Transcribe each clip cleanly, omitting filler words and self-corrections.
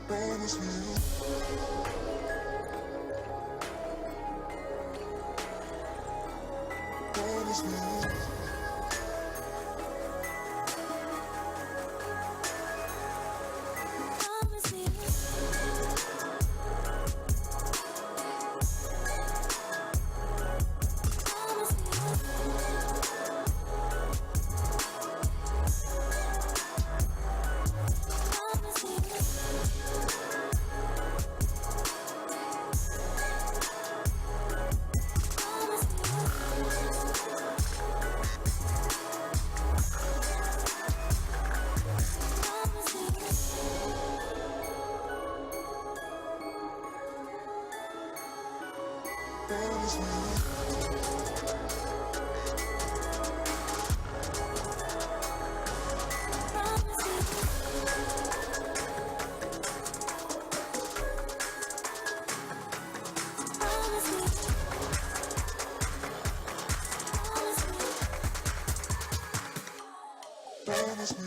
Promise me. Promise me. Promise me. Promise me. Promise me.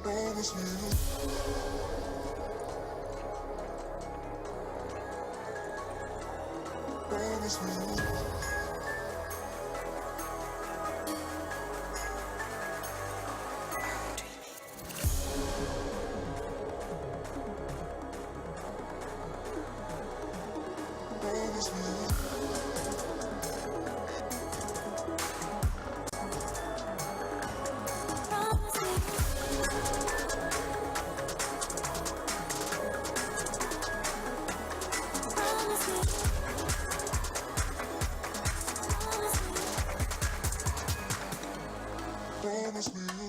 Promise me. Promise me. Promise me. Promise me. Promise me.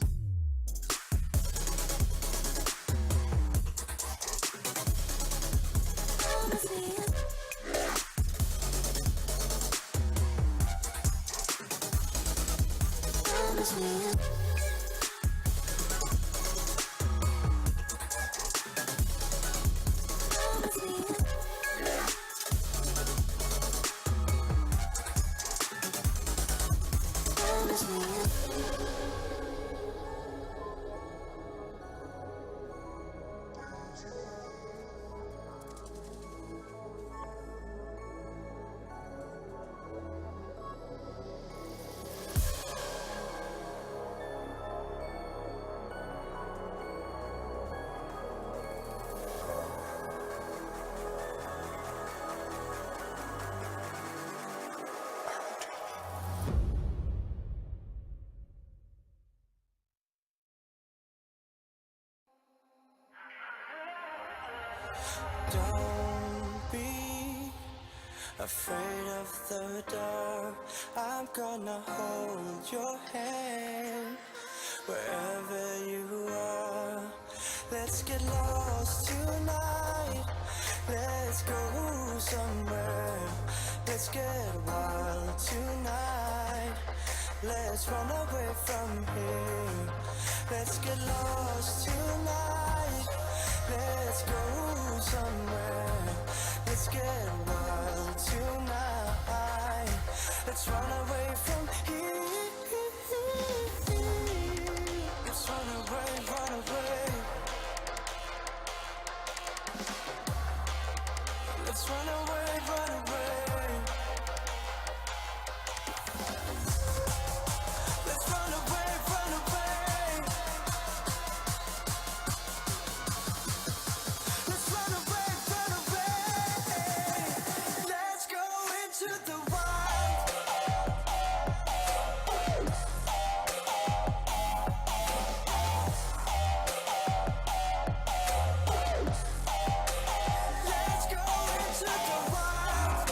Promise me. Promise me. Don't be afraid of the dark. I'm gonna hold your hand wherever you are. Let's get lost tonight. Let's go somewhere. Let's get wild tonight. Let's run away from here. Let's get lost tonight. Let's go somewhere. Let's get wild tonight. the wild. Let's go into the wild.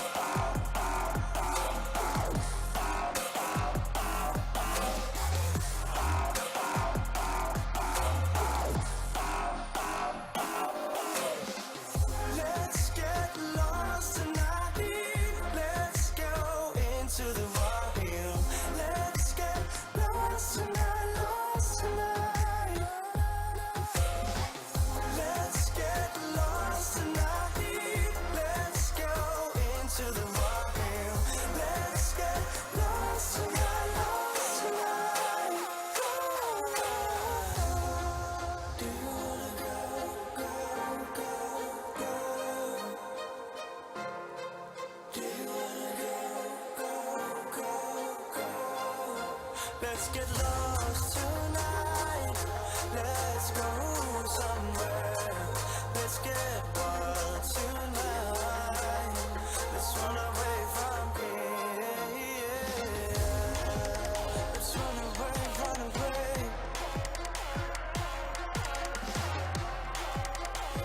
Let's get lost tonight. Let's go into the wild. Let's get lost tonight, lost tonight. Let's get lost tonight. Let's go into the wild. Let's get lost tonight, lost tonight. Do you wanna go, go, go, go? Do you wanna go, go, go, go? Let's get lost tonight. Let's go somewhere. Let's get wild tonight. Let's run away from here. Let's run away, run away.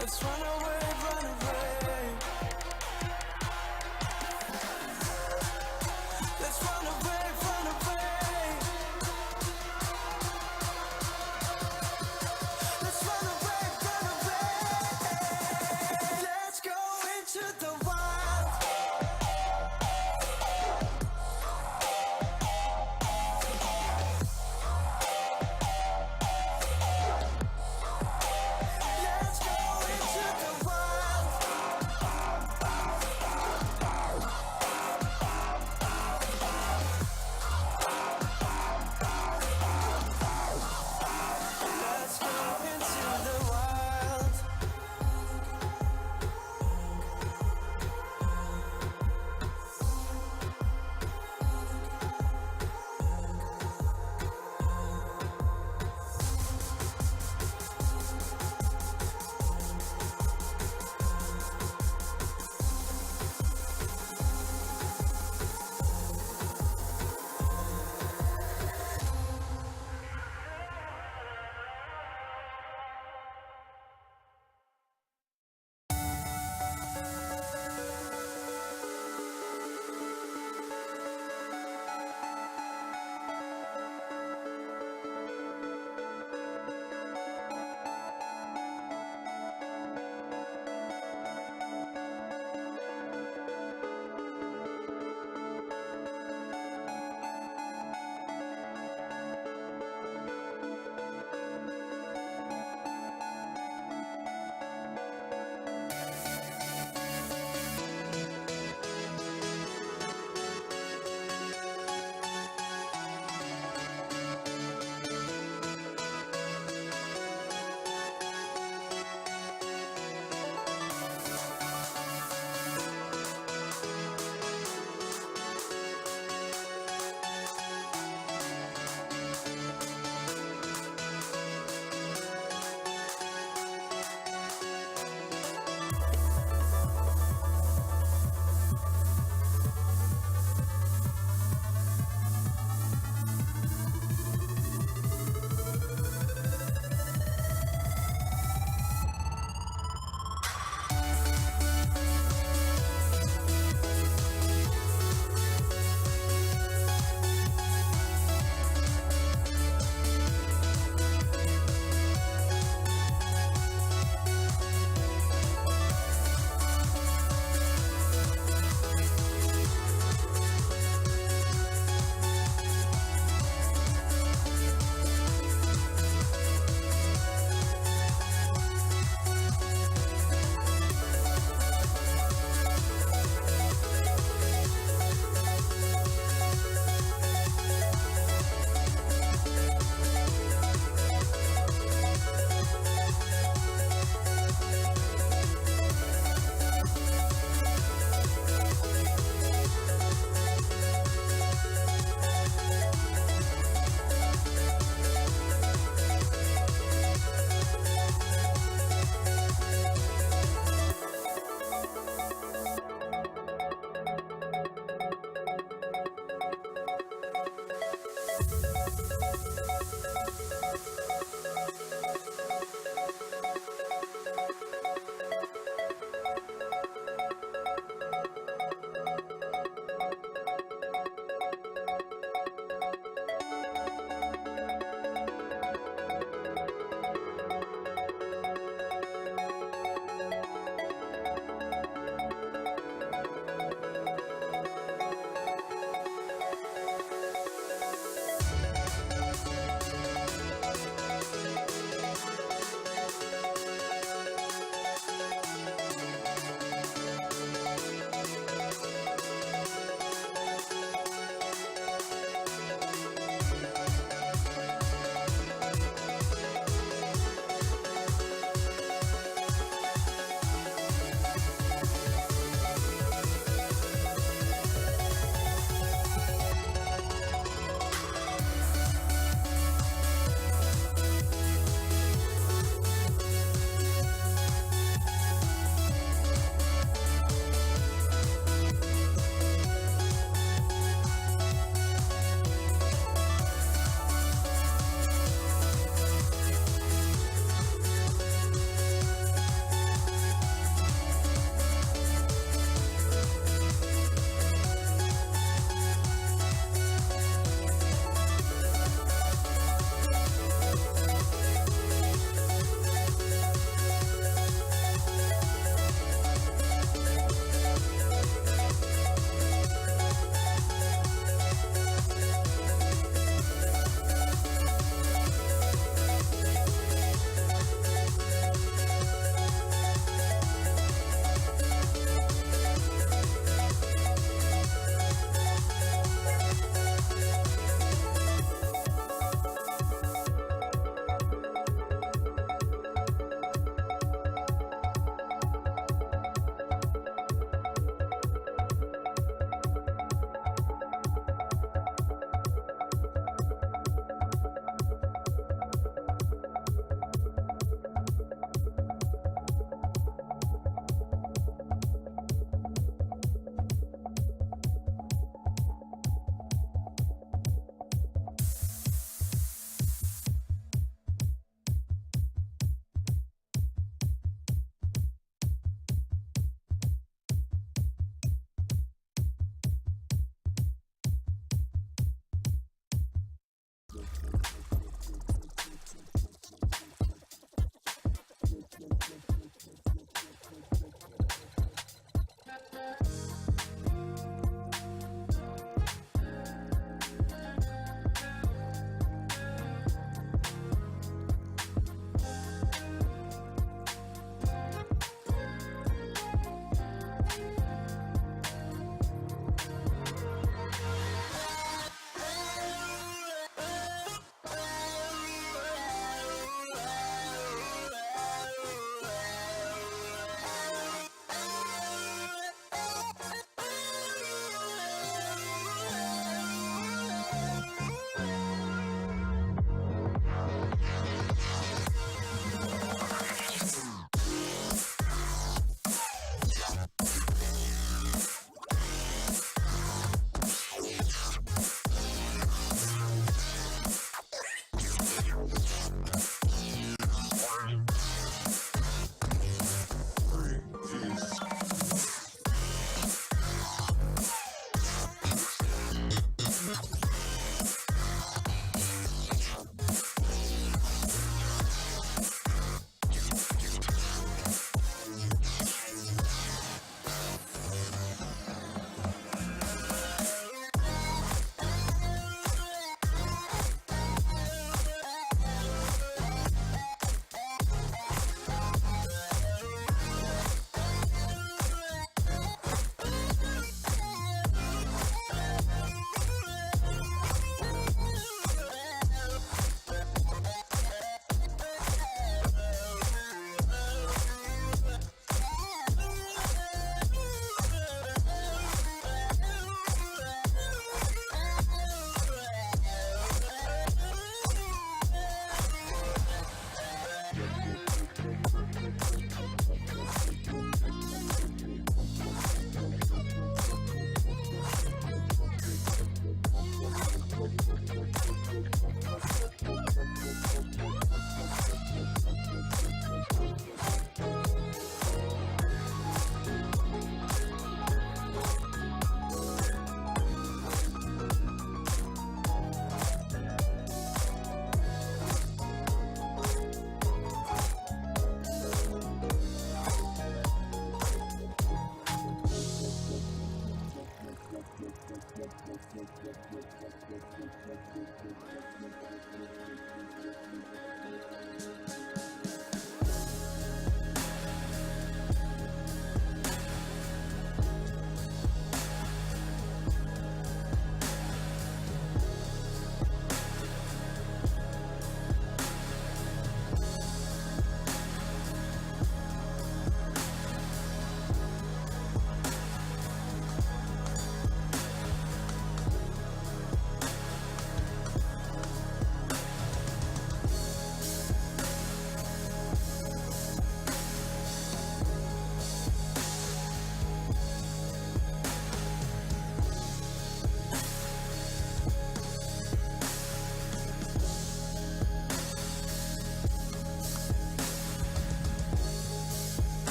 Let's run away, run away. Let's run away, run away. Let's run away, run away.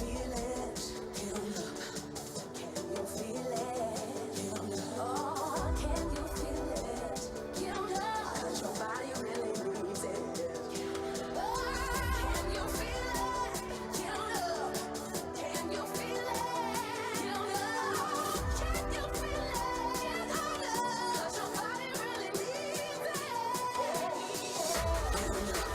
feel it? Get on up. Can you feel it? Get on up. Oh, can you feel it? Get on up. 'Cause your body really needs it. Oh, can you feel it? Get on up. Can you feel it? Get on up. Can you feel it? Get on up. 'Cause your body really needs it. Get on up.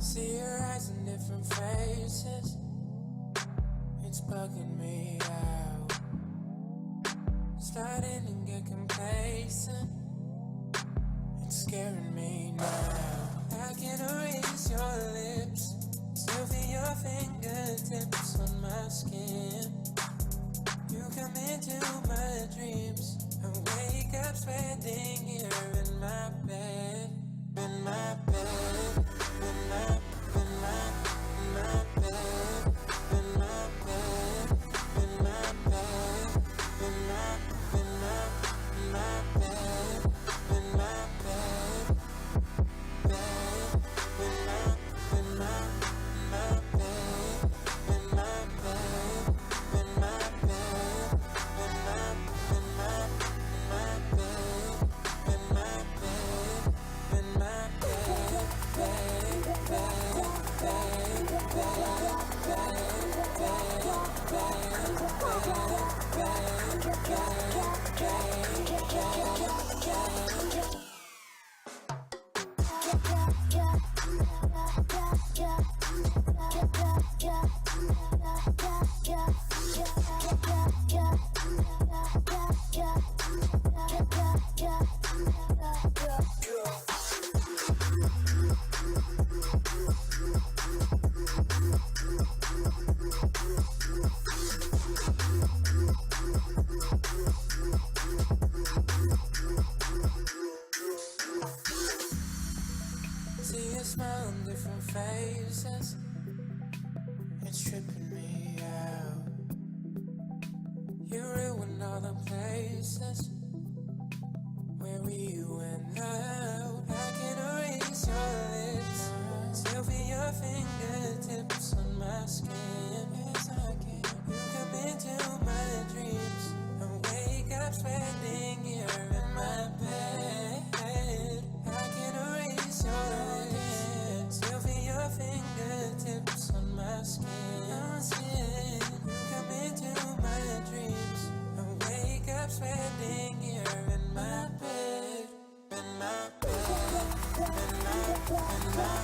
See your eyes in different faces. It's bugging me out. Starting to get complacent. It's scaring me now. I can erase your lips. Still feel your fingertips on my skin. You come into my dreams. I wake up sweating here in my bed. In my bed. In my bed. See a smile on different faces. It's tripping me out. You ruined all the places where we went out. I can erase your lips. Still feel your fingertips on my skin. Yes, I can. You come into my dreams and wake up sweating here in my bed. I can erase your lips. Still feel your fingertips on my skin. You come into my dreams and wake up sweating here in my bed. In my bed. In my bed. In my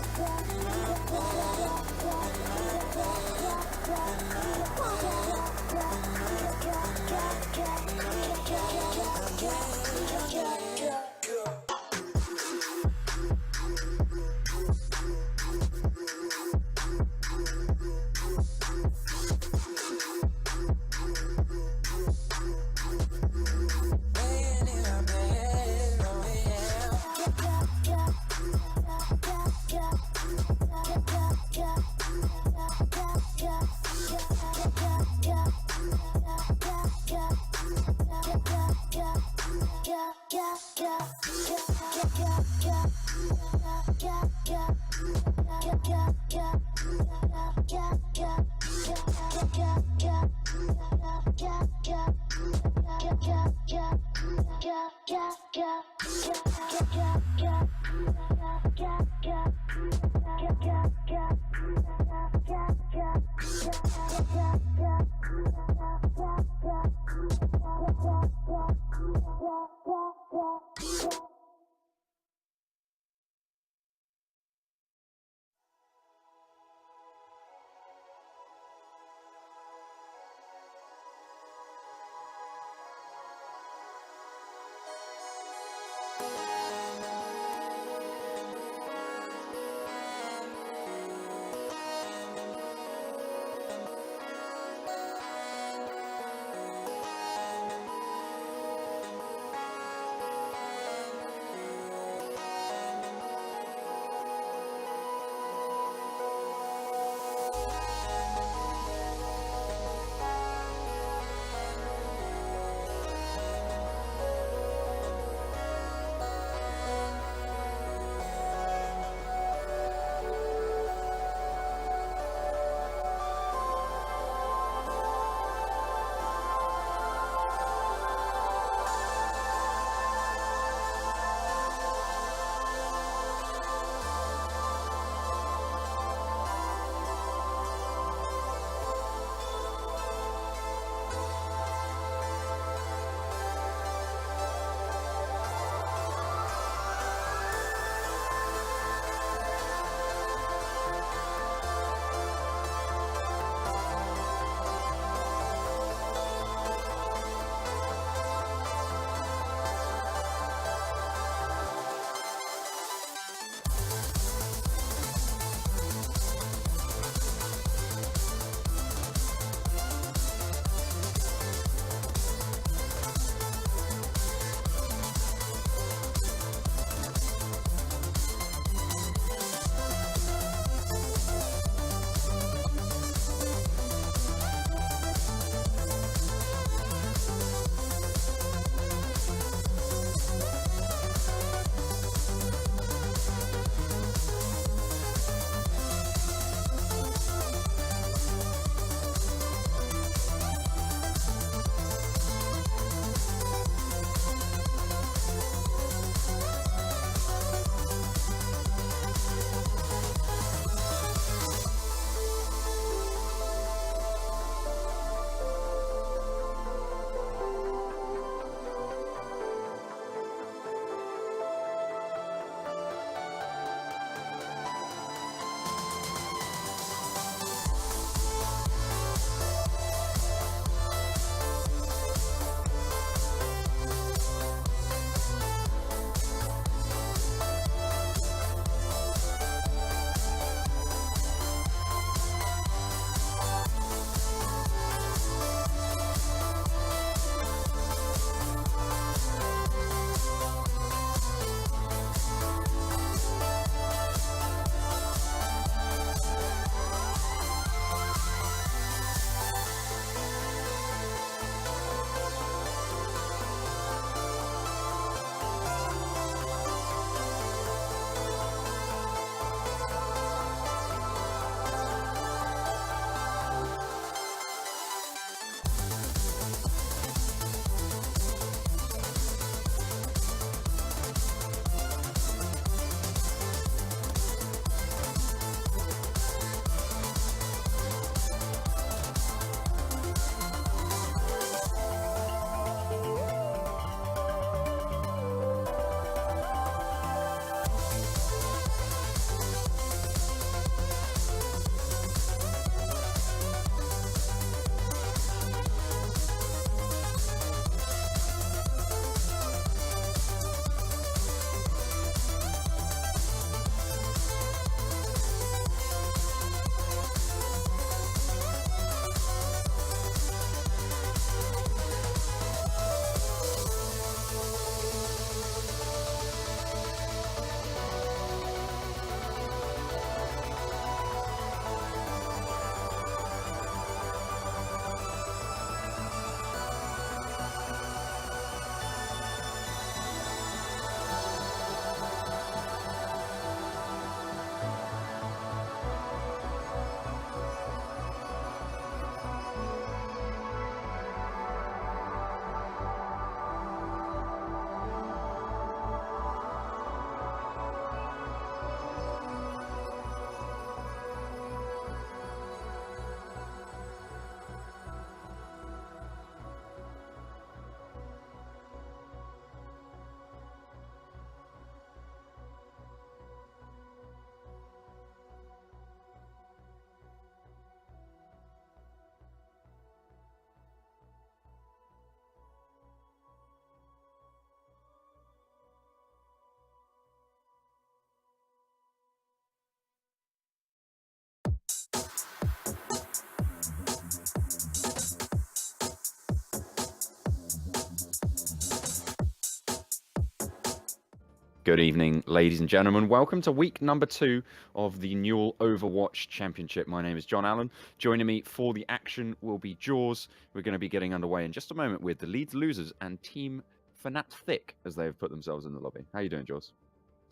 Good evening, ladies and gentlemen. Welcome to week number 2 of the NUEL Overwatch Championship. My name is John Allen. Joining me for the action will be Jaws. We're going to be getting underway in just a moment with the Leeds Losers and Team Fanatic, as they have put themselves in the lobby. How are you doing, Jaws?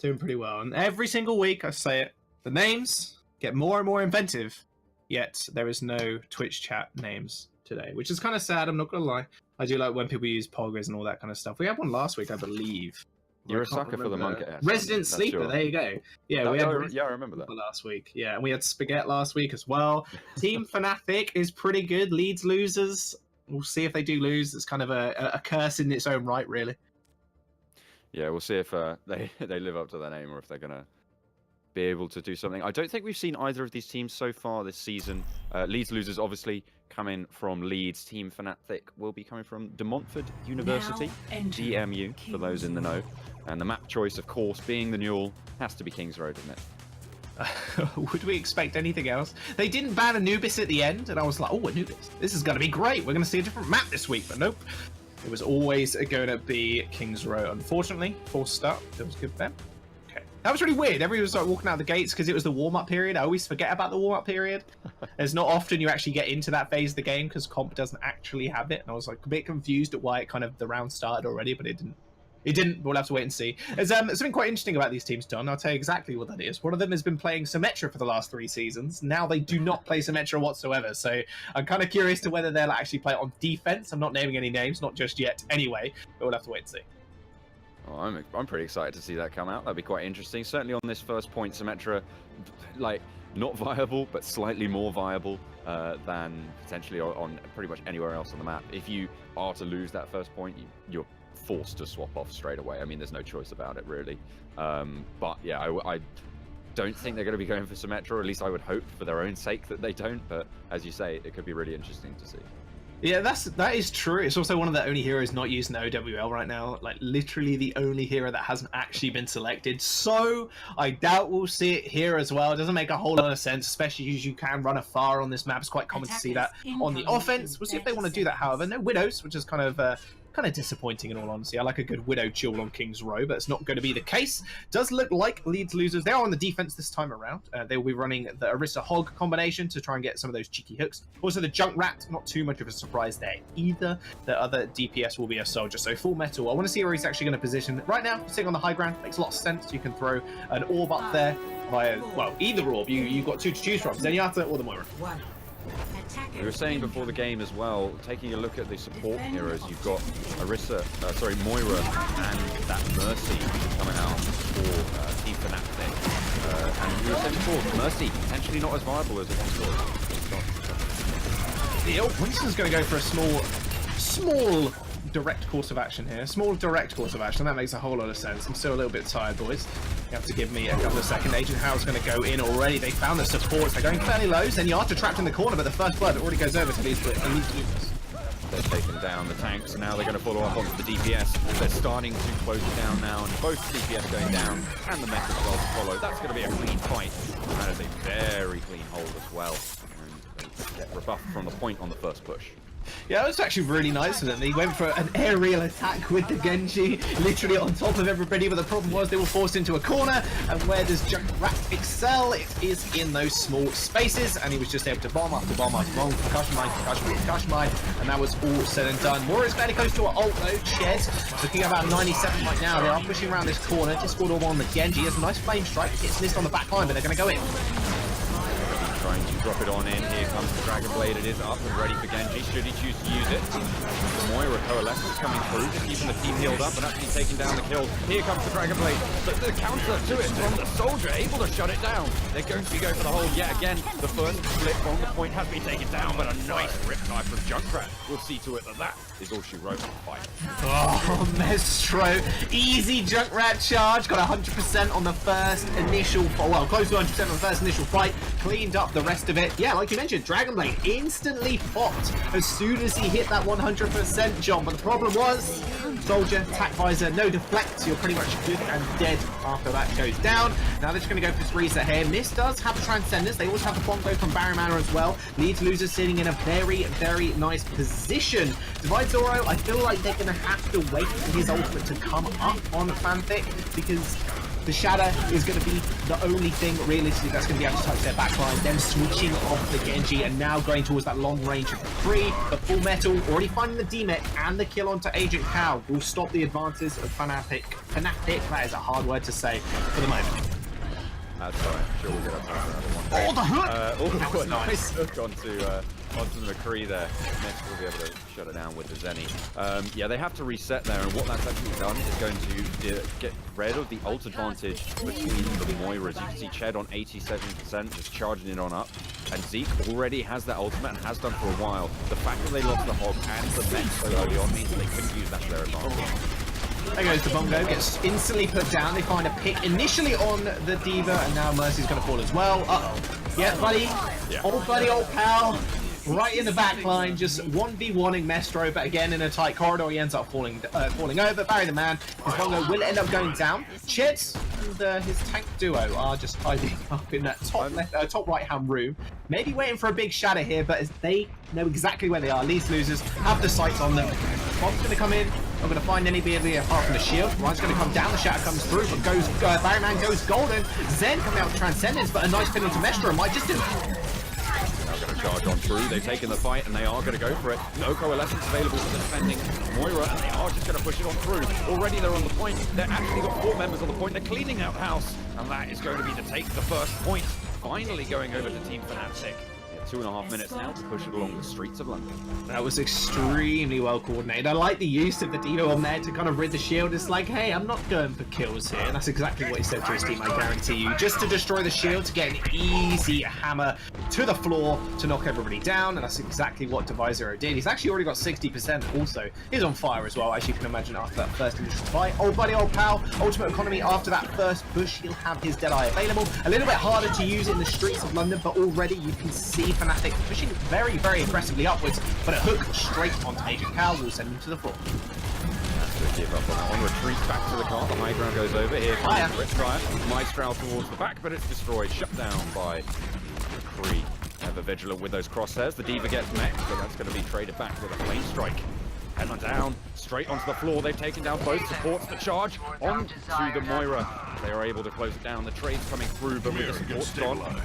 Doing pretty well. And every single week I say it, the names get more and more inventive, yet there is no Twitch chat names today, which is kind of sad, I'm not going to lie. I do like when people use poggers and all that kind of stuff. We had one last week, I believe. You're a sucker for the monkey. Resident Sleeper, there you go. Yeah, we had I remember that. Last week. Yeah, and we had Spaghetti last week as well. Team Fanatic is pretty good. Leeds Losers. We'll see if they do lose. It's kind of a curse in its own right, really. Yeah, we'll see if they live up to their name or if they're going to be able to do something. I don't think we've seen either of these teams so far this season. Leeds Losers obviously coming from Leeds. Team Fanatic will be coming from De Montfort University, DMU, for those in the know. And the map choice, of course, being the NUEL, has to be Kings Road, isn't it? Would we expect anything else? They didn't ban Anubis at the end, and I was like, oh, Anubis, this is going to be great. We're going to see a different map this week, but nope. It was always going to be Kings Road. Unfortunately, forced start. That was good then. Okay. That was really weird. Everyone was like walking out the gates because it was the warm-up period. I always forget about the warm-up period. It's not often you actually get into that phase of the game because comp doesn't actually have it. And I was like a bit confused at why it kind of the round started already, but it didn't. It didn't, but we'll have to wait and see. There's something quite interesting about these teams, Don. I'll tell you exactly what that is. One of them has been playing Symmetra for the last 3 seasons. Now they do not play Symmetra whatsoever. So I'm kind of curious to whether they'll actually play it on defense. I'm not naming any names, not just yet anyway, but we'll have to wait and see. Oh, I'm pretty excited to see that come out. That'd be quite interesting. Certainly on this first point, Symmetra, like, not viable, but slightly more viable than potentially on pretty much anywhere else on the map. If you are to lose that first point, you're forced to swap off straight away. I mean, there's no choice about it, really. But yeah, I don't think they're going to be going for Symmetra, or at least I would hope for their own sake that they don't. But as you say, it could be really interesting to see. Yeah, that is true. It's also one of the only heroes not using the OWL right now. Like, literally the only hero that hasn't actually been selected. So I doubt we'll see it here as well. It doesn't make a whole lot of sense, especially as you can run afar on this map. It's quite common to see that on the offense. We'll see if they want to do that, however. No Widows, which is kind of disappointing in all honesty. I like a good Widow duel on King's Row, but it's not going to be the case. Does look like Leeds Losers. They are on the defense this time around. They will be running the Orisa Hog combination to try and get some of those cheeky hooks. Also the Junkrat, not too much of a surprise there either. The other DPS will be a soldier, so full metal. I want to see where he's actually going to position. Right now, sitting on the high ground, makes a lot of sense. You can throw an orb up there via, well, either orb. You've got 2 to choose from, Zenyatta or the Moira. We were saying before the game as well, taking a look at the support heroes, you've got Moira and that Mercy coming out for Team Fanatic. And we were saying before, Mercy potentially not as viable as it was. Winston's going to go for a small direct course of action here. Small direct course of action. That makes a whole lot of sense. I'm still a little bit tired, boys. You have to give me a couple of seconds. Agent Howard's going to go in already. They found the supports. They're going fairly low. Zenyatta trapped in the corner, but the first blood already goes over to these Lucas. They're taking down the tanks. Now they're going to follow up onto the DPS. They're starting to close it down now, and both DPS going down and the mech as well to follow. That's going to be a clean fight. And that is a very clean hold as well. And they get rebuffed from the point on the first push. Yeah, that was actually really nice of them. They went for an aerial attack with the Genji, literally on top of everybody, but the problem was they were forced into a corner, and where does Junkrat excel? It is in those small spaces, and he was just able to bomb after bomb after bomb, concussion mine, and that was all said and done. Moira's fairly close to an ult though, Shed, looking at about 97 right now. They are pushing around this corner, Discord orb on the Genji, has a nice flame strike, gets missed on the back line, but they're going to go in. Trying to drop it on in. Here comes the Dragon Blade. It is up and ready for Genji, should he choose to use it. The Moira Coalescence coming through, just keeping the team healed up and actually taking down the kill. Here comes the Dragon Blade, but the counter to it from the soldier, able to shut it down. They're going to be going for the hold yet again. The first split on the point has been taken down, but a nice riptide from Junkrat. We'll see to it that that is all she wrote on the fight. Oh, Mestro. Easy Junkrat charge. Got 100% on the first initial, well, close to 100% on the first initial fight. Cleaned up the rest of of it. Yeah, like you mentioned, Dragon Blade instantly popped as soon as he hit that 100% jump. But the problem was, Soldier, attack visor, no deflect. You're pretty much good and dead after that goes down. Now they're just going to go for this reset here. Mist does have the Transcendence. They also have the Bongo from Barry Manor as well. Leads Loser sitting in a very, very nice position. Divide Zoro, I feel like they're going to have to wait for his ultimate to come up on Fanfic because the Shadow is going to be the only thing realistically that's going to be able to touch their backline. Them switching off the Genji and now going towards that long range of 3. But Full Metal already finding the DMET and the kill onto Agent Cow will stop the advances of Fnatic. Fnatic, that is a hard word to say for the moment. That's right. Sure, we'll get up another one. Oh, the hook! Oh, a nice hook onto the McCree there. Next, we'll be able to shut it down with the Zenny. Yeah, they have to reset there, and what that's actually done is going to get rid of the ult advantage between the Moiras. You can see Ched on 87%, just charging it on up. And Zeke already has that ultimate and has done for a while. The fact that they lost the Hog and the Mech so early on means that they couldn't use that to their advantage. There goes the Bongo, gets instantly put down. They find a pick initially on the Diva, and now Mercy's going to fall as well. Uh-oh. Yeah, buddy. Yeah. Old buddy, old pal. Right in the back line, just 1v1ing Mestro, but again in a tight corridor, he ends up falling over. Barry the man. His Bongo will end up going down. Chet and his tank duo are just hiding up in that top right-hand room. Maybe waiting for a big shadow here, but as they know exactly where they are. Least Losers have the sights on them. Bob's going to come in. Not going to find anybody apart from the shield. Ryan's going to come down. The shadow comes through, but Barryman goes golden. Zen coming out with Transcendence, but a nice pin onto Mestro might just do it. Now going to charge on through. They've taken the fight and they are going to go for it. No coalescence available for the defending Moira, and they are just going to push it on through. Already they're on the point. They've actually got 4 members on the point. They're cleaning out house, and that is going to be to take the first point. Finally going over to Team Fnatic. 2.5 minutes now to push it along the streets of London. That was extremely well coordinated. I like the use of the Diva on there to kind of rid the shield. It's like, hey, I'm not going for kills here. And that's exactly what he said to his team, I guarantee you. Just to destroy the shield, to get an easy hammer to the floor to knock everybody down. And that's exactly what Divisor did. He's actually already got 60% also. He's on fire as well, as you can imagine after that first initial fight. Old buddy, old pal. Ultimate economy after that first push. He'll have his Deadeye available. A little bit harder to use in the streets of London, but already you can see Fnatic pushing very, very aggressively upwards, but a hook straight onto Agent Cow will send him to the floor. That's give up on that one. Retreat back to the car. The high ground goes over. Here comes Riptire. Maestral towards the back, but it's destroyed. Shut down by McCree. Ever vigilant with those crosshairs. The Diva gets mech, but that's going to be traded back with a flame strike. Headman down, straight onto the floor. They've taken down both supports. The charge onto the Moira. They are able to close it down. The trade's coming through, but with the supports gone,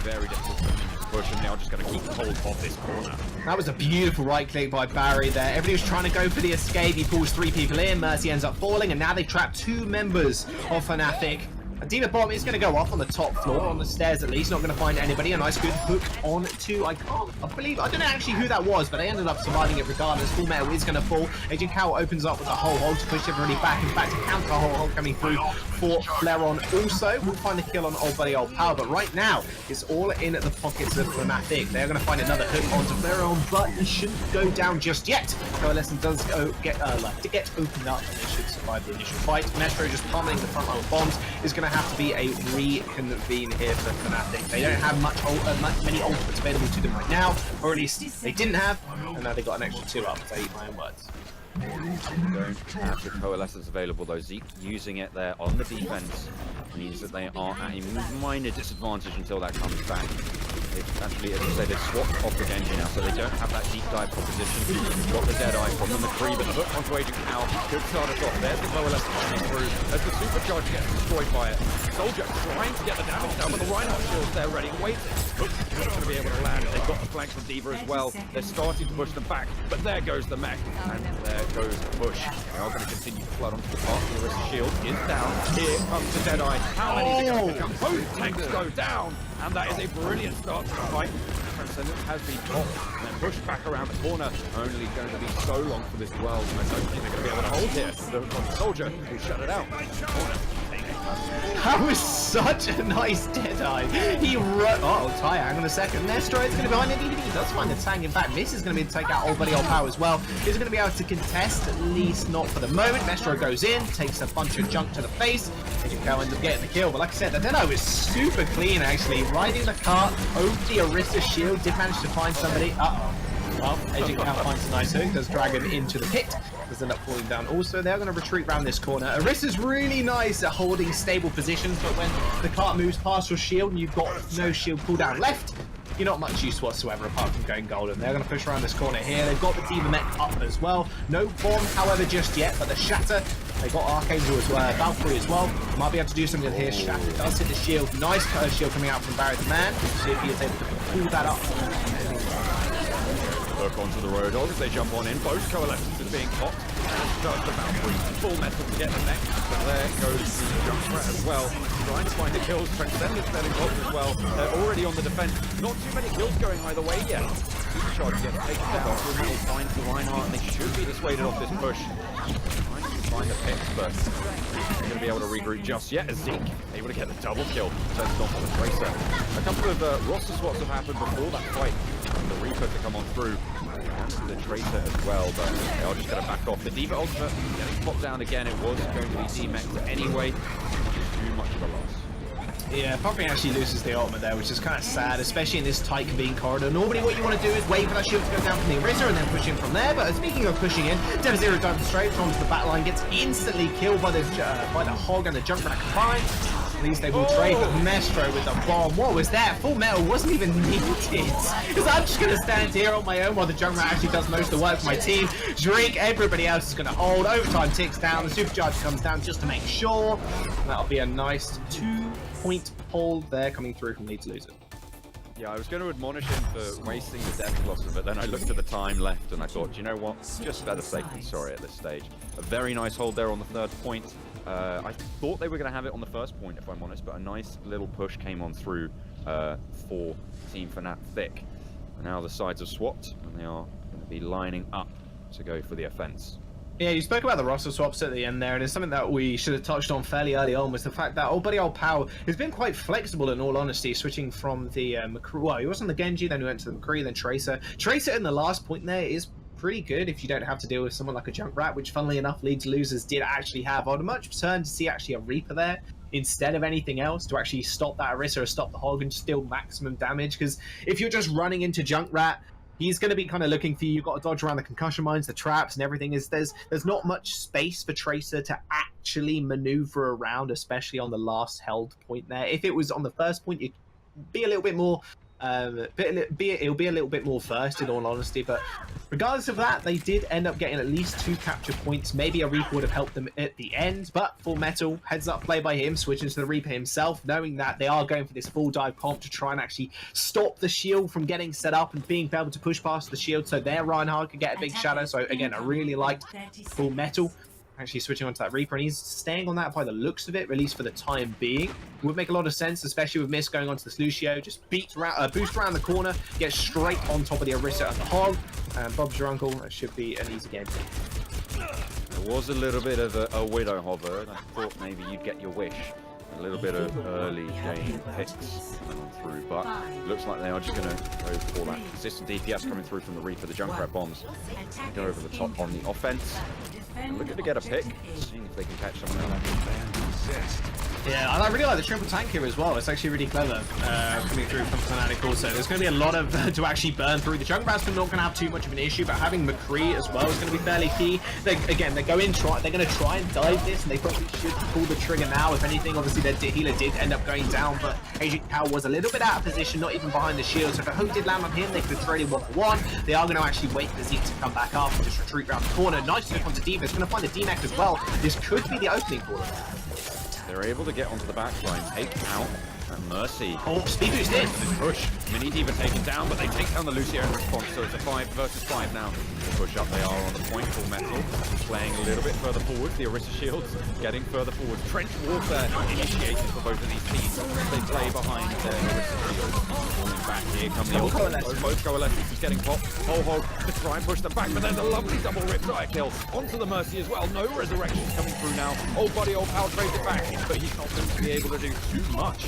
very difficult to push, and they are just going to keep hold of this corner. That was a beautiful right click by Barry there. Everybody was trying to go for the escape. He pulls 3 people in. Mercy ends up falling, and now they trap 2 members of Fnatic. A Diva bomb is going to go off on the top floor, on the stairs at least. Not going to find anybody. A nice good hook on to, I don't know actually who that was, but they ended up surviving it regardless. Full Metal is going to fall. Agent Cow opens up with a whole hog to push everybody back. In fact, to counter a whole hog coming through for Flareon. Also, we'll find the kill on Old Buddy Old Power, but right now, it's all in the pockets of Fnatic. They're going to find another hook onto Flareon, but he shouldn't go down just yet. Coalescence does get opened up, and they should survive the initial fight. Mestro just pummeling the front line of bombs is going to have to be a reconvene here for Fnatic. They don't have many ultimates available to them right now, or at least they didn't have, and now they got an extra 2 up, to eat my own words. Don't have the coalescence available though. Zeke using it there on the defense means that they are at a minor disadvantage until that comes back. They've actually, as I say, they've swapped off the Genji now, so they don't have that deep dive proposition. They've got the Deadeye from the McCree, but the hook onto Agent Cow could start us off. There's the coalescence coming through as the supercharge gets destroyed by it. Soldier trying to get the damage down, but the Reinhardt shield's there ready, waiting. Hook's not going to be able to land. They've got the flanks from Diva as well. They're starting to push them back, but there goes the mech, and there goes the push. They are going to continue to flood onto the path. The rest of the shield is down. Here comes the Deadeye. How many is it going to come? Both tanks go down, and that is a brilliant start to the fight. Transcendence has been popped and then pushed back around the corner. Only going to be so long for this duel. I don't think they're going to be able to hold here. The Soldier will shut it out. Corner taken That was such a nice Deadeye. He Ty, hang on a second. Nestro is going to be behind the DVD. He does find the tank. In fact, Miss is going to be able to take out Old Buddy Old Power as well. He's going to be able to contest, at least not for the moment. Nestro goes in, takes a bunch of junk to the face. Agent Cal ends up getting the kill. But like I said, the Deadeye was super clean, actually. Riding the cart over the Orisa shield. Did manage to find somebody. Well, Agent Cal finds a nice hook. Does drag him into the pit. Does end up falling down. Also, they're going to retreat around this corner. Orisa's really nice at holding stable positions, but when the cart moves past your shield and you've got no shield cooldown left, you're not much use whatsoever apart from going golden. They're going to push around this corner here. They've got the Diva Mech up as well. No bomb, however, just yet, but the Shatter. They got Archangel as well, Valkyrie as well. Might be able to do something here. Shatter does hit the shield. Nice curve shield coming out from Barry the Man. See if he is able to pull that up. Look onto the road as they jump on in. Both coalescences being popped. Does the Valkyrie full metal to get the mech. But there goes the jump threat as well. Trying to find the kills. Transcendence getting popped as well. They're already on the defense. Not too many kills going either way yet. Supercharge gets taken down. Will find the Reinhardt and they should be dissuaded off this push. Trying to find the picks, but they're going to be able to regroup just yet. As Zeke able to get the double kill. Sends it off on the Tracer. A couple of roster swaps have happened before that fight. The Reaper to come on through. And the Tracer as well, but they are just going to back off. The Diva Ultimate getting popped down again. It was going to be D-Mech anyway. Too much of a loss. Yeah, Poppy actually loses the ultimate there, which is kind of sad, especially in this tight convened corridor. Normally what you want to do is wait for that shield to go down from the Orisa and then push in from there, but speaking of pushing in, Dev-Zero dives straight onto the back line, gets instantly killed by the Hog and the Junkrat combined. At least they will trade, but Mestro with the bomb. What was that? Full metal wasn't even needed. Because I'm just going to stand here on my own while the Junkrat actually does most of the work for my team. Drink, everybody else is going to hold. Overtime ticks down. The Supercharge comes down just to make sure. And that'll be a nice 2-point hold there coming through from Leeds Loser. Yeah, I was going to admonish him for wasting the death blossom, but then I looked at the time left and I thought, you know what? Just better safe than sorry at this stage. A very nice hold there on the third point. I thought they were going to have it on the first point, if I'm honest, but a nice little push came on through for Team Fnatic Thick. And now the sides have swapped, and they are going to be lining up to go for the offense. Yeah, you spoke about the roster swaps at the end there, and it's something that we should have touched on fairly early on, was the fact that Old Buddy Old Power has been quite flexible in all honesty, switching from the McCree. Well, he was on the Genji, then he went to the McCree, then Tracer. Tracer in the last point there is pretty good if you don't have to deal with someone like a Junkrat, which funnily enough Leeds Losers did actually have. I'd much prefer to see actually a Reaper there instead of anything else to actually stop that Orisa or stop the Hog and just deal maximum damage, because if you're just running into Junkrat, he's going to be kind of looking for you. You've got to dodge around the concussion mines, the traps, and everything. There's not much space for Tracer to actually maneuver around, especially on the last held point there. If it was on the first point, you'd be a little bit more. It'll be a little bit more versed in all honesty, but regardless of that, they did end up getting at least 2 capture points. Maybe a Reaper would have helped them at the end, but Full Metal, heads up play by him, switching to the Reaper himself, knowing that they are going for this full dive comp to try and actually stop the shield from getting set up and being able to push past the shield so their Reinhardt could get a big shadow. So again, I really liked Full Metal actually switching onto that Reaper, and he's staying on that by the looks of it, at least for the time being. It would make a lot of sense, especially with Miss going onto this Lucio. Just boost around the corner, get straight on top of the Orisa and the Hog, and Bob's your uncle. That should be an easy game. There was a little bit of a Widow hover, and I thought maybe you'd get your wish. A little bit of early game picks coming on through, but looks like they are just going to go for that consistent DPS coming through from the Reaper, the Junkrat bombs. Go over the top on the offense. And looking to get a pick, seeing if they can catch someone else. Yeah, and I really like the triple tank here as well. It's actually really clever coming through from Fnatic also. There's going to be a lot of to actually burn through. The Junkrat's not going to have too much of an issue, but having McCree as well is going to be fairly key. They're going to try and dive this, and they probably should pull the trigger now. If anything, obviously their healer did end up going down, but Agent Cal was a little bit out of position, not even behind the shield. So if a hook did land on him, they could have traded 1-for-1. They are going to actually wait for Zeke to come back up and just retreat around the corner. Nice hook onto Diva. It's going to find the D-Mech as well. This could be the opening for them. They're able to get onto the back line, take out And Mercy. Oh, speed boost in. Push. Mini Diva taken down, but they take down the Lucio in response, so it's a 5 versus 5 now. The push up, they are on the point. Full Metal playing a little bit further forward. The Orisa Shields getting further forward. Trench warfare initiated for both of these teams. They play behind their Orisa Shields. Falling back, here come the ultimate. Both Coalescence is getting popped. Ho to try and push them back, but there's a lovely double Riptide kill onto the Mercy as well. No resurrections coming through now. Old buddy, old pal trades it back, but he's not going to be able to do too much.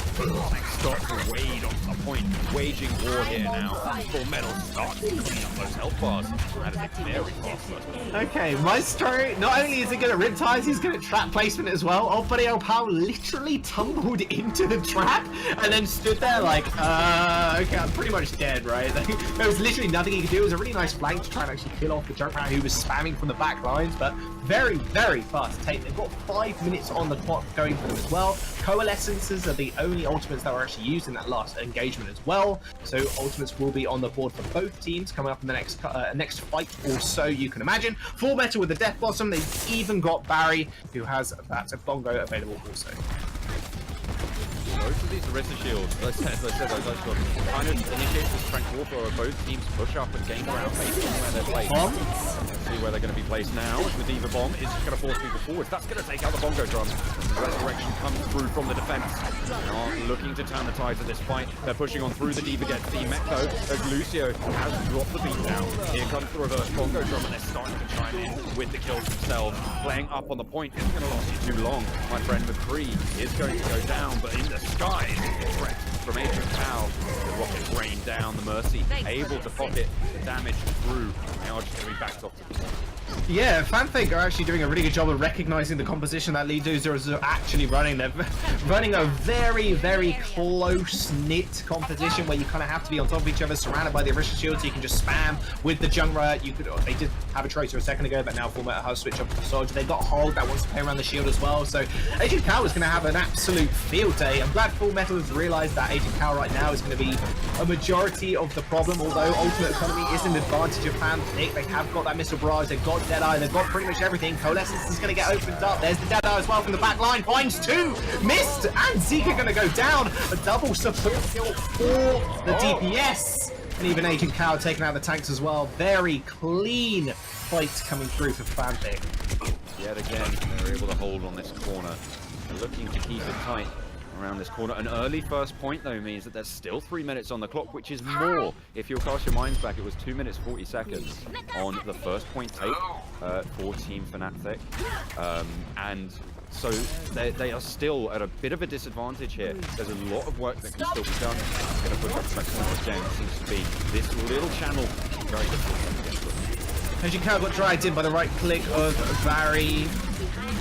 Stop to Wade onto the point, waging war here now. Full Metal starts to clean up those health bars. That is a very fast first one. Okay, Maestro, not only is he good at Riptides, he's good at trap placement as well. Old buddy, old pal literally tumbled into the trap and then stood there like, okay, I'm pretty much dead, right? There was literally nothing he could do. It was a really nice flank to try and actually kill off the Junkrat who was spamming from the back lines, but very, very fast take. They've got 5 minutes on the clock going for them as well. Coalescences are the only ultimates that were actually used in that last engagement as well. So ultimates will be on the board for both teams coming up in the next fight or so, you can imagine. Full Metal with the Death Blossom. They've even got Barry, who has that Bongo available also. Both of these Orisa Shields, as I said, those kind of initiate this Trench warfare where both teams push up and gain ground based on where they're placed. Let's see where they're going to be placed now. The Diva Bomb is just going to force people forwards. That's going to take out the Bongo Drum. The Resurrection comes through from the defense. They are looking to turn the tides of this fight. They're pushing on through. The Diva gets the mech though, as Lucio has dropped the beat down. Here comes the reverse Bongo Drum, and they're starting to chime in with the kills themselves. Playing up on the point isn't going to last you too long. My friend McCree is going to go down, but in the sky, threat from Adrian Cow. The rocket rained down. The Mercy able to pocket the damage through. Now just going to be backed off to the point. Yeah, Fanfake are actually doing a really good job of recognizing the composition that Lead Losers are actually running. They're running a very, very close-knit composition where you kind of have to be on top of each other, surrounded by the Orisa Shield, so you can just spam with the Junkrat. They did have a Tracer a second ago, but now Full Metal has switched up to the Soldier. They've got Hog that wants to play around the shield as well, so Agent Cow is going to have an absolute field day. I'm glad Full Metal has realized that Agent Cow right now is going to be a majority of the problem, although Ultimate Economy is an advantage of Fanfake. They have got that Missile Barrage, they've got Deadeye, they've got pretty much everything. Coalescence is going to get opened up. There's the Deadeye as well from the back line. Finds 2. Missed. And Zika going to go down. A double support kill for the DPS. And even Agent Cow taking out the tanks as well. Very clean fight coming through for Fanfic. Yet again, they're able to hold on this corner. They're looking to keep it tight around this corner. An early first point, though, means that there's still 3 minutes on the clock, which is more. If you'll cast your minds back, it was 2 minutes 40 seconds on the first point take for Team Fnatic. And so they are still at a bit of a disadvantage here. There's a lot of work that can still be done. I'm going to push up the corner again. It seems to be this little channel very difficult against them. Agent Cow got dragged in by the right click of Barry.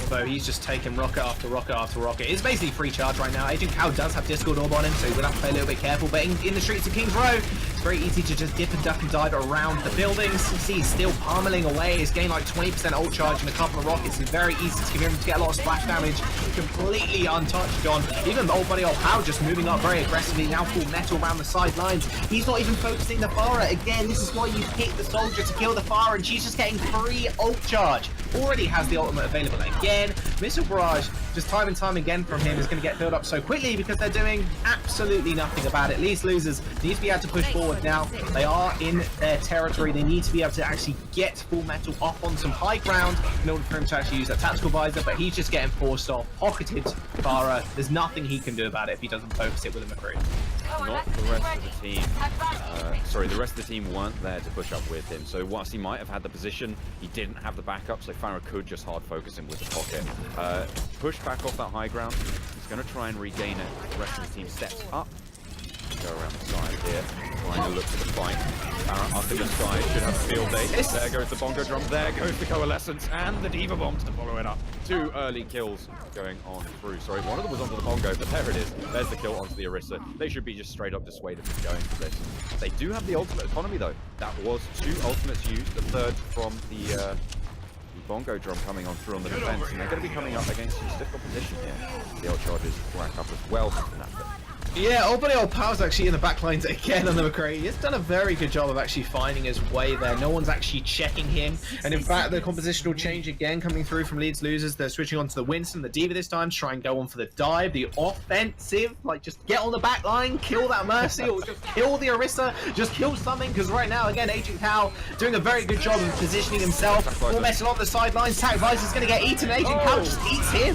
Although he's just taking rocket after rocket after rocket. It's basically free charge right now. Agent Cow does have Discord Orb on him, so we'll have to play a little bit careful. But in the streets of King's Row, it's very easy to just dip and duck and dive around the buildings. You see he's still pummeling away. He's gained like 20% ult charge and a couple of rockets. It's very easy to give him to get a lot of splash damage. Completely untouched on. Even old buddy old Pow just moving up very aggressively. Now Full Metal around the sidelines. He's not even focusing the Pharah. Again, this is why you pick the Soldier to kill the Pharah, and she's just getting free ult charge. Already has the ultimate available again. Missile Barrage, just time and time again from him, is going to get filled up so quickly because they're doing absolutely nothing about it. Least Losers need to be able to push forward now. They are in their territory. They need to be able to actually get Full Metal up on some high ground in order for him to actually use that tactical visor, but he's just getting forced off. Pocketed Farah. There's nothing he can do about it if he doesn't focus it with a McCree. Not the rest of the team. The rest of the team weren't there to push up with him. So whilst he might have had the position, he didn't have the backup, so Farah could just hard focus him with the pocket. Push back off that high ground. He's going to try and regain it. The rest of the team steps up. Go around the side here, trying to look for the fight. Farah up in the sky, should have a field day. There goes the Bongo Drum, there goes the Coalescence, and the Diva Bombs to follow it up. 2 early kills going on through. Sorry, one of them was onto the Bongo, but there it is. There's the kill onto the Orisa. They should be just straight up dissuaded from going for this. They do have the ultimate economy, though. That was 2 ultimates used, the third from the Bongo Drum coming on through on the defense, and they're going to be coming up against some stiff opposition here. The ult charges rack up as well for Fnatic. Yeah, old buddy old Pal's actually in the back lines again on the McCree. He's done a very good job of actually finding his way there. No one's actually checking him. And in fact, the compositional change again coming through from Leeds losers. They're switching on to the Winston, the Diva this time, to try and go on for the dive, the offensive. Like, just get on the back line, kill that Mercy, or just kill the Orisa, just kill something. Because right now, again, Agent Cal doing a very good job of positioning himself. Full metal on the sidelines. Sacrifice is going to get eaten. Agent Cal just eats him.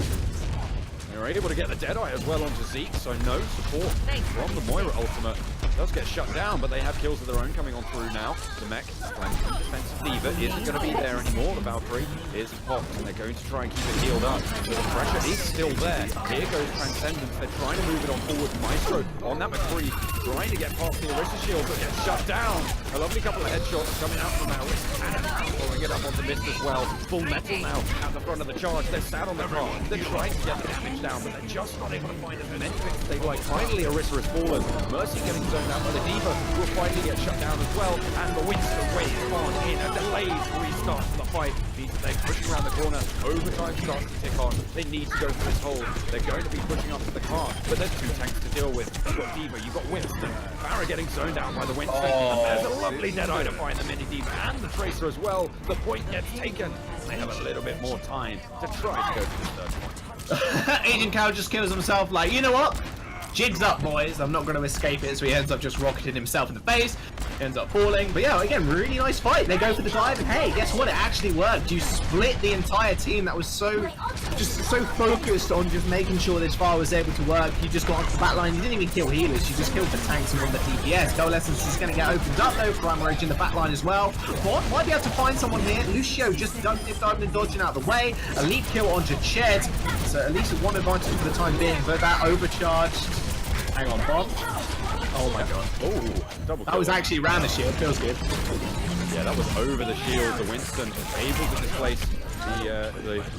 They're able to get the Deadeye as well onto Zeke, so no support from the Moira ultimate. Does get shut down, but they have kills of their own coming on through now. The mech, defensive Diva, isn't going to be there anymore. The Valkyrie is popped, and they're going to try and keep it healed up. But the pressure is still there. Here goes Transcendence. They're trying to move it on forward. Maestro on that McCree, trying to get past the Orisa shield, but gets shut down. A lovely couple of headshots coming out from Alice, and following it up onto Mist as well. Full metal now at the front of the charge. They're sat on the car. They're trying to get the damage down, but they're just not able to find as many hits as they'd like. Finally, Orisa has fallen. Mercy getting zoned out by the Diva will finally get shut down as well, and the Winston waves on in a delayed restart for the fight. They're pushing around the corner. Overtime starts to tick on. They need to go for this hold. They're going to be pushing up to the car, but there's 2 tanks to deal with. You've got Diva, you've got Winston. Farah getting zoned out by the Winston, and there's a lovely Deadeye to find the mini Diva and the Tracer as well. The point gets taken. They have a little bit more time to try to go for the third point. Agent Cal just kills himself like, you know what? Jig's up, boys. I'm not going to escape it, so he ends up just rocketing himself in the face. Ends up falling. But yeah, again, really nice fight. They go for the dive, and hey, guess what? It actually worked. You split the entire team that was so focused on just making sure this fire was able to work. You just got onto the back line. You didn't even kill healers. You just killed the tanks and won the DPS. Coalescence is going to get opened up, though, for Amarage in the back line as well. Bot might be able to find someone here. Lucio just diving and dodging out of the way. Elite kill onto Ched. So at least one advantage for the time being, but that overcharged. Hang on, Bob. Oh my god. Oh, double kill. That was actually around the shield. Feels good. Yeah, that was over the shield. The Winston able to displace the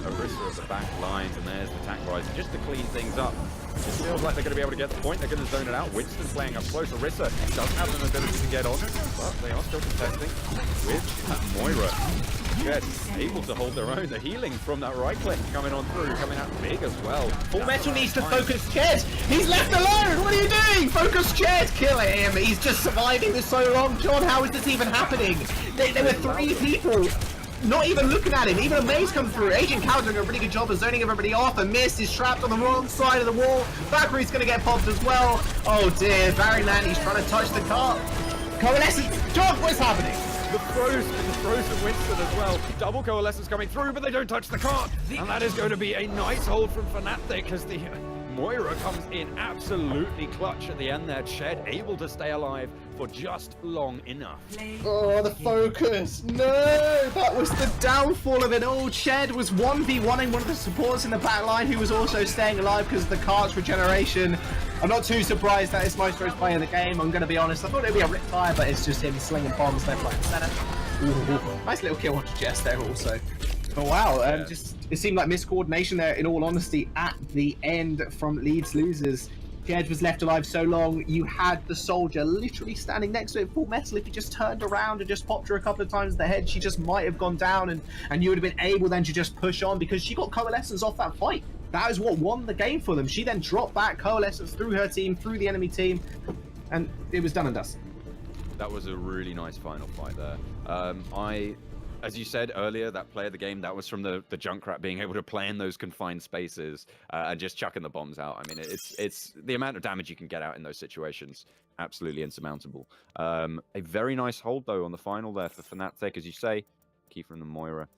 Orisa at the back lines, and there's the tank rise just to clean things up. It feels like they're going to be able to get the point. They're going to zone it out. Winston playing up close. Orisa doesn't have an ability to get on, but they are still contesting with Moira. Ched able to hold their own. The healing from that right click coming on through, coming out big as well. Full Metal needs to focus Ched. He's left alone. What are you doing? Focus Ched. Kill him. He's just surviving this so long. John, how is this even happening? There were 3 people not even looking at him. Even a maze come through. Agent Cal doing a really good job of zoning everybody off. A Mist is trapped on the wrong side of the wall. Valkyrie's going to get popped as well. Oh dear. Barry Land, he's trying to touch the car. Coalescence. John, what's happening? The frozen Winston as well. Double Coalescence coming through, but they don't touch the cart. And that is going to be a nice hold from Fnatic as the Moira comes in absolutely clutch at the end there. Ched able to stay alive for just long enough. Oh, the focus. No, that was the downfall of it all. Ched was 1v1ing one of the supports in the back line who was also staying alive because of the cart's regeneration. I'm not too surprised that it's Maestro's playing the game. I'm going to be honest. I thought it'd be a Riptire, but it's just him slinging bombs left, right, and center. Nice little kill onto Jess there also. But wow, just it seemed like miscoordination there, in all honesty, at the end from Leeds losers. Ched was left alive so long, you had the soldier literally standing next to it, full metal. If he just turned around and just popped her a couple of times in the head, she just might have gone down, and you would have been able then to just push on because she got Coalescence off that fight. That is what won the game for them. She then dropped back Coalescence through her team, through the enemy team, and it was done and dusted. That was a really nice final fight there. As you said earlier, that play of the game, that was from the Junkrat being able to play in those confined spaces and just chucking the bombs out. I mean, it's the amount of damage you can get out in those situations, absolutely insurmountable. A very nice hold, though, on the final there for Fnatic, as you say, key from the Moira.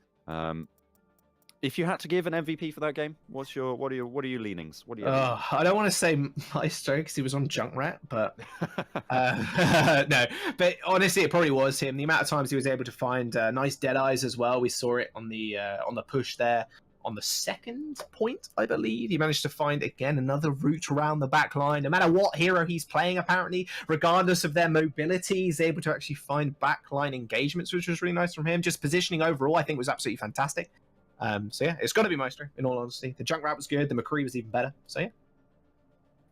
If you had to give an MVP for that game, what are your leanings? What are you? I don't want to say Maestro because he was on Junkrat, but no. But honestly, it probably was him. The amount of times he was able to find nice Deadeyes as well. We saw it on the push there. On the second point, I believe, he managed to find again another route around the back line. No matter what hero he's playing, apparently, regardless of their mobility, he's able to actually find backline engagements, which was really nice from him. Just positioning overall, I think, was absolutely fantastic. So yeah, it's got to be Maestro, in all honesty. The Junkrat was good, the McCree was even better, so yeah.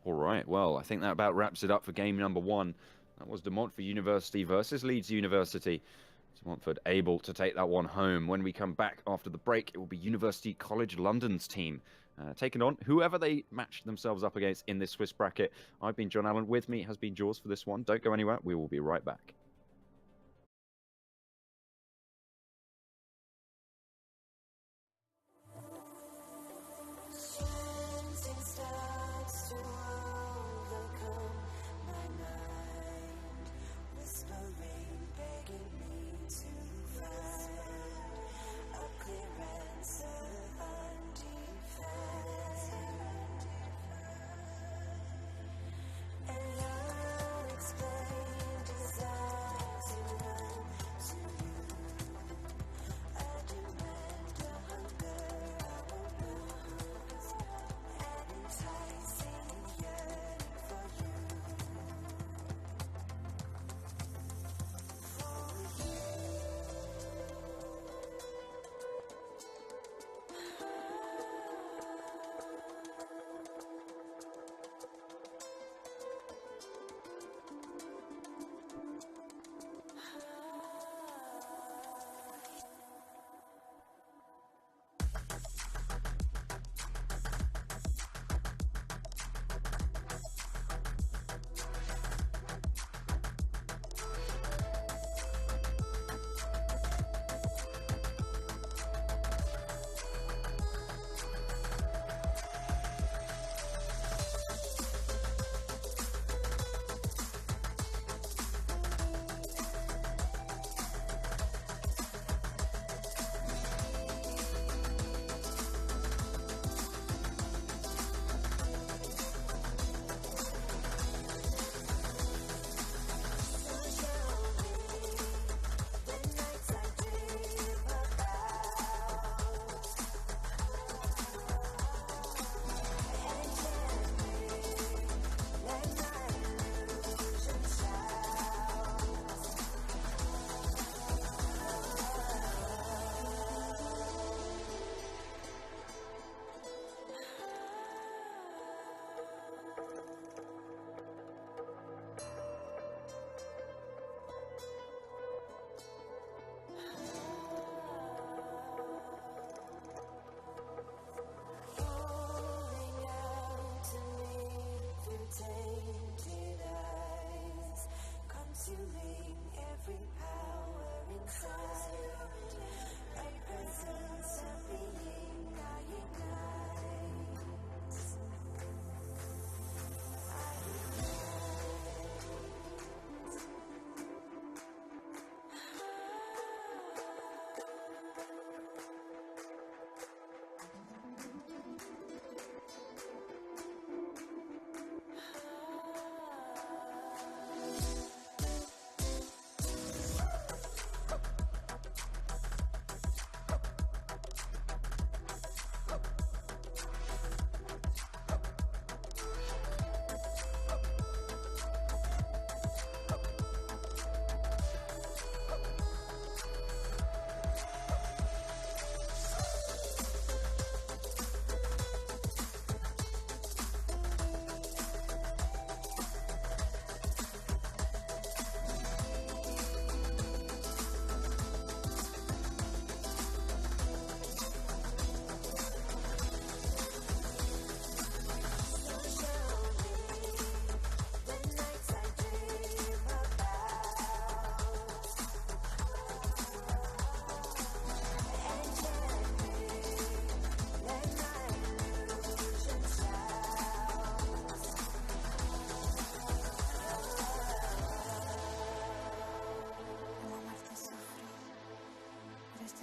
All right, well, I think that about wraps it up for game number 1. That was De Montfort University versus Leeds University. De Montfort able to take that one home. When we come back after the break, it will be University College London's team taking on whoever they match themselves up against in this Swiss bracket. I've been John Allen. With me has been Jaws for this one. Don't go anywhere. We will be right back. Something starts to overcome my mind, whispering, begging me to find a clear answer undefined. An unexplained desire to run to you. I demand a hunger I won't lose, an enticing yearning for you. For you. Calling out to me through tainted eyes, consuming every power inside. A presence of being I ignite.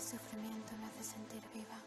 Sufrimiento me hace sentir viva.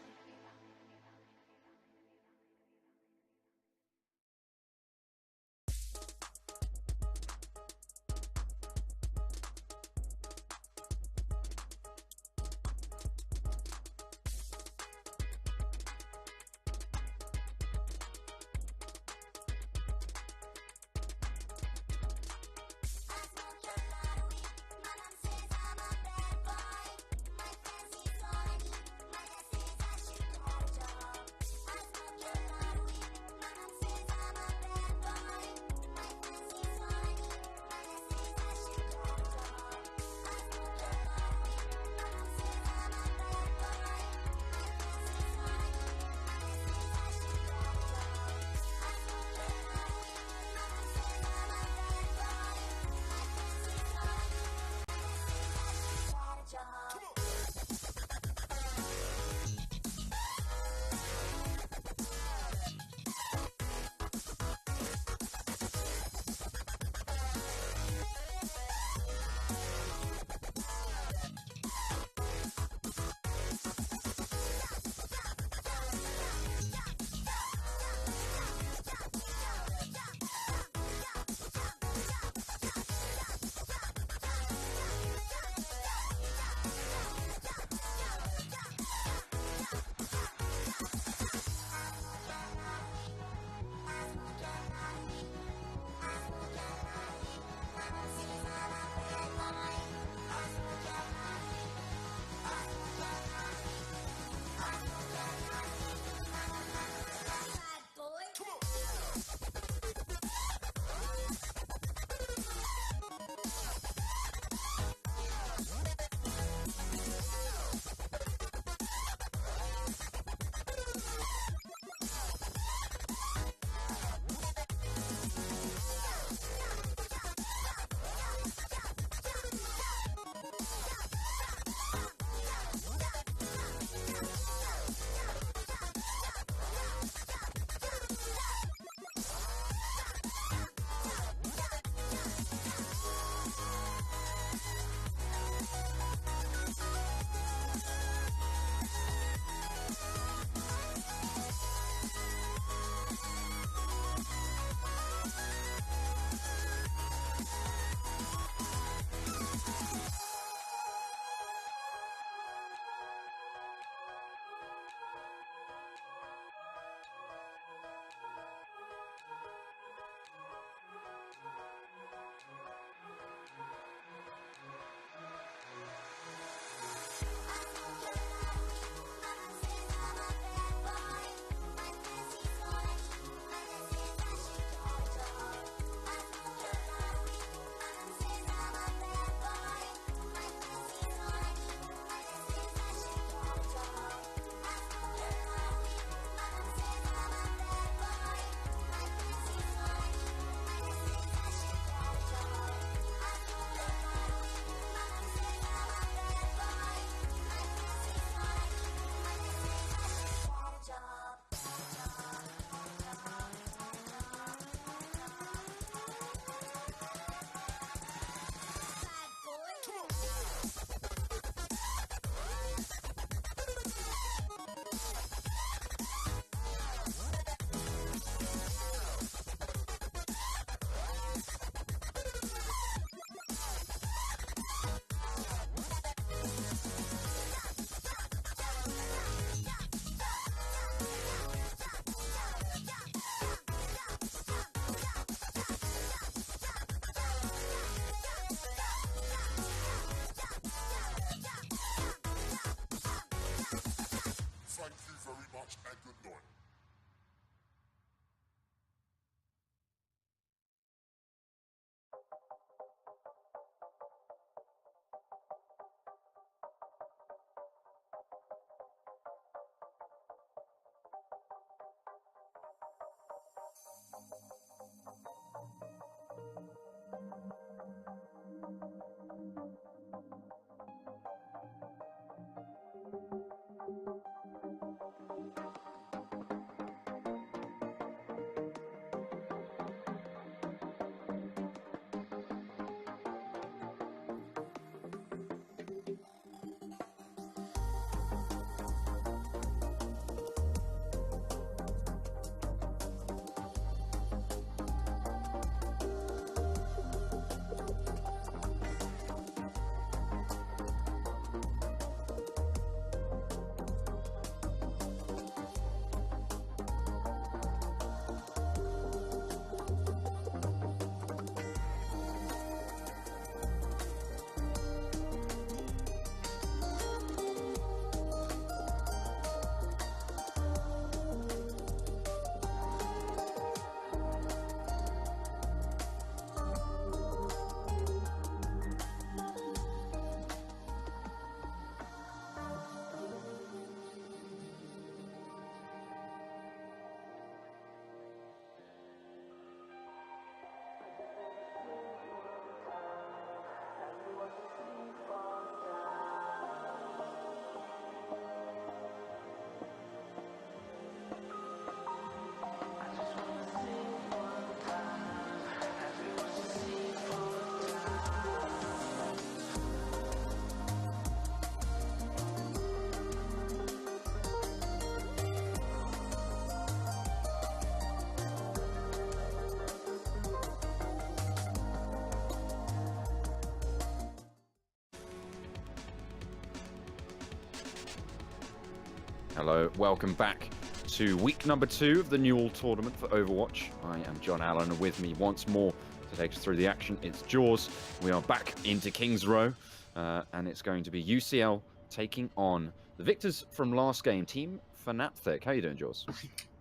Hello, welcome back to week number 2 of the NUEL tournament for Overwatch. I am John Allen, and with me once more to take us through the action, it's Jaws. We are back into King's Row, and it's going to be UCL taking on the victors from last game, Team Fnatic. How you doing, Jaws?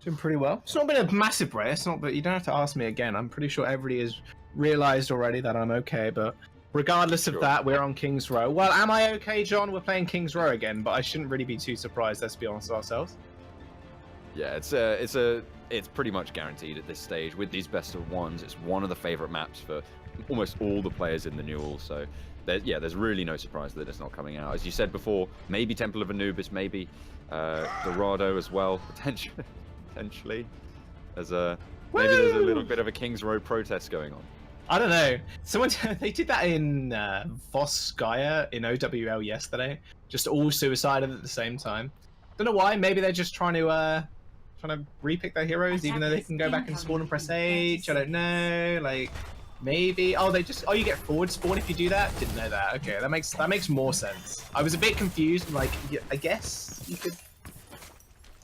Doing pretty well. It's not been a massive race, but you don't have to ask me again. I'm pretty sure everybody has realised already that I'm okay, but regardless of that, we're on King's Row. Well, am I okay, John? We're playing King's Row again, but I shouldn't really be too surprised, let's be honest with ourselves. Yeah, it's pretty much guaranteed at this stage with these best of ones. It's one of the favourite maps for almost all the players in the NUEL, so there's really no surprise that it's not coming out. As you said before, maybe Temple of Anubis, maybe Dorado as well, potentially. Maybe there's a little bit of a King's Row protest going on. I don't know. They did that in Voskaya in OWL yesterday. Just all suicided at the same time. Don't know why. Maybe they're just trying to repick their heroes, even though they can go back and spawn and press H. I don't know. Like maybe. You get forward spawn if you do that. Didn't know that. Okay, that makes more sense. I was a bit confused. Like I guess you could.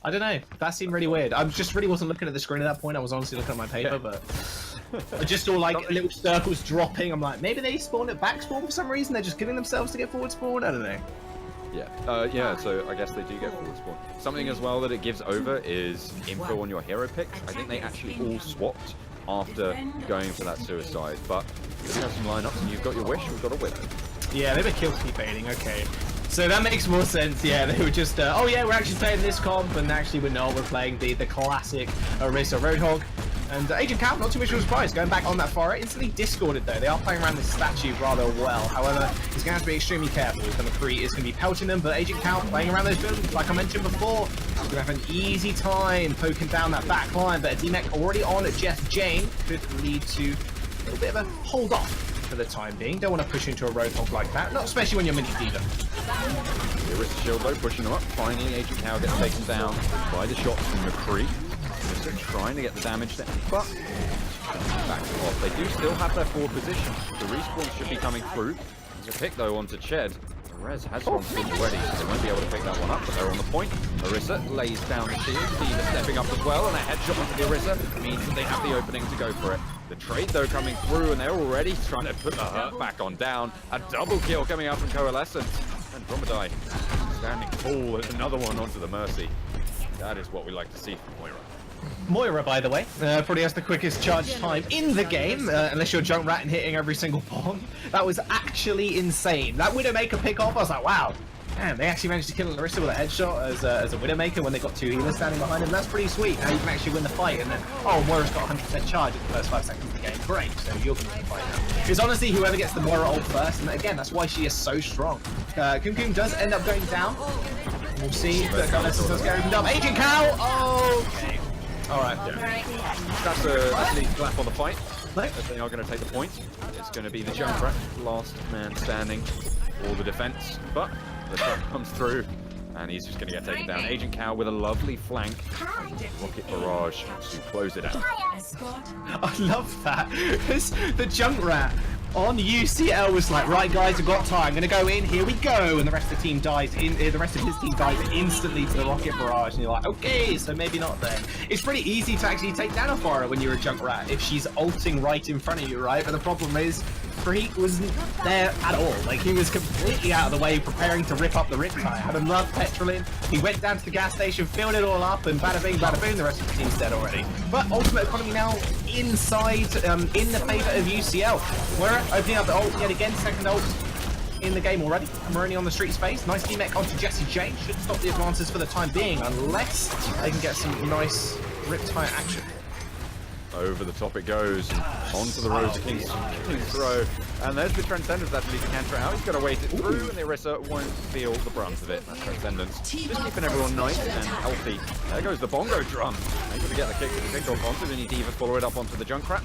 I don't know. That seemed really weird. I just really wasn't looking at the screen at that point. I was honestly looking at my paper, but I just saw like little circles dropping. I'm like, maybe they spawned at back spawn for some reason. They're just killing themselves to get forward spawn. I don't know. Yeah, so I guess they do get forward spawn. Something as well that it gives over is info on your hero picks. I think they actually all swapped after going for that suicide, but you have some lineups and you've got your wish, we've got a winner. Yeah, they were kill keep baiting, okay. So that makes more sense, yeah, they were just, oh yeah, we're actually playing this comp, and actually we're not, we're playing the classic Orisa Roadhog. And Agent Cal, not too much of a surprise, going back on that far instantly discorded though. They are playing around this statue rather well. However, he's going to have to be extremely careful. The McCree is going to be pelting them, but Agent Cal playing around those buildings, like I mentioned before. He's going to have an easy time poking down that back line, but a D-Mech already on at Jeff Jane could lead to a little bit of a hold off for the time being. Don't want to push into a Roadhog like that, not especially when you're mini Diva. The Orisa shield though, pushing them up. Finally, Agent Cal gets taken down by the shots from McCree. Orisa trying to get the damage there, but back off. They do still have their forward position. The respawn should be coming through. There's a pick though onto Ched. Perez has one pick already, so they won't be able to pick that one up, but they're on the point. Orisa lays down the shield. Diva stepping up as well, and a headshot onto the Orisa means that they have the opening to go for it. The trade though coming through, and they're already trying to put the hurt back on down. A double kill coming out from Coalescence. And Dromedai standing tall, and another one onto the Mercy. That is what we like to see from Moira. Moira, by the way, probably has the quickest charge time in the game, unless you're junk rat and hitting every single bomb. That was actually insane. That Widowmaker pick off, I was like, wow, Man, they actually managed to kill Larissa with a headshot as a Widowmaker when they got 2 healers standing behind him. That's pretty sweet. Now you can actually win the fight, and then, oh, Moira's got 100% charge in the first 5 seconds of the game. Great, so you're going to win the fight now. It's honestly whoever gets the Moira ult first, and again, that's why she is so strong. Kum does end up going down. We'll see. Look, unless it does get opened up. Agent Cow! Okay. Alright. Yeah. That's a lead lap on the fight. No. As they are going to take the point. It's going to be the Junkrat, last man standing for the defense. But the truck comes through, and he's just going to get taken down. Agent Cow with a lovely flank. Rocket barrage to close it out. I love that. The Junkrat on UCL was like, right guys, we've got time. I'm gonna go in. Here we go. And the rest of the team dies. The rest of his team dies instantly to the rocket barrage. And you're like, okay, so maybe not then. It's pretty easy to actually take down a Pharah when you're a Junkrat if she's ulting right in front of you, right? But the problem is, Freak wasn't there at all. Like, he was completely out of the way, preparing to rip up the Riptide. Had enough petrol in. He went down to the gas station, filled it all up, and bada bing, bada boom, the rest of the team's dead already. But Ultimate Economy now inside, in the favour of UCL. Moira opening up the ult yet again, second ult in the game already. Maroni on the street space. Nice D-Mech onto Jesse J. Should stop the advances for the time being, unless they can get some nice Riptide action. Over the top it goes, onto the Rosa King's throw, and there's the Transcendence actually to counter out. He's got to wait it through, and the Orisa won't feel the brunt of it. That Transcendence just keeping everyone nice and healthy. There goes the Bongo Drum. Able to get the kick off onto the Mini Diva, follow it up onto the Junkrat.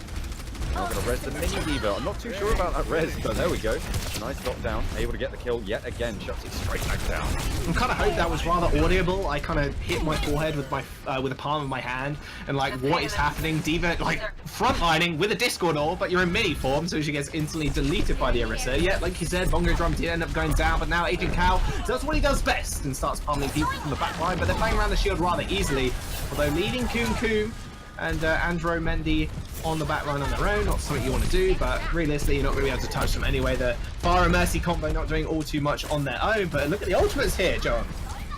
Now going to res the Mini Diva. I'm not too sure about that res, but there we go. Nice knockdown, able to get the kill yet again. Shuts it straight back down. I kind of hope that was rather audible. I kind of hit my forehead with my with the palm of my hand, and like, what is happening? Diva like frontlining with a Discord ore, but you're in mini form, so she gets instantly deleted by the Orisa. Yet, like you said, Bongo Drum did end up going down, but now Agent Cow does what he does best and starts pummeling people from the back line. But they're playing around the shield rather easily, although leading Kum and Andro Mendy on the back line on their own, not something you want to do, but realistically you're not going to be able to touch them anyway. The Pharah Mercy combo not doing all too much on their own, but look at the ultimates here, John.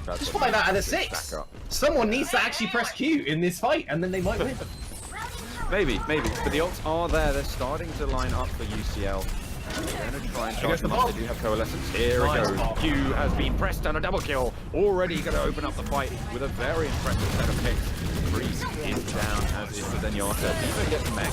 Just 5 out of 6. Someone needs to actually press Q in this fight, and then they might win. Maybe, but the ults are there. They're starting to line up for UCL. They're going to try and charge them up. They do have Coalescence. Here it goes. Q has been pressed and a double kill. Already going to open up the fight with a very impressive set of picks. Freeze is down, as is the Zenyatta. Diva gets mech.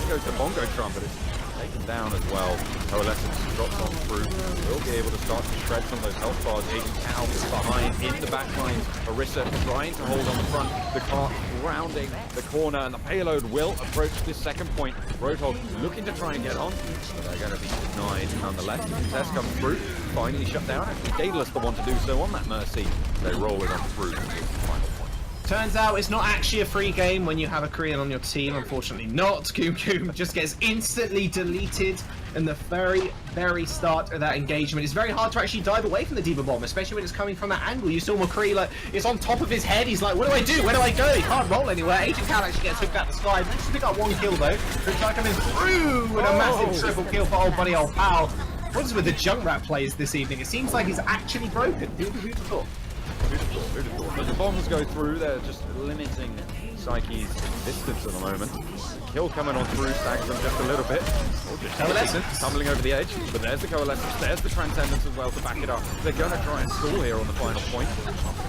There goes the Bongo Drum, but it's taken down as well. Coalescence drops on through. Will be able to start to shred some of those health bars. Agent Cow behind in the back lines. Orisa trying to hold on the front. The cart rounding the corner, and the payload will approach this second point. Roadhog looking to try and get on, but they're going to be denied nonetheless. The test comes through, finally shut down. Actually, Daedalus the one to do so on that Mercy. They roll it on through to the final point. Turns out it's not actually a free game when you have a Korean on your team. Unfortunately not. Kum just gets instantly deleted in the very, very start of that engagement. It's very hard to actually dive away from the Diva Bomb, especially when it's coming from that angle. You saw McCree, like, it's on top of his head. He's like, what do I do? Where do I go? He can't roll anywhere. Agent Cal actually gets hooked out the sky. Managed to pick up 1 kill though. Riptide coming through with a massive triple kill for old buddy old pal. What is with the Junkrat plays this evening? It seems like he's actually broken. Who'd have thought? But the bombs go through, they're just limiting Psyche's distance at the moment. Kill coming on through, stags them just a little bit. Coalescence. Tumbling over the edge, but there's the Coalescence, there's the Transcendence as well to back it up. They're going to try and stall here on the final point.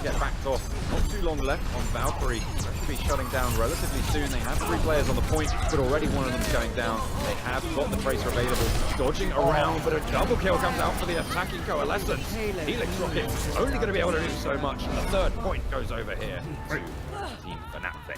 Get backed off. Not too long left on Valkyrie. That should be shutting down relatively soon. They have 3 players on the point, but already one of them's going down. They have got the Tracer available. Dodging around, but a double kill comes out for the attacking Coalescence. Helix Rocket only going to be able to do so much. And the 3rd point goes over here to Team Fnatic.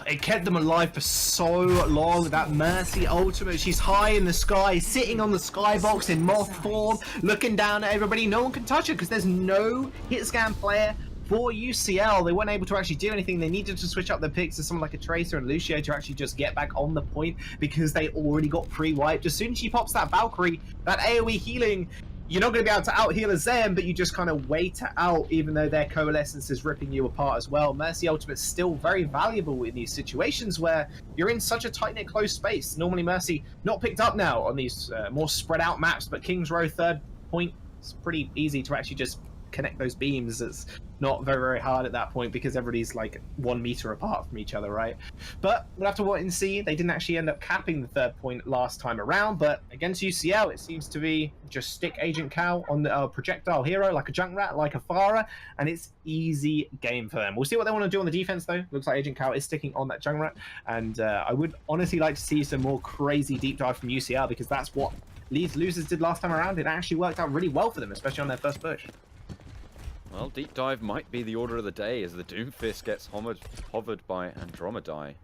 It kept them alive for so long. That Mercy ultimate, she's high in the sky, sitting on the skybox in moth form, looking down at everybody. No one can touch her because there's no hit scan player for UCL. They weren't able to actually do anything. They needed to switch up their picks to someone like a Tracer and Lucio to actually just get back on the point because they already got pre-wiped. As soon as she pops that Valkyrie, that AoE healing, you're not going to be able to out-heal a Zen, but you just kind of wait it out, even though their Coalescence is ripping you apart as well. Mercy Ultimate's still very valuable in these situations where you're in such a tight-knit, close space. Normally Mercy not picked up now on these more spread-out maps, but King's Row 3rd point, it's pretty easy to actually just connect those beams, it's not very, very hard at that point because everybody's like 1 meter apart from each other, right? But we'll have to wait and see. They didn't actually end up capping the 3rd point last time around, but against UCL, it seems to be just stick Agent Cal on the projectile hero like a Junkrat, like a Farah, and it's easy game for them. We'll see what they want to do on the defense, though. Looks like Agent Cal is sticking on that Junkrat, and I would honestly like to see some more crazy deep dive from UCL because that's what Leeds losers did last time around. It actually worked out really well for them, especially on their first push. Well, deep dive might be the order of the day as the Doomfist gets hovered by Andromedai.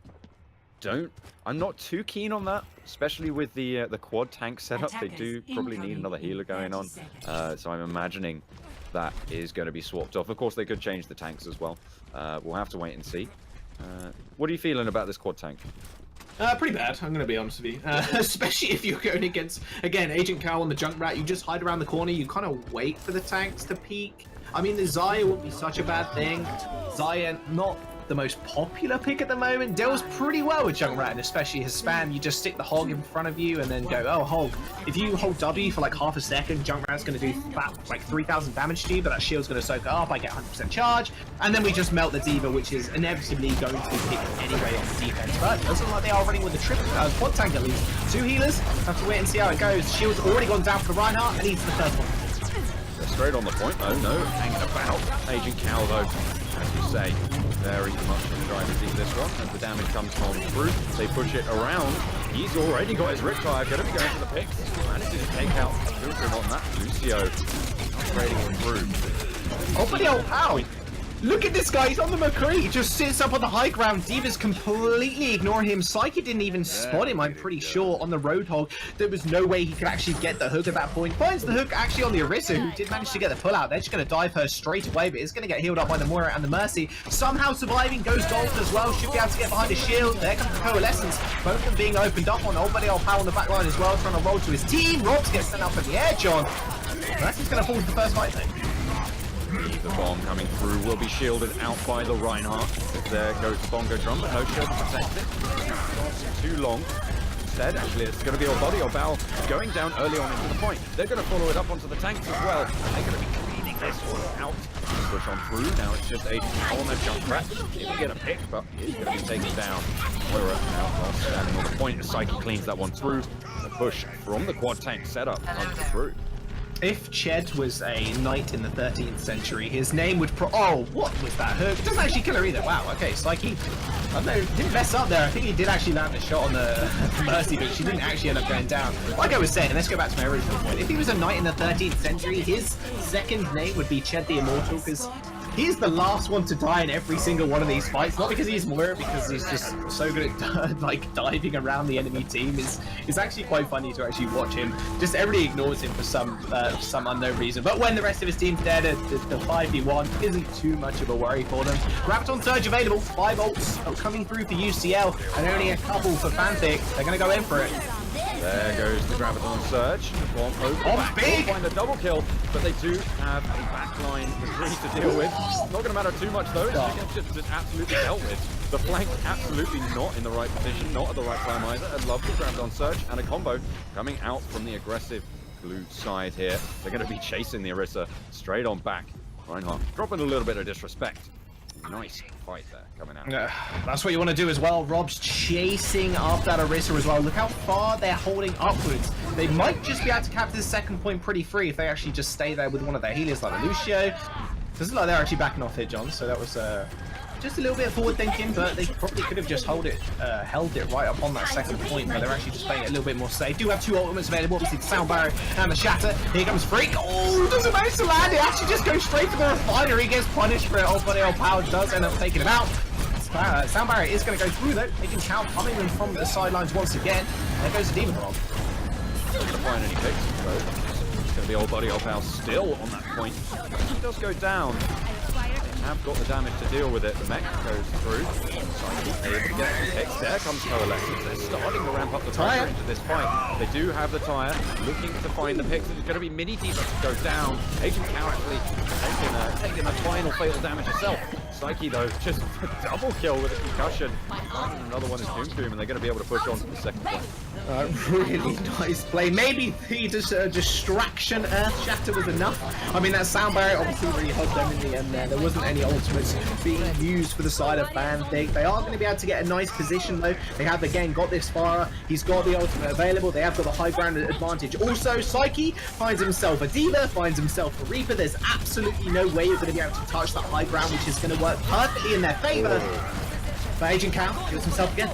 I'm not too keen on that, especially with the quad tank setup. They do probably need another healer going on, so I'm imagining that is going to be swapped off. Of course, they could change the tanks as well. We'll have to wait and see. What are you feeling about this quad tank? Pretty bad, I'm going to be honest with you. Especially if you're going against, again, Agent Cal on the Junkrat. You just hide around the corner, you kind of wait for the tanks to peek. I mean, the Xayah wouldn't be such a bad thing. Xayah, not the most popular pick at the moment, deals pretty well with Junkrat, and especially his spam. You just stick the hog in front of you and then go, oh, hog. If you hold W for like half a second, Junkrat's going to do like 3,000 damage to you, but that shield's going to soak it up. I get 100% charge, and then we just melt the D.Va, which is inevitably going to be picked anyway on the defense. But it doesn't look like they are running with the triple quad tank at least. 2 healers, have to wait and see how it goes. Shield's already gone down for the Reinhardt, and he's the first one. Straight on the point, though. No, hanging about. Agent Cal, though, as you say, very much in the driver's seat this one. As the damage comes on through, they push it around. He's already got his Riptide. Going to be going for the picks. Manages to take out Filtering on that. Lucio trading him through. Oh, bloody old pow! Look at this guy, he's on the McCree. He just sits up on the high ground. D.Va's completely ignoring him. Psyche didn't even spot him, I'm pretty sure, on the Roadhog. There was no way he could actually get the hook at that point. Finds the hook actually on the Orisa, who did manage to get the pull out. They're just going to dive her straight away, but it's going to get healed up by the Moira and the Mercy. Somehow surviving, goes Dolphin as well. Should be able to get behind his shield. There comes the Coalescence. Both of them being opened up on Old Buddy Old Pal on the back line as well, trying to roll to his team. Robs gets sent up in the air, John. That's just going to fall to the first fight, though. The bomb coming through will be shielded out by the Reinhardt. There goes the Bongo Drum, but no shield to protect it. Not too long. Instead, actually, it's going to be Old Body or Bal going down early on into the point. They're going to follow it up onto the tanks as well. They're going to be cleaning this one out. Push on through. Now it's just Agent on a Junkrat. He will get a pick, but he's going to be taken down. Moira now standing on the point as Psyche cleans that one through. The push from the quad tank setup comes through. If Ched was a knight in the 13th century, his name would oh, what was that hook? Doesn't actually kill her either. Wow, okay, Psyche. I don't know, didn't mess up there. I think he did actually land a shot on the Mercy, but she didn't actually end up going down. Like I was saying, let's go back to my original point. If he was a knight in the 13th century, his second name would be Ched the Immortal, because he's the last one to die in every single one of these fights. Not because he's Moira, because he's just so good at like diving around the enemy team. It's actually quite funny to actually watch him. Just everybody ignores him for some unknown reason. But when the rest of his team's dead, the 5v1 isn't too much of a worry for them. Graviton Surge available. 5 ults coming through for UCL, and only a couple for Fantic. They're going to go in for it. There goes the Graviton Surge. The bomb over the back. Big! Find a double kill, but they do have a backline to deal with. Not going to matter too much though. It's just absolutely dealt with. The flank absolutely not in the right position, not at the right time either. A lovely Graviton Surge and a combo coming out from the aggressive blue side here. They're going to be chasing the Orisa straight on back. Reinhardt dropping a little bit of disrespect. Nice fight there coming out. That's what you want to do as well. Rob's chasing up that Orisa as well. Look how far they're holding upwards. They might just be able to capture this second point pretty free if they actually just stay there with one of their healers like Lucio. Doesn't look like they're actually backing off here, John, so that was just a little bit forward thinking, but they probably could have just held it right up on that second point, but they're actually just playing it a little bit more safe. Do have 2 ultimates available, obviously the Sound Barrier and the Shatter. Here comes Freak. Oh, doesn't manage to land it. Actually just goes straight for the Refinery, gets punished for it. Old Buddy Old Power does end up taking him out. Sound Barrier is going to go through though. They can count coming in from the sidelines once again. There goes the Demon Bomb. Not going to find any picks, so it's going to be Old Buddy Old Pal still on that point. He does go down. Have got the damage to deal with it. The mech goes through. Psyche able to get some picks. There comes Coalescence. They're starting to ramp up the pressure into this fight. They do have the tire, looking to find the picks. There's going to be mini D.Va to go down. Agent Cow actually taking the final fatal damage herself. Psyche though, just a double kill with a concussion. And another one is Doom, and they're going to be able to push on to the second point. Really nice play. Maybe the distraction Earth Shatter was enough. I mean, that sound barrier obviously really helped them in the end there. There wasn't any ultimates being used for the side of Fantic. They are going to be able to get a nice position though. They have again got this far. He's got the ultimate available. They have got the high ground advantage. Also, Psyche finds himself a D.Va, finds himself a Reaper. There's absolutely no way you're going to be able to touch that high ground, which is going to work perfectly in their favor. But Agent Cow kills himself again.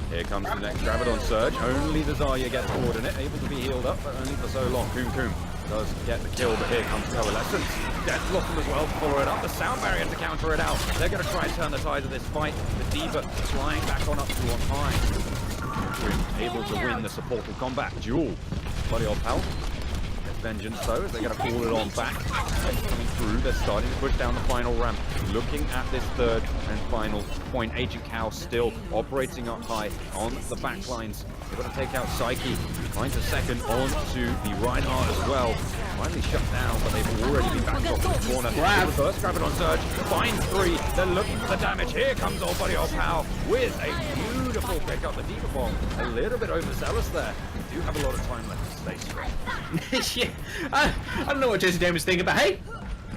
Here comes the next Gravidon Surge. Only the Zarya gets caught in it, able to be healed up, but only for so long. Coom does get the kill, but here comes Coalescence. Death Blossom as well to follow it up. The sound barrier to counter it out. They're going to try and turn the tide of this fight. The D.Va flying back on up to on high. Coom able to win the supportal combat duel. Bloody old pal. Vengeance though, as they're going to call it on back. Coming through, they're starting to push down the final ramp. Looking at this third and final point. Agent Cow still operating up high on the back lines. They've got to take out Psyche. Finds a second on to the Reinhardt as well. Finally shut down, but they've already been backed off in the corner. The first Gravidon Surge finds 3. They're looking for the damage. Here comes Old Buddy Old Pal with a beautiful pick up. The D.Va bomb a little bit overzealous there. They do have a lot of time left to stay strong. Yeah, I don't know what Jesse James was thinking, but hey,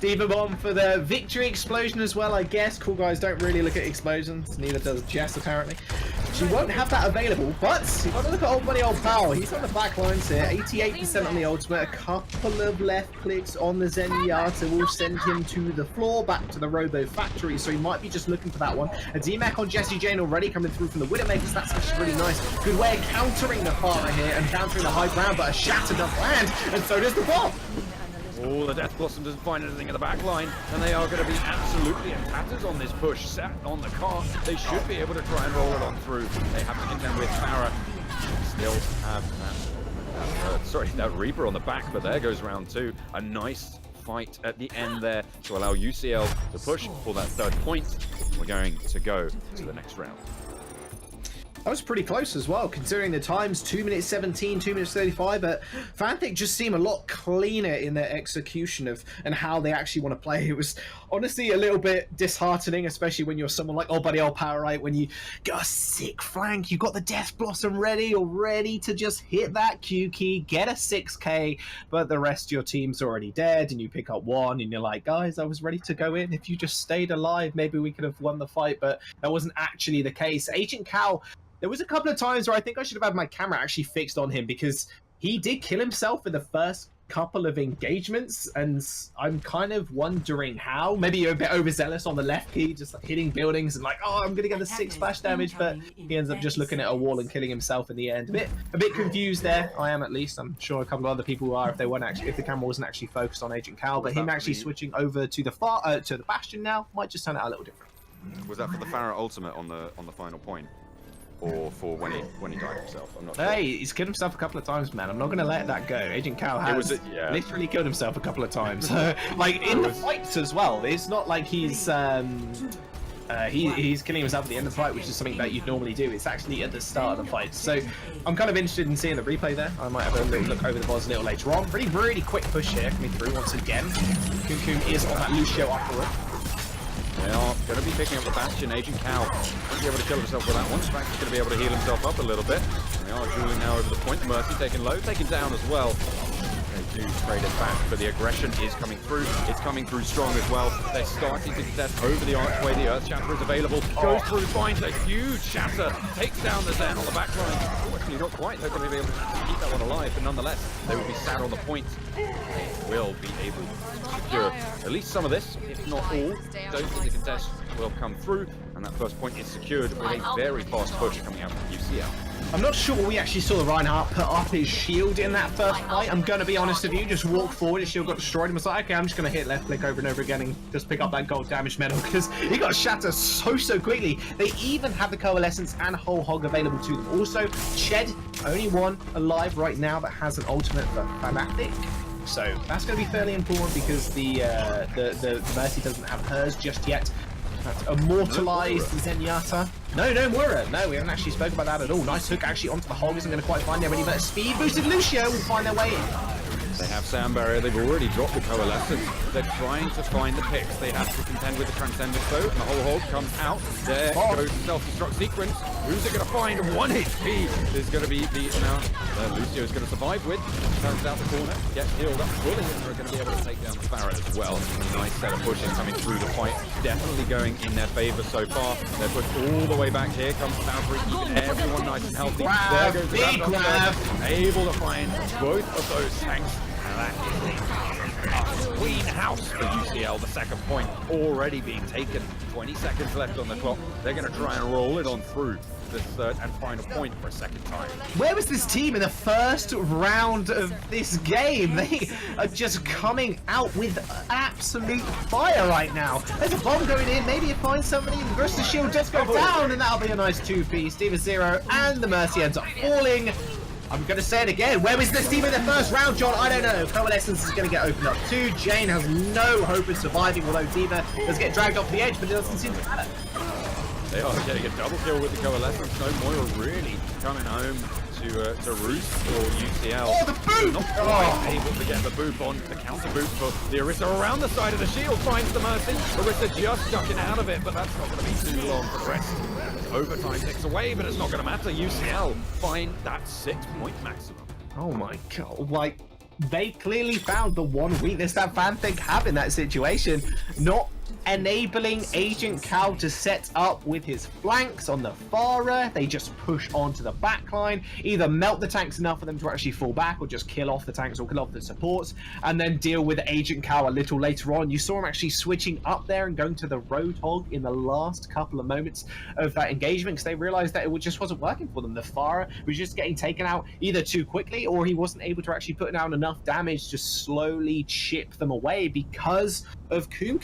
D.Va bomb for the victory explosion as well, I guess. Cool guys don't really look at explosions, neither does Jess apparently. She won't have that available, but you've got to look at Old Buddy Old Pal. He's on the back lines here, 88% on the ultimate, a couple of left clicks on the Zenyatta will send him to the floor, back to the Robo Factory, so he might be just looking for that one. A D-Mac on Jessie Jane already coming through from the Widowmakers, that's actually really nice. Good way of countering the Farah here and countering the high ground, but a Shatter does land, and so does the bomb. Oh, the Death Blossom doesn't find anything at the back line, and they are going to be absolutely in tatters on this push. Sat on the cart, they should be able to try and roll it on through. They have to contend with Farah. Still have that Reaper on the back, but there goes round 2. A nice fight at the end there to allow UCL to push for that third point. We're going to go to the next round. That was pretty close as well, considering the times, 2 minutes 17, 2 minutes 35, but Fantic just seem a lot cleaner in their execution of and how they actually want to play. It was honestly a little bit disheartening, especially when you're someone like Old Buddy Old Power, right? When you got a sick flank, you've got the Death Blossom ready, you're ready to just hit that Q key, get a 6k, but the rest of your team's already dead, and you pick up 1, and you're like, guys, I was ready to go in. If you just stayed alive, maybe we could have won the fight, but that wasn't actually the case. Agent Cow, there was a couple of times where I think I should have had my camera actually fixed on him because he did kill himself in the first couple of engagements, and I'm kind of wondering how. Maybe you're a bit overzealous on the left key, just like hitting buildings and like, oh, I'm gonna get the 6 splash damage, but he ends up just looking at a wall and killing himself in the end. A bit confused there. I am, at least. I'm sure a couple of other people are if they weren't actually, if the camera wasn't actually focused on Agent Cal, but him actually switching over to the Bastion now might just turn it out a little different. Was that for the Farah ultimate on the final point? Or for when he died himself? I'm not sure. Hey, he's killed himself a couple of times, man. I'm not going to let that go. Agent Cal has literally killed himself a couple of times. Like, in the fights as well. It's not like he's killing himself at the end of the fight, which is something that you'd normally do. It's actually at the start of the fight. So I'm kind of interested in seeing the replay there. I might have a little look over the boss a little later on. Really quick push here coming through once again. Coom is on that Lucio upper. They are going to be picking up the Bastion. Agent Cow won't be able to kill himself with that one. In fact, he's going to be able to heal himself up a little bit. They are dueling now over the point. Mercy taken low, taken down as well. They do trade it back, but the aggression is coming through. It's coming through strong as well. They're starting to contest over the archway. The Earth Shatter is available. Goes through, finds a huge Shatter. Takes down the Zen on the back line. Oh, actually, not quite. They're going to be able to keep that one alive, but nonetheless, they will be sat on the point. They will be able to secure at least some of this, if not all. Don't think the contest will come through, and that first point is secured with a very fast push coming out from UCL. I'm not sure we actually saw the Reinhardt put up his shield in that first fight. I'm going to be honest with you, just walked forward, his shield got destroyed, and was like, okay, I'm just going to hit left click over and over again and just pick up that gold damage medal, because he got shattered so quickly. They even have the Coalescence and Whole Hog available to them. Also, Shed, only one alive right now that has an ultimate for Fanatic. So that's going to be fairly important because the Mercy doesn't have hers just yet. That's immortalized Zenyatta. No Moira. No, we haven't actually spoken about that at all. Nice hook actually onto the Hog. Isn't going to quite find there any better. Speed boosted Lucio will find their way in. They have Sound Barrier. They've already dropped the Coalescence. They're trying to find the picks. They have to contend with the Transcendence though, and the whole hold comes out. There goes the self-destruct sequence. Who's it going to find? 1 HP is going to be the amount Lucio is going to survive with. Turns out the corner, gets healed up fully, and they're going to be able to take down the Barret as well. A nice set of pushing coming through the fight. Definitely going in their favor so far. They're pushed all the way back. Here comes Valkyrie, keeping everyone nice and healthy. There goes the grab. Able to find both of those tanks. And that is a clean house for UCL. The second point already being taken. 20 seconds left on the clock. They're going to try and roll it on through this third and final point for a second time. Where was this team in the first round of this game? They are just coming out with absolute fire right now. There's a bomb going in. Maybe it finds somebody. The rest of the shield just go down, and that'll be a nice 2-piece. Diva 0 and the Mercy ends up falling. I'm going to say it again. Where was this team in the first round, John? I don't know. Coalescence is going to get opened up too. Jane has no hope of surviving, although Diva does get dragged off the edge, but it doesn't seem to matter. They are getting a double kill with the Coalescence. No Moira really coming home to roost for UCL. Oh, the boot! Not quite able to get the boot on. The counter boot for the Orisa around the side of the shield finds the Mercy. Orisa just ducking out of it, but that's not going to be too long for rest. Overtime ticks away, but it's not going to matter. UCL find that 6-point maximum. Oh my god, like, they clearly found the one weakness that Fnatic have in that situation. Not enabling Agent Cal to set up with his flanks on the Farah. They just push onto the backline, either melt the tanks enough for them to actually fall back, or just kill off the tanks or kill off the supports, and then deal with Agent Cal a little later on. You saw him actually switching up there and going to the Roadhog in the last couple of moments of that engagement, because they realized that it just wasn't working for them. The Farah was just getting taken out either too quickly, or he wasn't able to actually put down enough damage to slowly chip them away because of Kum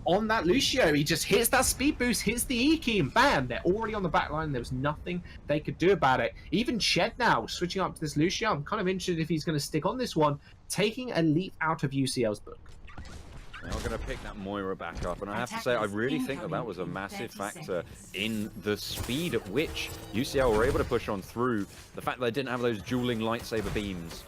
on that Lucio. He just hits that speed boost, hits the E key, and bam, they're already on the back line. There was nothing they could do about it. Even Ched now switching up to this Lucio. I'm kind of interested if he's going to stick on this one, taking a leaf out of UCL's book. Now we're going to pick that Moira back up, and I have to say, I really think that was a massive factor in the speed at which UCL were able to push on through. The fact that they didn't have those dueling lightsaber beams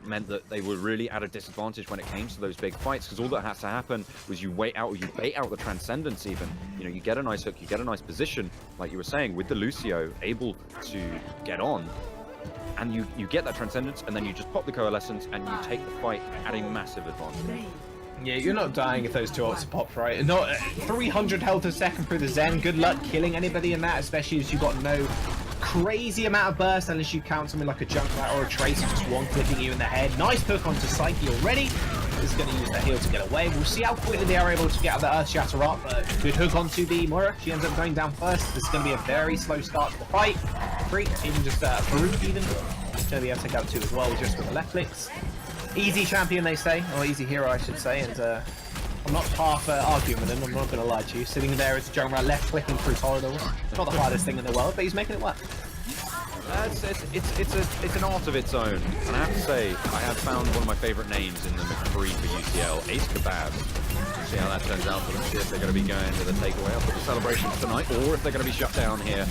meant that they were really at a disadvantage when it came to those big fights, because all that has to happen was you wait out, or you bait out the Transcendence even. You know, you get a nice hook, you get a nice position, like you were saying, with the Lucio able to get on, and you get that Transcendence, and then you just pop the Coalescence, and you take the fight at a massive advantage. Yeah, you're not dying if those two ults popped, right? Not 300 health a second through the Zen. Good luck killing anybody in that, especially as you've got no crazy amount of burst unless you count something like a Junkrat or a Tracer just one-clicking you in the head. Nice hook onto Psyche already. Is going to use the heal to get away. We'll see how quickly they are able to get the Earth Shatter up. Good hook onto the Moira. She ends up going down first. This is going to be a very slow start to the fight. Freak, even just Farouk even. She's going to be able to take out two as well, just with the left clicks. Easy champion, they say, or easy hero, I should say, and I'm not half arguing with him, I'm not going to lie to you. Sitting there as a Junkrat left clicking through corridors. It's not the hardest thing in the world, but he's making it work. It's an art of its own, and I have to say, I have found one of my favourite names in the McFree for UCL, Ace Kebabs. See how that turns out for them, see if they're going to be going to the takeaway after the celebrations tonight, or if they're going to be shut down here.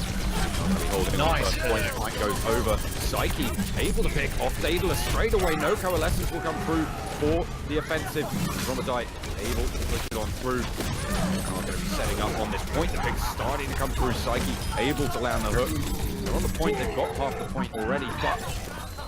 Holding nice. The first point, fight goes over. Psyche able to pick off Daedalus straight away. No Coalescence will come through for the offensive. Dromedite able to push it on through. Now going to be setting up on this point. The pick's starting to come through. Psyche able to land the hook. They're on the point. They've got half the point already, but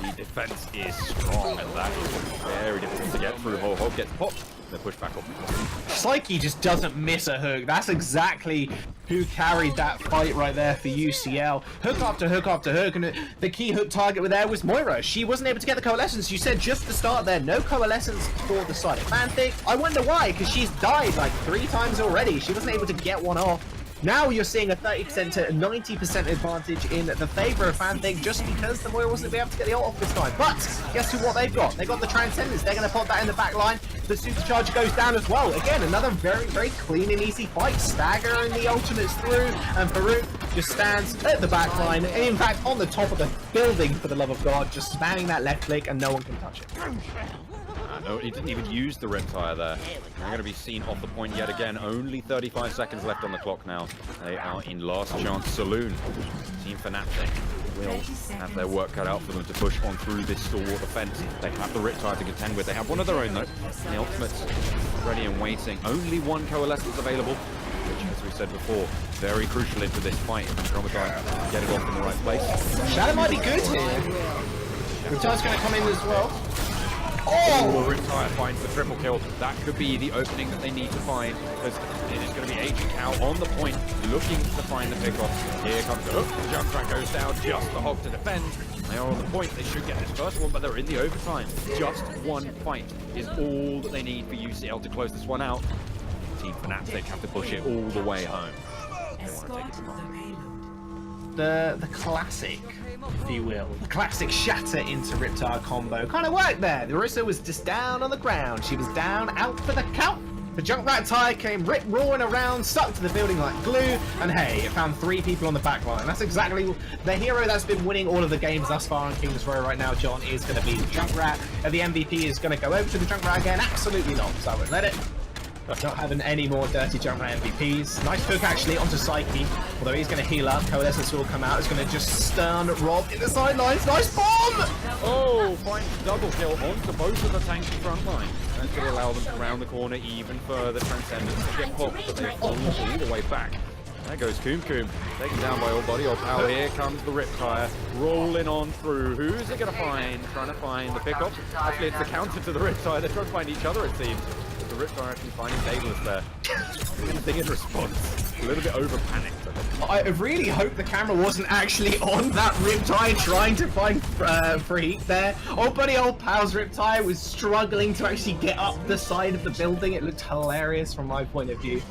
the defense is strong, and that is very difficult to get through. Whole Hog gets popped. They're pushed back off. Psyche just doesn't miss a hook. That's exactly who carried that fight right there for UCL. Hook after hook after hook, and the key hook target there was Moira. She wasn't able to get the Coalescence. You said just to start there, no Coalescence for the side of Fnatic. I wonder why, because she's died like 3 times already. She wasn't able to get one off. Now you're seeing a 30% to 90% advantage in the favor of Fnatic just because the Moira wasn't able to get the ult off this time. But guess who? What they've got? They've got the Transcendence. They're going to pop that in the back line. The Supercharger goes down as well. Again, another very, very clean and easy fight. Stagger and the ultimates through, and Farouk just stands at the back line, and in fact on the top of the building, for the love of God, just spamming that left click, and no one can touch it. No, he didn't even use the Reptile there. They're going to be seen off the point yet again. Only 35 seconds left on the clock now. They are in last chance saloon. Team Fnatic will have their work cut out for them to push on through this stalwart defense. They have the Riptide to contend with. They have one of their own though. The ultimates ready and waiting. Only one Coalescence available, which, as we said before, very crucial into this fight. Andromeda get it off in the right place. Shadow might be good here. Riptide's going to come in as well. Oh! Riptide finds the triple kill. That could be the opening that they need to find, because it is going to be Agent Cow on the point, looking to find the pickoff. Here comes the hook. The jump track goes down. Just the hog to defend. They are on the point. They should get this first one, but they're in the overtime. Just one fight is all that they need for UCL to close this one out. Team Fnatic have to push it all the way home. They want to take it to Mark. The classic, if you will, the classic shatter into Riptide combo kind of worked there. The Orisa was just down on the ground. She was down, out for the count. The Junkrat tie came rip-roaring around, stuck to the building like glue, and hey, it found 3 people on the back line. That's exactly the hero that's been winning all of the games thus far on King's Row right now, John, is going to be the Junkrat. And the MVP is going to go over to the Junkrat again? Absolutely not, so I won't let it. Not having any more dirty Junkrat MVPs. Nice hook actually onto Psyche, although he's going to heal up. Coalescence will come out. It's going to just stun Rob in the sidelines. Nice bomb! Oh, finds double kill onto both of the tanks front line. That's going to allow them to round the corner even further. Transcendence to get popped, but they fall all the way back. There goes Coom Coom, taken down by Old Body Old Power. Here comes the Riptire, rolling on through. Who's it going to find? Trying to find the pickup. Actually, it's the counter to the Riptire. They're trying to find each other, it seems. But the Riptire actually finding Daedalus there. Anything in response. A little bit over-panicked. I really hope the camera wasn't actually on that Riptide trying to find free there. Old Buddy Old Pal's Riptide was struggling to actually get up the side of the building. It looked hilarious from my point of view.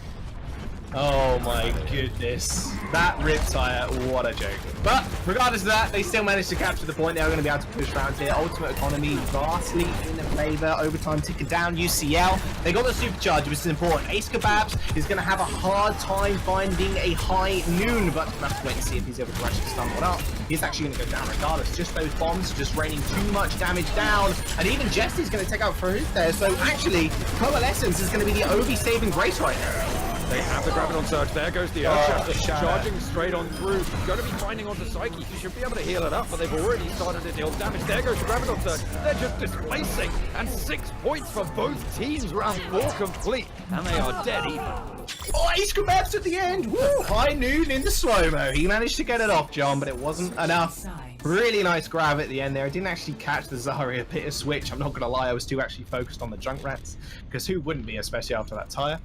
Oh my goodness. That Riptire, what a joke. But regardless of that, they still managed to capture the point. They are going to be able to push round here. Ultimate Economy vastly in favour. Overtime ticking down. UCL. They got the supercharge, which is important. Ace Kebabs is going to have a hard time finding a high noon, but we'll have to wait and see if he's able to actually stun one up. He's actually going to go down regardless. Just those bombs just raining too much damage down. And even Jesse's going to take out Farouk there. So actually, Coalescence is going to be the only saving grace right now. They have the Graviton Surge. There goes the Earthshatter, charging straight on through. Going to be finding onto Psyche. She should be able to heal it up, but they've already started to deal damage. There goes the Graviton Surge. They're just displacing. And 6 points for both teams. Round 4 complete. And they are dead even. Oh, Ace Kebabs at the end. Woo! High noon in the slow-mo. He managed to get it off, John, but it wasn't enough. Really nice grab at the end there. I didn't actually catch the Zarya Pitter switch. I'm not going to lie. I was too actually focused on the Junkrats, because who wouldn't be, especially after that tire?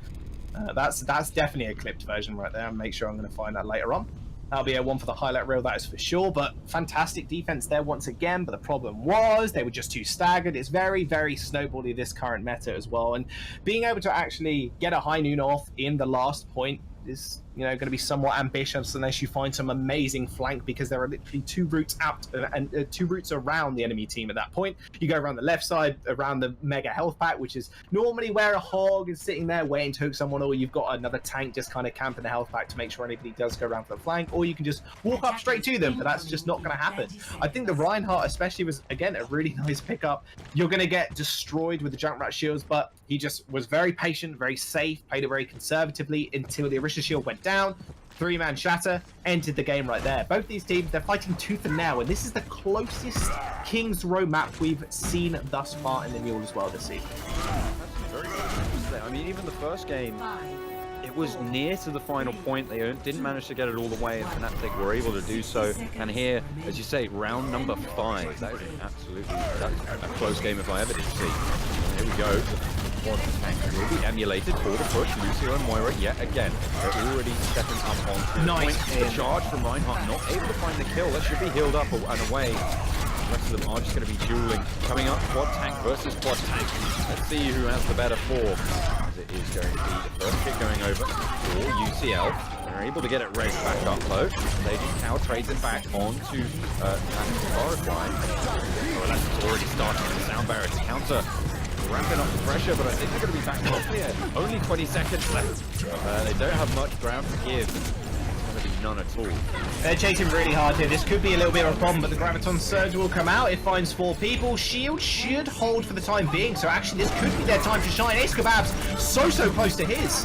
That's definitely a clipped version right there. I'll make sure I'm going to find that later on. That'll be a one for the highlight reel, that is for sure. But fantastic defense there once again. But the problem was they were just too staggered. It's very, very snowbally this current meta as well. And being able to actually get a high noon off in the last point is, you know, going to be somewhat ambitious unless you find some amazing flank, because there are literally 2 routes out and 2 routes around the enemy team at that point. You go around the left side, around the mega health pack, which is normally where a hog is sitting there waiting to hook someone, or you've got another tank just kind of camping the health pack to make sure anybody does go around for the flank, or you can just walk up straight to them, but that's just not going to happen. I think the Reinhardt especially was, again, a really nice pickup. You're going to get destroyed with the Junkrat shields, but he just was very patient, very safe, played it very conservatively until the Orisa shield went down. 3-man shatter, entered the game right there. Both these teams, they're fighting tooth and nail, and this is the closest King's Row map we've seen thus far in the NUEL as well this season. Very good. I mean, even the first game, it was near to the final point. They didn't manage to get it all the way, and Fnatic were able to do so. And here, as you say, round number 5. That is that's a close game if I ever did see. Here we go. One tank will be emulated for the push. Lucio and Moira yet again. They're already stepping up on nice point. The charge from Reinhardt, not able to find the kill. That should be healed up and away. The rest of them are just going to be dueling. Coming up, quad tank versus quad tank. Let's see who has the better form. As it is going to be the first kick going over for UCL. They're able to get it raised back up low. They just Cow trades it back onto that forest line. Oh, that's already starting the sound barrier to counter. Ramping up the pressure, but I think they're going to be back off here. Only 20 seconds left. They don't have much ground to give. It's going to be none at all. They're chasing really hard here. This could be a little bit of a problem, but the Graviton Surge will come out. It finds 4 people. Shield should hold for the time being, so actually this could be their time to shine. Ace Kebabs so close to his.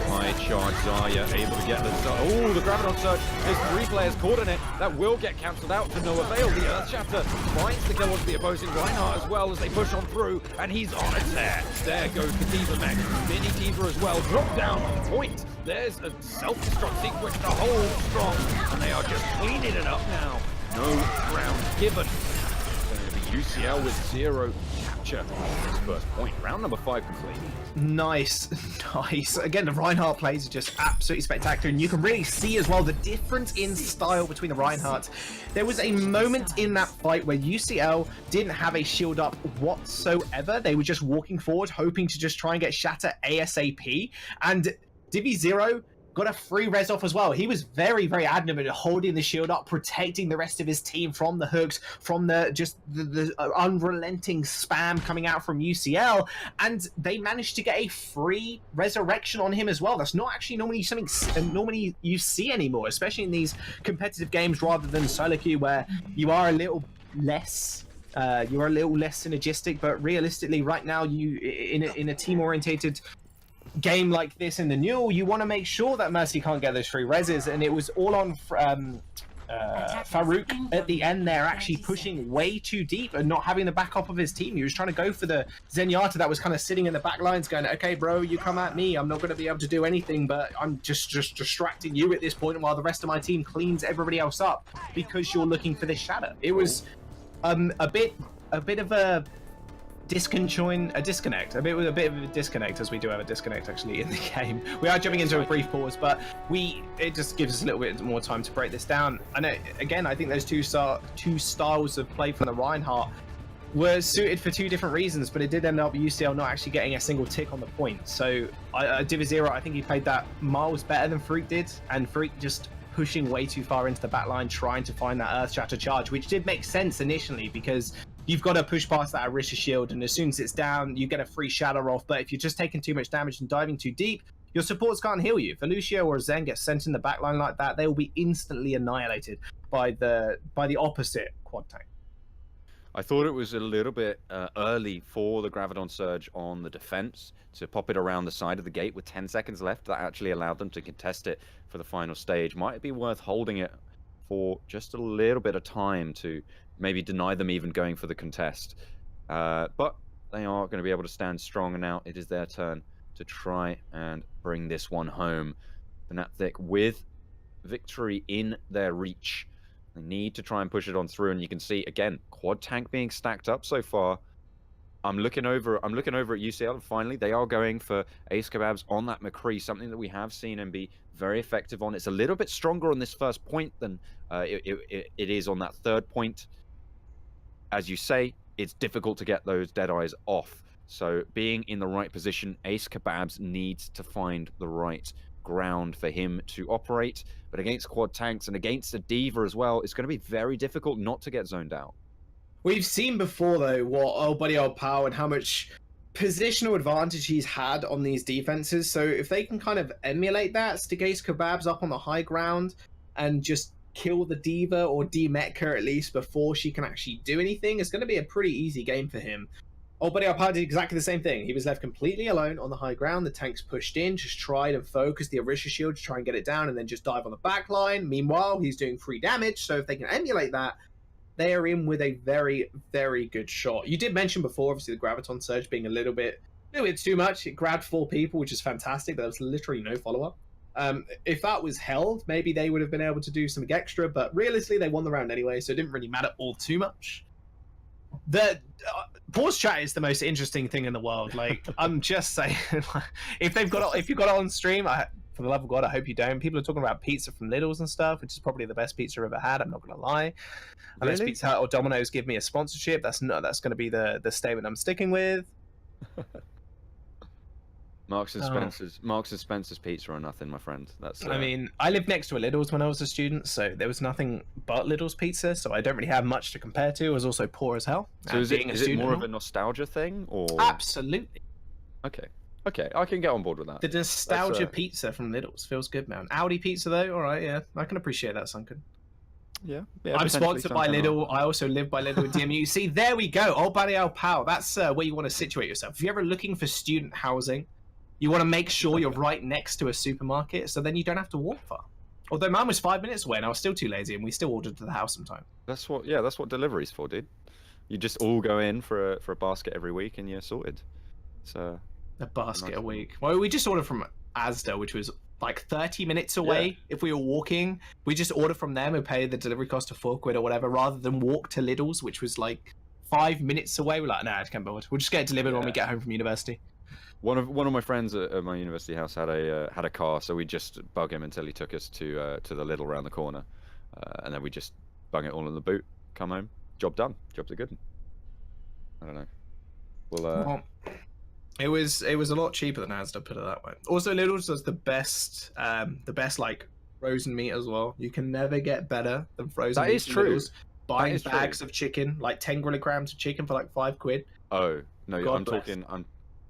High they charge Zarya, able to get the... Oh, the Graviton Surge. There's 3 players caught in it. That will get cancelled out to no avail. The Earthshafter finds the kill onto the opposing Reinhardt as well as they push on through, and he's on a tear. There goes the D.Va mech. Mini D.Va as well. Drop down on point. There's a self-destruct sequence to hold strong, and they are just cleaning it up now. No ground given. UCL with 0 capture his first point. Round number 5 complete. Nice, nice. Again, the Reinhardt plays are just absolutely spectacular, and you can really see as well the difference in style between the Reinhardts. There was a moment in that fight where UCL didn't have a shield up whatsoever. They were just walking forward, hoping to just try and get Shatter ASAP, and Divi0 got a free res off as well. He was very, very adamant at holding the shield up, protecting the rest of his team from the hooks, from the unrelenting spam coming out from UCL, and they managed to get a free resurrection on him as well. That's not actually normally something normally you see anymore, especially in these competitive games rather than solo queue, where you are a little less synergistic. But realistically, right now, you in a team-orientated game like this in the NUEL, you want to make sure that Mercy can't get those free reses, and it was all on Farouk at the end there, actually pushing way too deep and not having the backup of his team. He was trying to go for the Zenyatta that was kind of sitting in the back lines going, okay bro, you come at me, I'm not going to be able to do anything, but I'm just distracting you at this point while the rest of my team cleans everybody else up because you're looking for this shatter. It was a bit of a disconnect, a bit of a disconnect, as we do have a disconnect actually in the game. We are jumping into a brief pause, but it just gives us a little bit more time to break this down. And again, I think those two styles of play from the Reinhardt were suited for 2 different reasons, but it did end up UCL not actually getting a single tick on the point. So Divi0, I think he played that miles better than Farouk did, and Farouk just pushing way too far into the back line, trying to find that Earthshatter charge, which did make sense initially because you've got to push past that Arisha shield, and as soon as it's down, you get a free shatter off. But if you're just taking too much damage and diving too deep, your supports can't heal you. If a Lucio or a Zen gets sent in the backline like that, they will be instantly annihilated by the opposite quad tank. I thought it was a little bit early for the Graviton Surge on the defense to pop it around the side of the gate with 10 seconds left. That actually allowed them to contest it for the final stage. Might be worth holding it for just a little bit of time to maybe deny them even going for the contest. But they are going to be able to stand strong, and now it is their turn to try and bring this one home. Fnatic with victory in their reach. They need to try and push it on through, and you can see, again, quad tank being stacked up so far. I'm looking over at UCL, and finally they are going for Ace Kebabs on that McCree, something that we have seen him be very effective on. It's a little bit stronger on this first point than it is on that third point. As you say, it's difficult to get those Deadeyes off. So being in the right position, Ace Kebabs needs to find the right ground for him to operate. But against quad tanks and against a D.Va as well, it's going to be very difficult not to get zoned out. We've seen before, though, what Old Buddy Old Pal and how much positional advantage he's had on these defenses. So if they can kind of emulate that, stick Ace Kebabs up on the high ground and just kill the D.Va or D-Mech her at least before she can actually do anything, it's going to be a pretty easy game for him. Old Buddy Old Pal did exactly the same thing. He was left completely alone on the high ground. The tanks pushed in, just tried and focused the Arisha shield to try and get it down and then just dive on the back line. Meanwhile, he's doing free damage, so if they can emulate that, they are in with a very, very good shot. You did mention before, obviously, the Graviton Surge being a little bit too much. It grabbed 4 people, which is fantastic, but there was literally no follow-up. If that was held, maybe they would have been able to do something extra, but realistically, they won the round anyway, so it didn't really matter all too much. The pause chat is the most interesting thing in the world. Like, I'm just saying, if you've got it on stream, for the love of God, I hope you don't. People are talking about pizza from Lidl's and stuff, which is probably the best pizza I've ever had. I'm not going to lie. Unless Really? Pizza Hut or Domino's give me a sponsorship, that's going to be the statement I'm sticking with. Marks and Spencer's pizza or nothing, my friend. That's. I mean, I lived next to a Lidl's when I was a student, so there was nothing but Lidl's pizza, so I don't really have much to compare to. I was also poor as hell. So is it more of a nostalgia thing, or? Absolutely. Okay, I can get on board with that. The nostalgia pizza from Lidl's feels good, man. Audi pizza though, all right, yeah, I can appreciate that, Sunken. Yeah, I'm sponsored by Lidl. I also live by Lidl with DMU. See, there we go. Old Buddy Old Pal. That's where you want to situate yourself. If you're ever looking for student housing, You want to make sure you're right next to a supermarket, so then you don't have to walk far. Although mine was 5 minutes away, and I was still too lazy, and we still ordered to the house sometimes. That's what delivery's for, dude. You just all go in for a basket every week, and you're sorted. So A basket nice a little- week. Well, we just ordered from Asda, which was like 30 minutes away. Yeah. If we were walking, we just order from them and pay the delivery cost of £4 or whatever, rather than walk to Lidl's, which was like 5 minutes away. We're like, nah, I can't bother. We'll just get it delivered when we Yeah. get home from university. One of my friends at my university house had a car, so we just bug him until he took us to the Lidl around the corner, and then we just bung it all in the boot, come home, job done. Job's a good one. I don't know. Well, Well, it was a lot cheaper than Asda, put it that way. Also, Lidl's does the best like frozen meat as well. You can never get better than frozen That meat. is from true. Lidl's. Buying is true. bags of chicken, like 10 kilograms of chicken for like £5. oh no, God I'm bless. talking.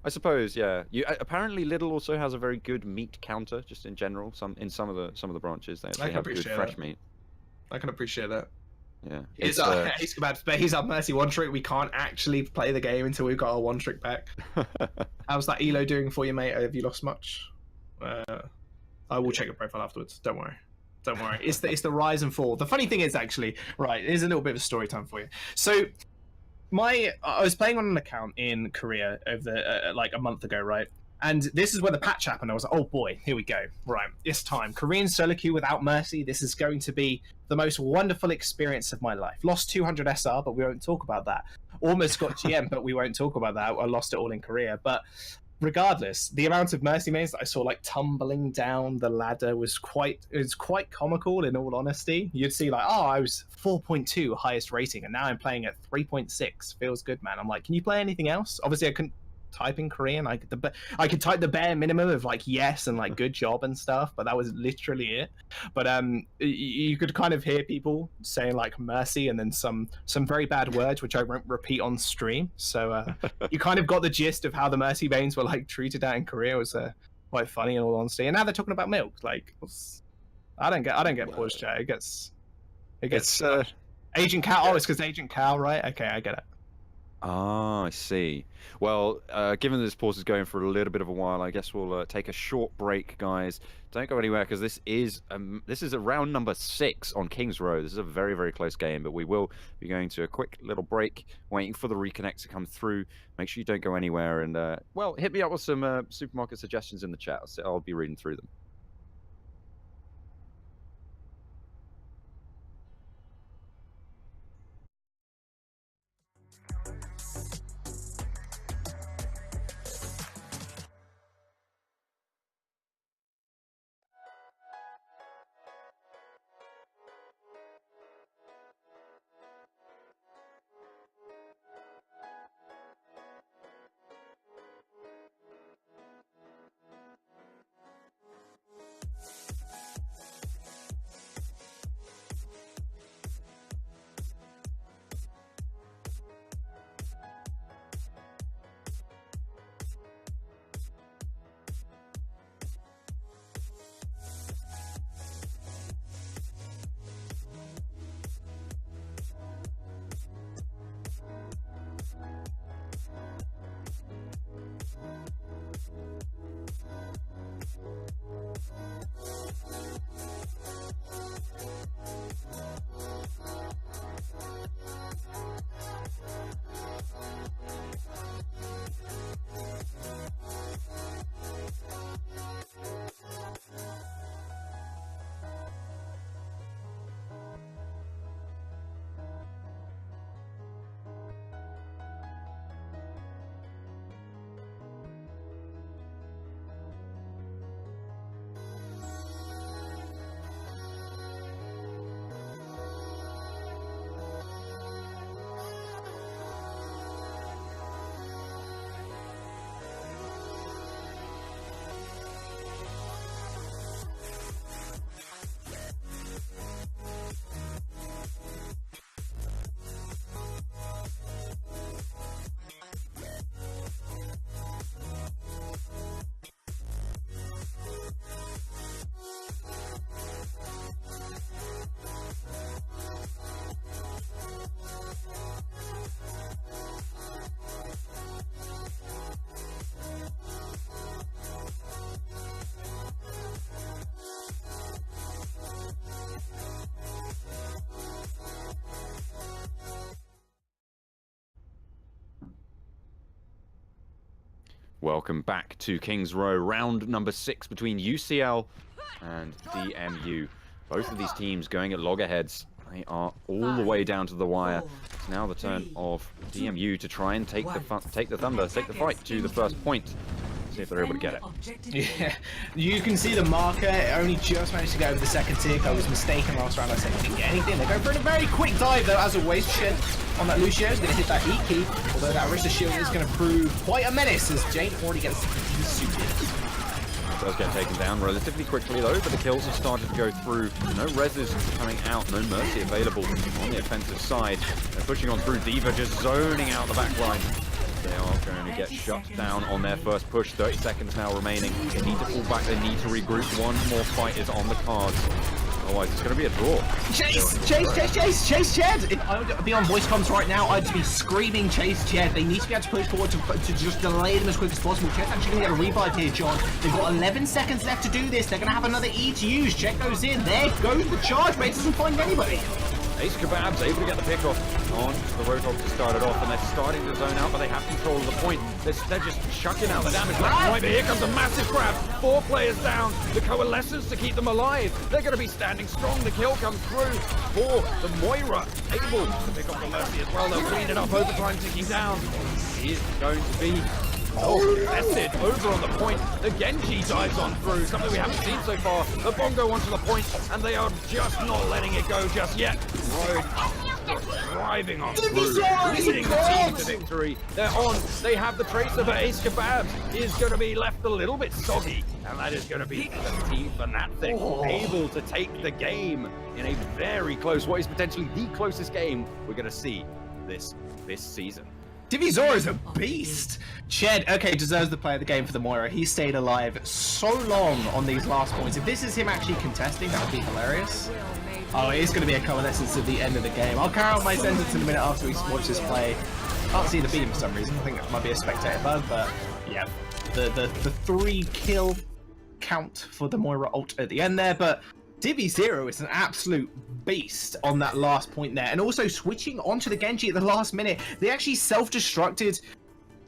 I suppose, yeah. Apparently Lidl also has a very good meat counter, just in general. Some of the branches they can have good appreciate fresh that. meat. I can appreciate that. Yeah, He's up Mercy one trick. We can't actually play the game until we've got our one trick back. How's that Elo doing for you, mate? Have you lost much? I will check your profile afterwards. Don't worry. Don't worry. It's the rise and fall. The funny thing is, actually, right, here's a little bit of a story time for you. So I was playing on an account in Korea over the, like a month ago, right? And this is where the patch happened. I was like, oh boy, here we go. Right, it's time. Korean solo queue without mercy. This is going to be the most wonderful experience of my life. Lost 200 SR, but we won't talk about that. Almost got GM, but we won't talk about that. I lost it all in Korea. But regardless, the amount of mercy mains that I saw like tumbling down the ladder was quite comical, in all honesty. You'd see like, oh, I was 4.2 highest rating, and now I'm playing at 3.6. Feels good, man. I'm like, can you play anything else? Obviously, I couldn't type in Korean. I could type the bare minimum of like yes and like good job and stuff, but that was literally it. But you could kind of hear people saying like mercy and then some very bad words which I won't repeat on stream. So you kind of got the gist of how the mercy veins were like treated out in Korea. It was quite funny in all honesty. And now they're talking about milk. Like I don't get pause chat. It gets It's Agent Cal. Oh, it's because Agent Cal, right? Okay, I get it. I see. Well, given this pause is going for a little bit of a while, I guess we'll take a short break, guys. Don't go anywhere because this is a round number 6 on Kings Row. This is a very, very close game, but we will be going to a quick little break, waiting for the reconnect to come through. Make sure you don't go anywhere, and well, hit me up with some supermarket suggestions in the chat. I'll be reading through them. Welcome back to Kings Row, round number 6 between UCL and DMU. Both of these teams going at loggerheads. They are all the way down to the wire. It's now the turn of DMU to try and take the fight to the first point. See if they're able to get it. Yeah, you can see the marker. It only just managed to get over the second tick. I was mistaken last round. I said I didn't get anything. They go for a very quick dive though, as always. Shed on that Lucio is going to hit that E key. Although that Arista shield is going to prove quite a menace as Jane already gets suited. Does get taken down relatively quickly though, but the kills have started to go through. No reses coming out, no mercy available on the offensive side. They're pushing on through. Diva just zoning out the back line. They are going to get shut down on their first push. 30 seconds now remaining. They need to fall back, they need to regroup. One more fight is on the cards. Otherwise, it's going to be a draw. Chase, Chad! If I would be on voice comms right now, I'd be screaming Chase Chad. They need to be able to push forward to just delay them as quick as possible. Chad's actually going to get a revive here, John. They've got 11 seconds left to do this. They're going to have another E to use. Chet goes in. There goes the charge, but it doesn't find anybody. Ace Kebab's able to get the pick off on the Roadhog to start it off, and they're starting to zone out, but they have control of the point. They're just chucking out the damage left and right, but here comes a massive grab. 4 players down. The Coalescence to keep them alive. They're going to be standing strong. The kill comes through for the Moira. Able to pick up the Mercy as well. They'll clean it up. Overtime ticking down. He is going to be contested over on the point. The Genji dives on through, something we haven't seen so far. The Bongo onto the point, and they are just not letting it go just yet. Road driving on through, leading the team to victory. They're on. They have the Tracer, but Ace Kebab is going to be left a little bit soggy, and that is going to be the Team Fnatic able to take the game in a very close, what is potentially the closest game we're going to see this season. Divizor is a beast. Ched, okay, deserves the play of the game for the Moira. He stayed alive so long on these last points. If this is him actually contesting, that would be hilarious. Oh, it is going to be a coalescence at the end of the game. I'll carry on my sentence in a minute after we watch this play. Can't see the beam for some reason. I think it might be a spectator bug, but yeah. The 3 kill count for the Moira ult at the end there, but Divizor is an absolute beast on that last point there. And also switching onto the Genji at the last minute. They actually self-destructed,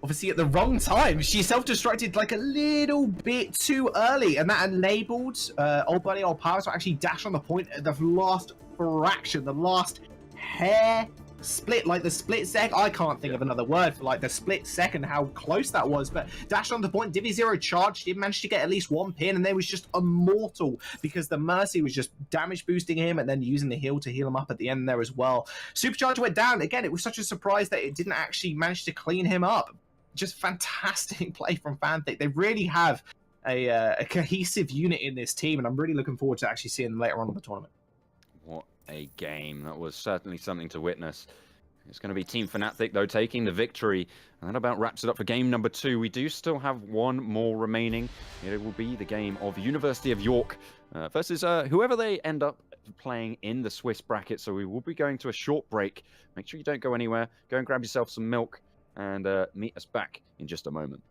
obviously at the wrong time. She self-destructed like a little bit too early, and that enabled Old Buddy Old Power to actually dash on the point at the last fraction, the last hair split, like the split sec. I can't think of another word for like the split second, how close that was, but dashed on the point. Divizor charged, he managed to get at least 1 pin, and they was just immortal because the Mercy was just damage boosting him and then using the heal to heal him up at the end there as well. Supercharger went down again. It was such a surprise that it didn't actually manage to clean him up. Just fantastic play from Fnatic. They really have a cohesive unit in this team, and I'm really looking forward to actually seeing them later on in the tournament. What a game. That was certainly something to witness. It's going to be Team Fnatic, though, taking the victory. And that about wraps it up for game number 2. We do still have one more remaining. It will be the game of University of York versus whoever they end up playing in the Swiss bracket. So we will be going to a short break. Make sure you don't go anywhere. Go and grab yourself some milk and meet us back in just a moment.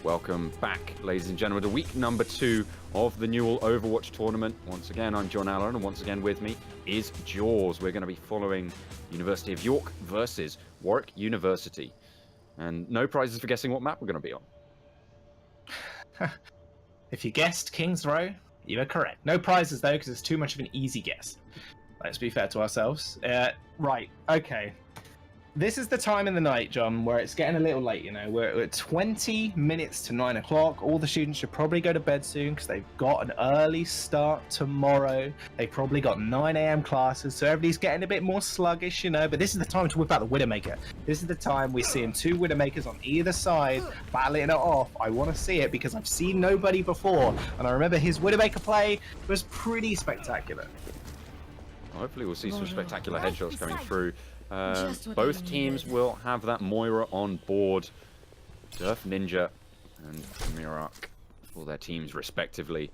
Welcome back, ladies and gentlemen, to week number 2 of the NUEL Overwatch tournament. Once again, I'm John Allen, and once again with me is Jaws. We're going to be following University of York versus Warwick University. And no prizes for guessing what map we're going to be on. If you guessed King's Row, you are correct. No prizes, though, because it's too much of an easy guess. Let's be fair to ourselves. Right, okay. This is the time in the night, John, where it's getting a little late, you know. We're at 20 minutes to 9 o'clock. All the students should probably go to bed soon because they've got an early start tomorrow. They've probably got 9 a.m. classes, so everybody's getting a bit more sluggish, you know. But this is the time to whip out the Widowmaker. This is the time we're seeing 2 Widowmakers on either side battling it off. I want to see it because I've seen nobody before, and I remember his Widowmaker play was pretty spectacular. Hopefully we'll see some spectacular headshots coming through. Both teams will have that Moira on board. Durf Ninja and Mirak for their teams respectively.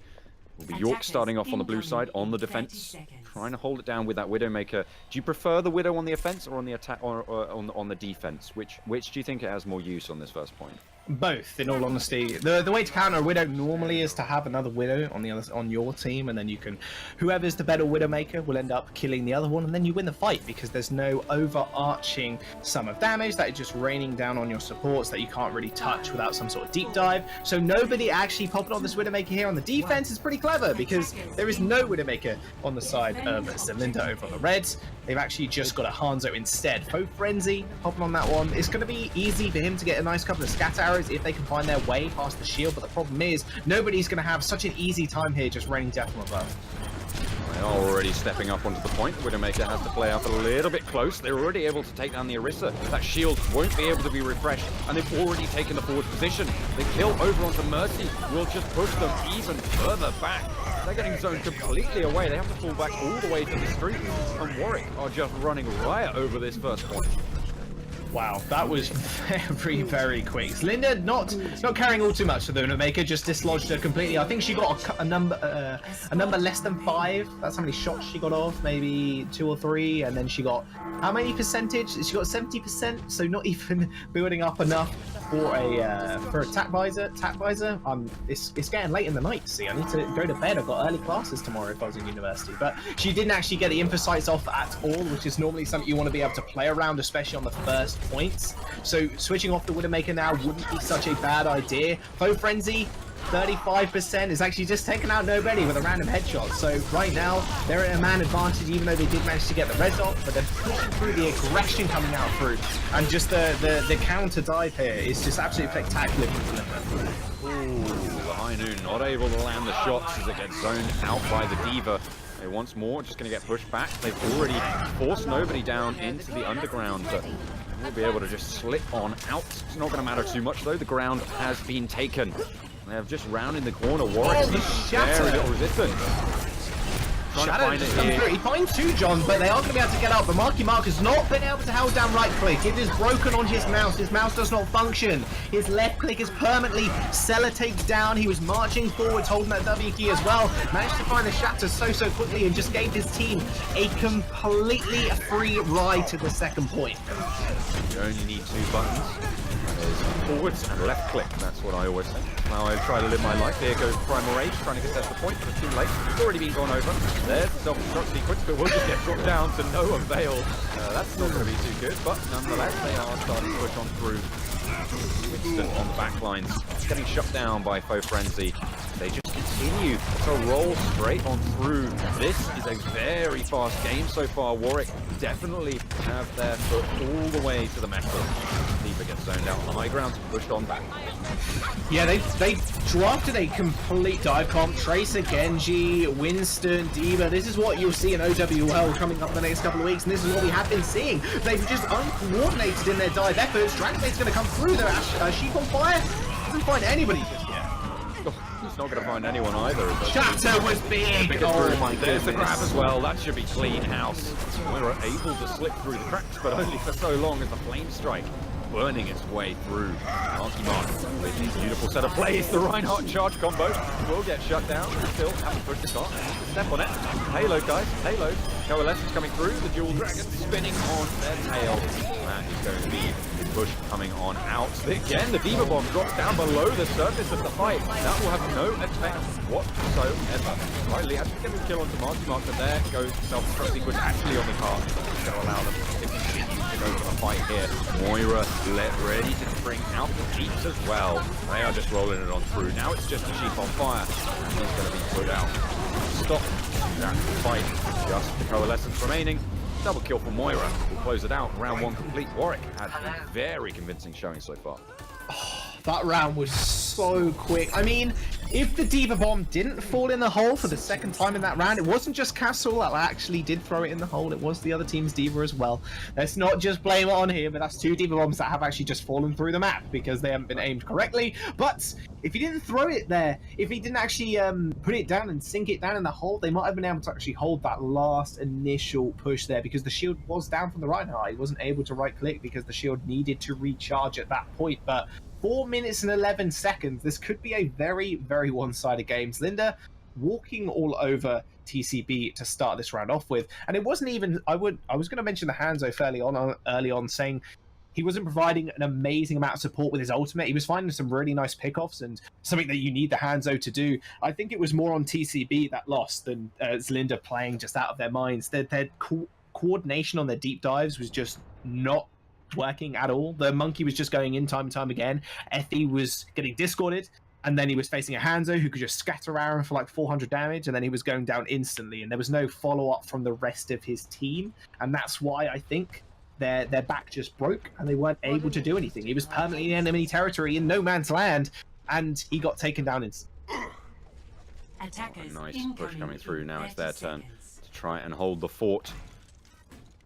Will be York starting off on the blue side on the defense, trying to hold it down with that Widowmaker. Do you prefer the Widow on the offense or on the attack, or on the defense? Which do you think it has more use on this first point? Both, in all honesty. The way to counter a Widow normally is to have another Widow on your team, and then you can, whoever's the better Widowmaker will end up killing the other one, and then you win the fight because there's no overarching sum of damage that is just raining down on your supports that you can't really touch without some sort of deep dive. So nobody actually popping on this Widowmaker here on the defense is pretty clever because there is no Widowmaker on the side of Zelinda over on the Reds. They've actually just got a Hanzo instead. Faux Frenzy hopping on that one. It's going to be easy for him to get a nice couple of scatter arrows if they can find their way past the shield, but the problem is nobody's going to have such an easy time here just raining death from above. They are already stepping up onto the point. Widowmaker has to play up a little bit close. They're already able to take down the Orisa. That shield won't be able to be refreshed, and they've already taken the forward position. The kill over onto Mercy will just push them even further back. They're getting zoned completely away. They have to fall back all the way to the street, and Warwick are just running riot over this first point. Wow, that was very, very quick. Linda not carrying all too much for the Widowmaker, just dislodged her completely. I think she got a number less than 5. That's how many shots she got off, maybe 2 or 3, and then she got how many percentage? She got 70%, so not even building up enough for a attack visor. It's getting late in the night. See, I need to go to bed. I've got early classes tomorrow if I was in university. But she didn't actually get the info sights off at all, which is normally something you want to be able to play around, especially on the first points. So switching off the Widowmaker now wouldn't be such a bad idea. Faux Frenzy, 35% is actually just taking out nobody with a random headshot. So right now they're at a man advantage, even though they did manage to get the res off, but they're pushing through the aggression coming out through, and just the counter dive here is just absolutely spectacular. Ooh, the High Noon not able to land the shots as it gets zoned out by the D.Va. They once more just going to get pushed back. They've already forced nobody down into the underground, but we'll be able to just slip on out. It's not going to matter too much though. The ground has been taken. They have just rounded the corner. Warwick very little resistance. Shadow just come through. He finds 2, John, but they are going to be able to get out. But Marky Mark has not been able to hold down right click. It is broken on his mouse. His mouse does not function. His left click is permanently sellotaped down. He was marching forwards, holding that W key as well. Managed to find the shatter so quickly and just gave his team a completely free ride to the second point. You only need 2 buttons. Forwards and left click, that's what I always say. Now I try to live my life. Here goes Primal Rage, trying to contest the point, but too late. It's already been gone over. There's the self-destruct sequence, but we'll just get dropped down to no avail. That's not going to be too good, but nonetheless, they are starting to push on through. Winston on the back lines, getting shut down by Faux Frenzy. They just continue to roll straight on through. This is a very fast game so far. Warwick definitely have their foot all the way to the metal. D.Va gets zoned out on the high ground, pushed on back. Yeah, they drafted a complete dive comp. Tracer, Genji, Winston, D.Va. This is what you'll see in OWL coming up the next couple of weeks, and this is what we have been seeing. They've just uncoordinated in their dive efforts. Dragonbait's going to come through there. Sheep on fire. Doesn't find anybody just yet. He's not going to find anyone either. Shatter was big! Oh my goodness. There's the grab as well. That should be clean house. We were able to slip through the cracks, but only for so long as the flame strike burning its way through. Marky Mark with a beautiful set of plays. The Reinhardt charge combo will get shut down. Still haven't pushed the cart. Step on it. Payload, guys. Payload. Coalescence coming through. The Dual Dragon spinning on their tail. That is going to be push coming on out. Again, the Diva Bomb drops down below the surface of the fight. That will have no effect whatsoever. Slightly actually getting a kill onto Marky Mark, but there goes self-destruct sequence actually on the cart. It's going to allow them to go for the fight here. Moira ready to bring out the Jeeps as well. They are just rolling it on through. Now it's just a Sheep on fire. He's going to be put out. Stop that fight. Just the Coalescence remaining. Double kill for Moira. We'll close it out. Round 1 complete. Warwick had a very convincing showing so far. That round was so quick. I mean, if the Diva Bomb didn't fall in the hole for the second time in that round, it wasn't just Castle that actually did throw it in the hole, it was the other team's Diva as well. Let's not just blame it on him, but that's 2 Diva Bombs that have actually just fallen through the map because they haven't been aimed correctly. But if he didn't throw it there, if he didn't actually put it down and sink it down in the hole, they might have been able to actually hold that last initial push there because the shield was down from the right hand. He wasn't able to right click because the shield needed to recharge at that point. But 4 minutes and 11 seconds. This could be a very, very one-sided game. Linda walking all over TCB to start this round off with. And it wasn't even, I was going to mention the Hanzo early on, saying he wasn't providing an amazing amount of support with his ultimate. He was finding some really nice pickoffs and something that you need the Hanzo to do. I think it was more on TCB that lost than Linda playing just out of their minds. Their coordination on their deep dives was just not working at all. The monkey was just going in time and time again. Effie was getting discorded, and then he was facing a Hanzo who could just scatter around for like 400 damage, and then he was going down instantly, and there was no follow-up from the rest of his team, and that's why I think their back just broke, and they weren't able to do anything. He was permanently in enemy territory in no man's land, and he got taken down instantly. A nice push coming through. Now it's their turn to try and hold the fort.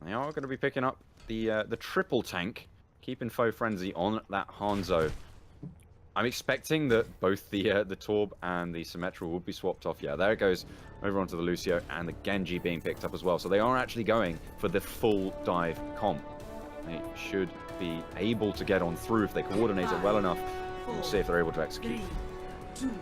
They are going to be picking up the triple tank, keeping Faux Frenzy on that Hanzo. I'm expecting that both the Torb and the Symmetra will be swapped off. Yeah, there it goes over onto the Lucio and the Genji being picked up as well. So they are actually going for the full dive comp. They should be able to get on through if they coordinate it well enough. We'll see if they're able to execute. 3, 2,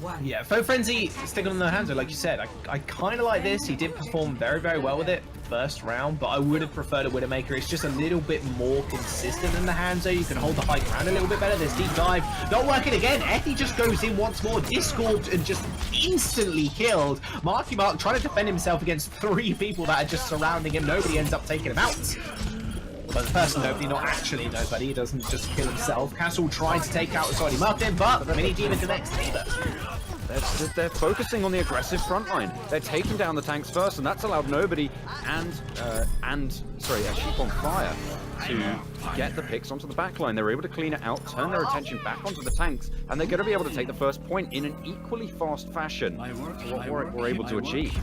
1. Yeah, Faux Frenzy sticking on the Hanzo, like you said. I kind of like this. He did perform very, very well with it first round, but I would have preferred a Widowmaker. It's just a little bit more consistent than the Hanzo. You can hold the high ground a little bit better. This deep dive not working again. Effie just goes in once more, discord, and just instantly killed. Marky Mark trying to defend himself against 3 people that are just surrounding him. Nobody ends up taking him out. But the person nobody, not actually nobody, he doesn't just kill himself. Castle trying to take out Sorry Martin, but the mini demon connects Diva. They're focusing on the aggressive front line. They're taking down the tanks first, and that's allowed Nobody and a Sheep on Fire to get the picks onto the back line. They're able to clean it out, turn their attention back onto the tanks, and they're going to be able to take the first point in an equally fast fashion. What Warwick were able to achieve.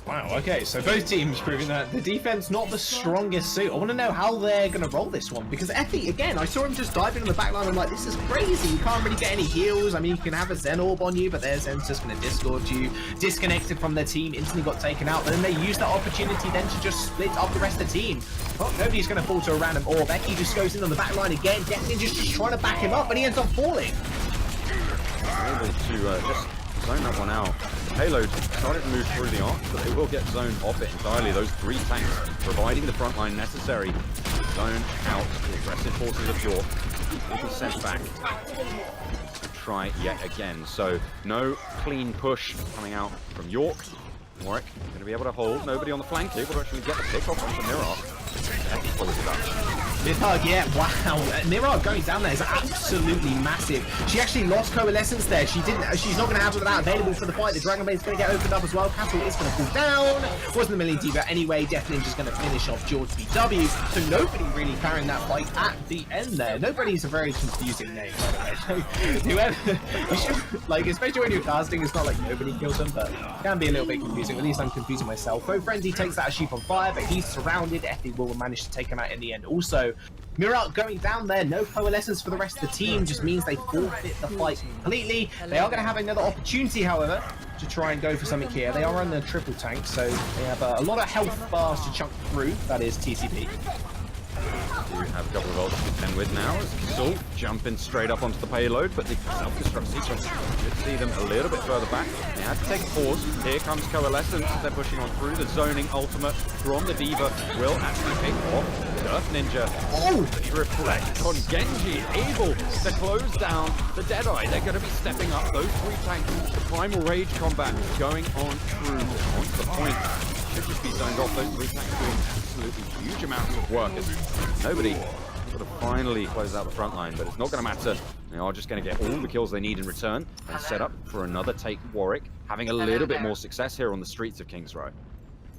Wow, okay, so both teams proving that the defense not the strongest suit. I want to know how they're going to roll this one, because Effie, again, I saw him just diving on the back line. I'm like, this is crazy. You can't really get any heals. I mean, you can have a Zen Orb on you, but their Zen's just going to discord you. Disconnected from their team, instantly got taken out, and then they use that opportunity then to just split up the rest of the team. Oh, nobody's going to fall to a random orb. Becky just goes in on the back line again. Death Ninja's just trying to back him up, and he ends up falling. Able to just zone that one out. Payload started to move through the arc, but they will get zoned off it entirely. Those 3 tanks providing the front line necessary to zone out the aggressive forces of York. Will be sent back to try yet again. So no clean push coming out from York. Warwick going to be able to hold. Nobody on the flank, able to actually get the pick off onto Mirror. Nidhogg, yeah, wow. Mirror going down there is absolutely massive. She actually lost Coalescence there. She's not going to have that available for the fight. The Dragon Blade is going to get opened up as well. Castle is going to fall down. Wasn't a million Diva anyway. Death Ninja's going to finish off George BW. So nobody really carrying that fight at the end there. Nobody's a very confusing name, by the way. Whoever, you should, like, especially when you're casting, it's not like nobody kills them, but it can be a little bit confusing. At least I'm confusing myself. Faux Frenzy takes out a Sheep on Fire, but he's surrounded. Effie will manage to take him out in the end. Also, Mirat going down there, no Coalescence for the rest of the team, just means they forfeit the fight completely. They are going to have another opportunity, however, to try and go for something here. They are on the triple tank, so they have a lot of health bars to chunk through. That is TCP. Do have a couple of ults to contend with now as Kasul jumping straight up onto the payload, but the self-destruct sequence should see them a little bit further back. They had to take a pause. Here comes Coalescence. They're pushing on through. The zoning ultimate from the Diva will actually pick off Earth Ninja. Oh! The reflect on Genji, able to close down the Deadeye. They're going to be stepping up those 3 tanks. The Primal Rage combat going on through onto the point. Should just be zoned off. Those 3 tanks doing absolutely huge amounts of work as nobody sort of finally closes out the front line, but it's not going to matter. They are just going to get all the kills they need in return and set up for another take. Warwick having a little bit more success here on the streets of King's Row.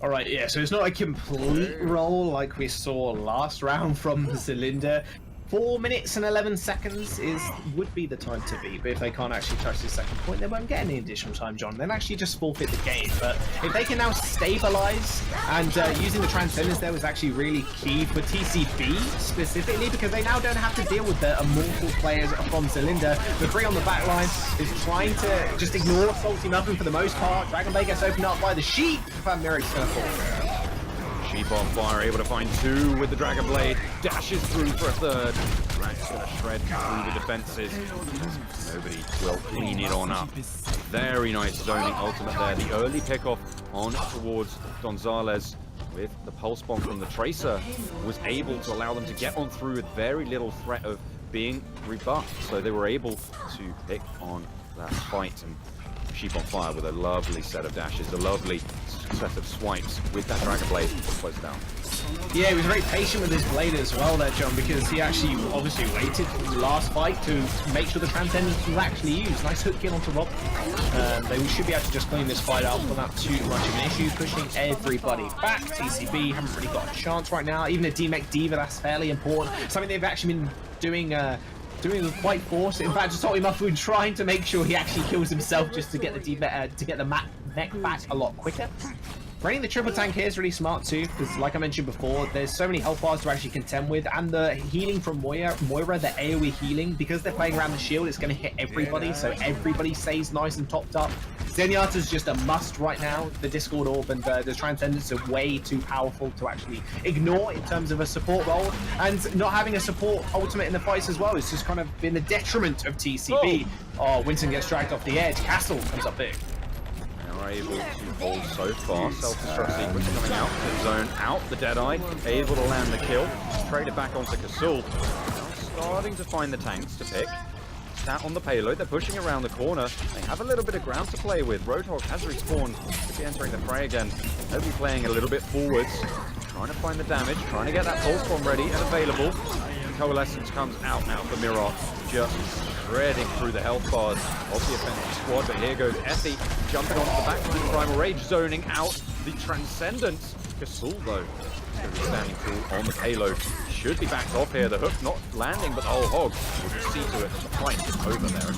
All right, yeah, so it's not a complete roll like we saw last round from Zelinda. 4 minutes and 11 seconds would be the time to beat, but if they can't actually touch the second point, they won't get any additional time, John. They'll actually just forfeit the game. But if they can now stabilize, and using the Transcendence there was actually really key for TCB specifically, because they now don't have to deal with the immortal players from Zelinda. The 3 on the back line is trying to just ignore Salty Muffin for the most part. Dragon Blade gets opened up by the Sheep. Van Mirik's gonna fall. Sheep on fire, able to find 2 with the Dragon Blade, dashes through for a 3rd. Rank's gonna shred through the defenses. Nobody will clean it on up. Very nice zoning ultimate there. The early pickoff on towards Gonzalez with the pulse bomb from the Tracer was able to allow them to get on through with very little threat of being rebuffed. So they were able to pick on that fight, and Sheep on fire with a lovely set of dashes, a lovely set of swipes with that Dragon Blade to close it down. Yeah, he was very patient with his blade as well there, John, because he actually obviously waited for the last fight to make sure the Transcendence was actually used. Nice hook kill onto Rob. They should be able to just clean this fight out without too much of an issue, pushing everybody back. TCB haven't really got a chance right now. Even a DMEC Diva, that's fairly important. Something they've actually been doing quite forced. In fact, just Salty Muffin trying to make sure he actually kills himself just to get the Diva, to get the mech back a lot quicker. Running the triple tank here is really smart too, because like I mentioned before, there's so many health bars to actually contend with, and the healing from Moira, the AoE healing, because they're playing around the shield, it's going to hit everybody, so everybody stays nice and topped up. Zenyatta's just a must right now. The Discord Orb and the Transcendence are way too powerful to actually ignore in terms of a support role, and not having a support ultimate in the fights as well, it's just kind of been a detriment of TCB. Oh, Winston gets dragged off the edge. Castle comes up big. Are able to hold so far. Self-destruct sequence coming out. The zone out. The Deadeye able to land the kill. Trade it back onto Kasul. Starting to find the tanks to pick. Stat on the payload. They're pushing around the corner. They have a little bit of ground to play with. Roadhog has respawned. Could be entering the fray again. They'll be playing a little bit forwards. Trying to find the damage. Trying to get that pulse bomb ready and available. Coalescence comes out now for Mirror. Just shredding through the health bars of the offensive squad, but here goes Effie jumping onto the back of the Primal Rage, zoning out the Transcendence. Kasul, though, is going to be standing cool on the payload. Should be backed off here. The hook not landing, but the whole hog will just see to it that the fight is over there.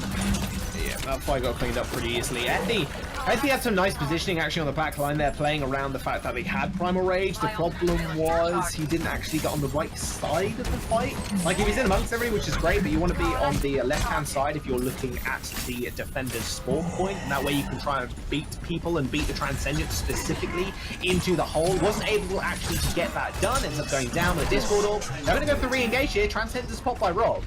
Yeah, that fight got cleaned up pretty easily. Effie had some nice positioning actually on the back line there, playing around the fact that they had Primal Rage. The problem was he didn't actually get on the right side of the fight. Like, if he's in amongst everybody, which is great, but you want to be on the left-hand side if you're looking at the defender's spawn point, and that way you can try and beat people and beat the Transcendence specifically into the hole. Wasn't able to actually get that done, ends up going down with Discord Orb. They're going to go for re-engage here. Transcendence is popped by Rob.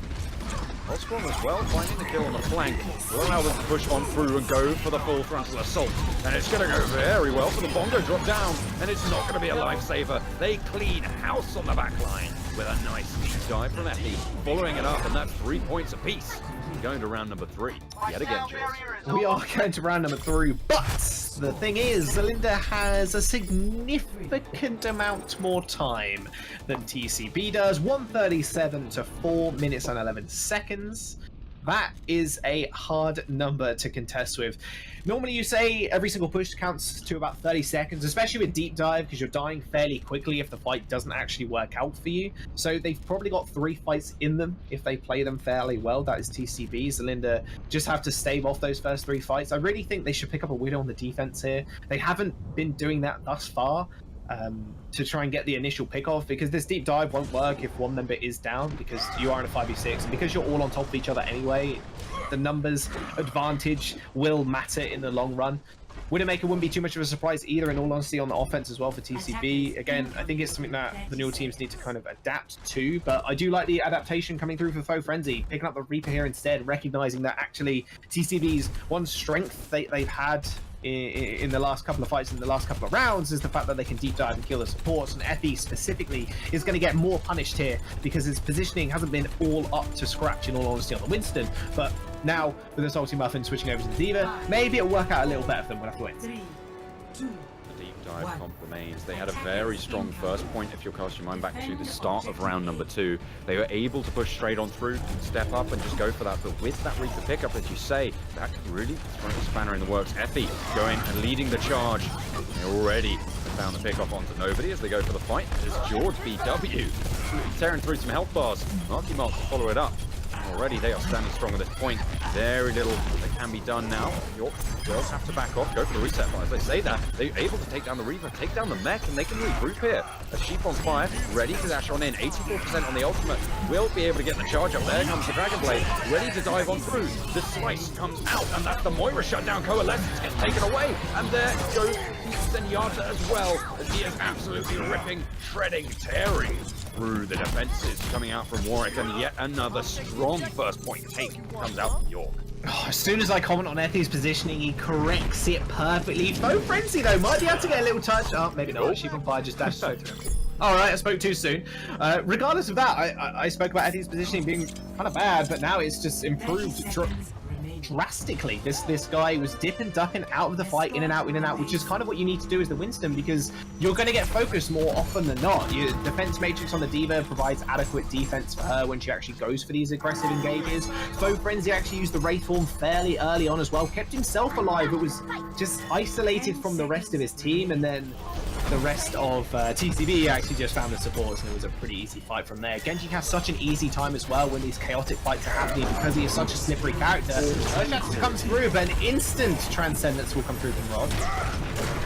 Osborne as well, finding the kill on the flank, will allow them to push on through and go for the full frontal assault. And it's going to go very well for the Bongo drop down, and it's not going to be a lifesaver. They clean house on the back line with a nice deep dive from Effie, following it up, and that's 3 points apiece. Going to round number 3, yet again, Jules. We are going to round number 3, but the thing is, Zelinda has a significant amount more time than TCB does. 1:37 to 4 minutes and 11 seconds. That is a hard number to contest with. Normally you say every single push counts to about 30 seconds, especially with deep dive, because you're dying fairly quickly if the fight doesn't actually work out for you. So they've probably got 3 fights in them if they play them fairly well. That is TCB. Zelinda just have to stave off those first 3 fights. I really think they should pick up a Widow on the defense here. They haven't been doing that thus far. To try and get the initial pick off, because this deep dive won't work if one member is down, because you are in a 5v6, and because you're all on top of each other anyway, the numbers advantage will matter in the long run. Widowmaker wouldn't be too much of a surprise either, in all honesty, on the offense as well for TCB. Again, I think it's something that the NUEL teams need to kind of adapt to, but I do like the adaptation coming through for Faux Frenzy, picking up the Reaper here instead, recognizing that actually TCB's one strength they've had in the last couple of fights, in the last couple of rounds, is the fact that they can deep dive and kill the supports, and Effie specifically is going to get more punished here because his positioning hasn't been all up to scratch, in all honesty, on the Winston. But now with this ulti muffin switching over to the Diva, maybe it'll work out a little better for them. We'll have to wait. 3, 2, The deep dive comp remains. They had a very strong first point. If you'll cast your mind back to the start of round number 2, they were able to push straight on through, step up and just go for that. But with that Reaper pickup, as you say, that could really throw a spanner in the works. Effie going and leading the charge. They already found the pickup onto nobody as they go for the fight. There's George BW tearing through some health bars. Marky Mark to follow it up. Already they are standing strong at this point. Very little that can be done now. York will have to back off, go for the reset. But as they say that, they're able to take down the Reaver, take down the mech, and they can regroup here. A Sheep on fire, ready to dash on in. 84% on the ultimate. Will be able to get the charge up. There comes the Dragon Blade, ready to dive on through. The slice comes out, and that's the Moira shutdown. Coalescence gets taken away, and there goes Zenyatta as well, as he is absolutely ripping, shredding, tearing through the defenses coming out from Warwick, and yet another strong first point take comes out from York. Oh, as soon as I comment on Effie's positioning, he corrects it perfectly. Faux Frenzy, though, might be able to get a little touch. Oh, maybe not. Sheep on fire just dashed straight through him. All right, I spoke too soon. Regardless of that, I spoke about Effie's positioning being kind of bad, but now it's just improved drastically. This guy was dipping, ducking out of the fight, in and out, which is kind of what you need to do as the Winston, because you're going to get focused more often than not. Your defense matrix on the Diva provides adequate defense for her when she actually goes for these aggressive engages. Faux Frenzy actually used the Wraith form fairly early on as well, kept himself alive, but was just isolated from the rest of his team, and then the rest of TCB actually just found the supports, and it was a pretty easy fight from there. Genji has such an easy time as well when these chaotic fights are happening because he is such a slippery character. Earthshatter comes through, but an instant Transcendence will come through from Rod.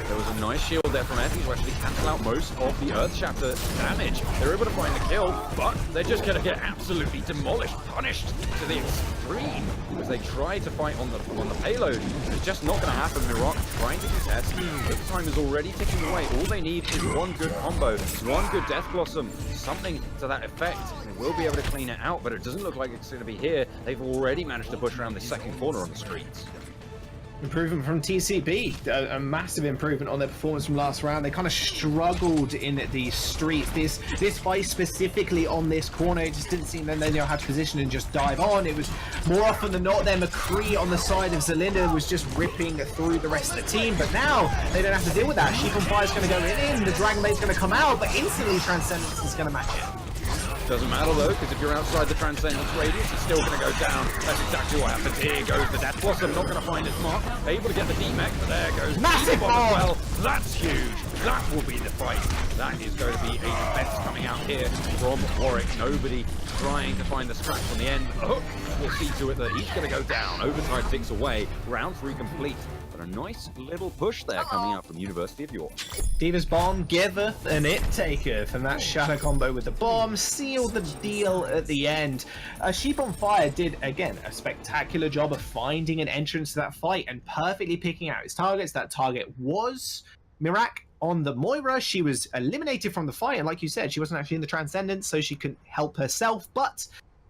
There was a nice shield there from Effie to actually cancel out most of the Earthshatter damage. They're able to find the kill, but they're just going to get absolutely demolished, punished to the extreme as they try to fight on the payload. It's just not going to happen. Mirak trying to contest. The time is already ticking away. All they need is one good combo, one good Death Blossom, something to that effect. They will be able to clean it out, but it doesn't look like it's going to be here. They've already managed to push around the second corner on the streets. Improvement from TCB, a massive improvement on their performance from last round. They kind of struggled in the streets. This fight specifically on this corner, it just didn't seem that they know how to position and just dive on. It was more often than not their McCree on the side of Zelinda was just ripping through the rest of the team, but now they don't have to deal with that. Sheep on Fire is going to go in, the Dragon Blade's going to come out, but instantly Transcendence is going to match it. Doesn't matter though, because if you're outside the Transcendence radius, it's still going to go down. That's exactly what happens. Here goes the Death Blossom, not going to find its mark. Able to get the D-Mech, but there goes massive bomb as well. That's huge. That will be the fight. That is going to be a defense coming out here from Warwick. Nobody trying to find the scratch on the end. The hook will see to it that he's going to go down. Overtime ticks away. Round 3 complete. But a nice little push there coming out from University of York. Diva's bomb giveth and it taketh, and that shatter combo with the bomb sealed the deal at the end. Sheep on Fire did, again, a spectacular job of finding an entrance to that fight and perfectly picking out his targets. That target was Mirak on the Moira. She was eliminated from the fight, and like you said, she wasn't actually in the Transcendence, so she couldn't help herself, but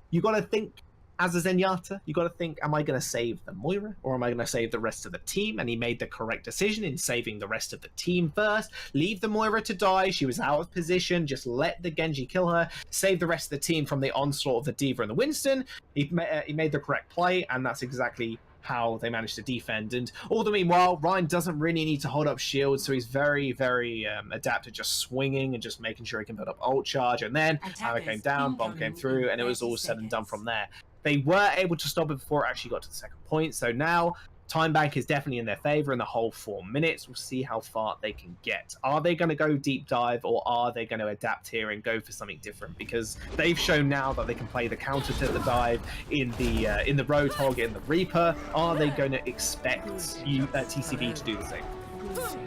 you got to think, as a Zenyatta, you got to think, am I going to save the Moira or am I going to save the rest of the team? And he made the correct decision in saving the rest of the team first. Leave the Moira to die. She was out of position. Just let the Genji kill her. Save the rest of the team from the onslaught of the Diva and the Winston. He made the correct play, and that's exactly how they managed to defend. And all the meanwhile, Ryan doesn't really need to hold up shields, so he's very, very adept at just swinging and just making sure he can put up ult charge. And then hammer came down, bomb came through, and it was all said and done from there. They were able to stop it before it actually got to the second point, so now time bank is definitely in their favor in the whole 4 minutes. We'll see how far they can get. Are they going to go deep dive, or are they going to adapt here and go for something different? Because they've shown now that they can play the counter to the dive in the Roadhog, in the Reaper. Are they going to expect TCB to do the same?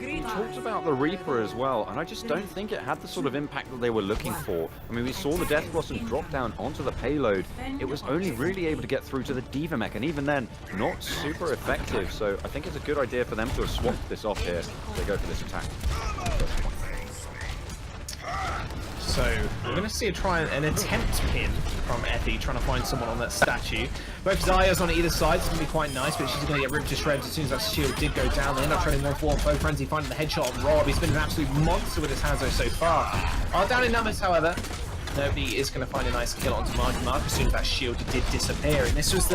We talked about the Reaper as well, and I just don't think it had the sort of impact that they were looking for. I mean, we saw the Death Blossom drop down onto the payload. It was only really able to get through to the D.Va mech, and even then, not super effective. So I think it's a good idea for them to have swapped this off here. They go for this attack. So we're going to see an attempt pin from Effie, trying to find someone on that statue. Both Zaya's on either side, it's going to be quite nice, but she's going to get ripped to shreds as soon as that shield did go down. They end up trading 1-4 Foe Frenzy, finding the headshot on Rob. He's been an absolute monster with his Hanzo so far. Are down in numbers, however. Nobody is going to find a nice kill onto Mark as soon as that shield did disappear. And this is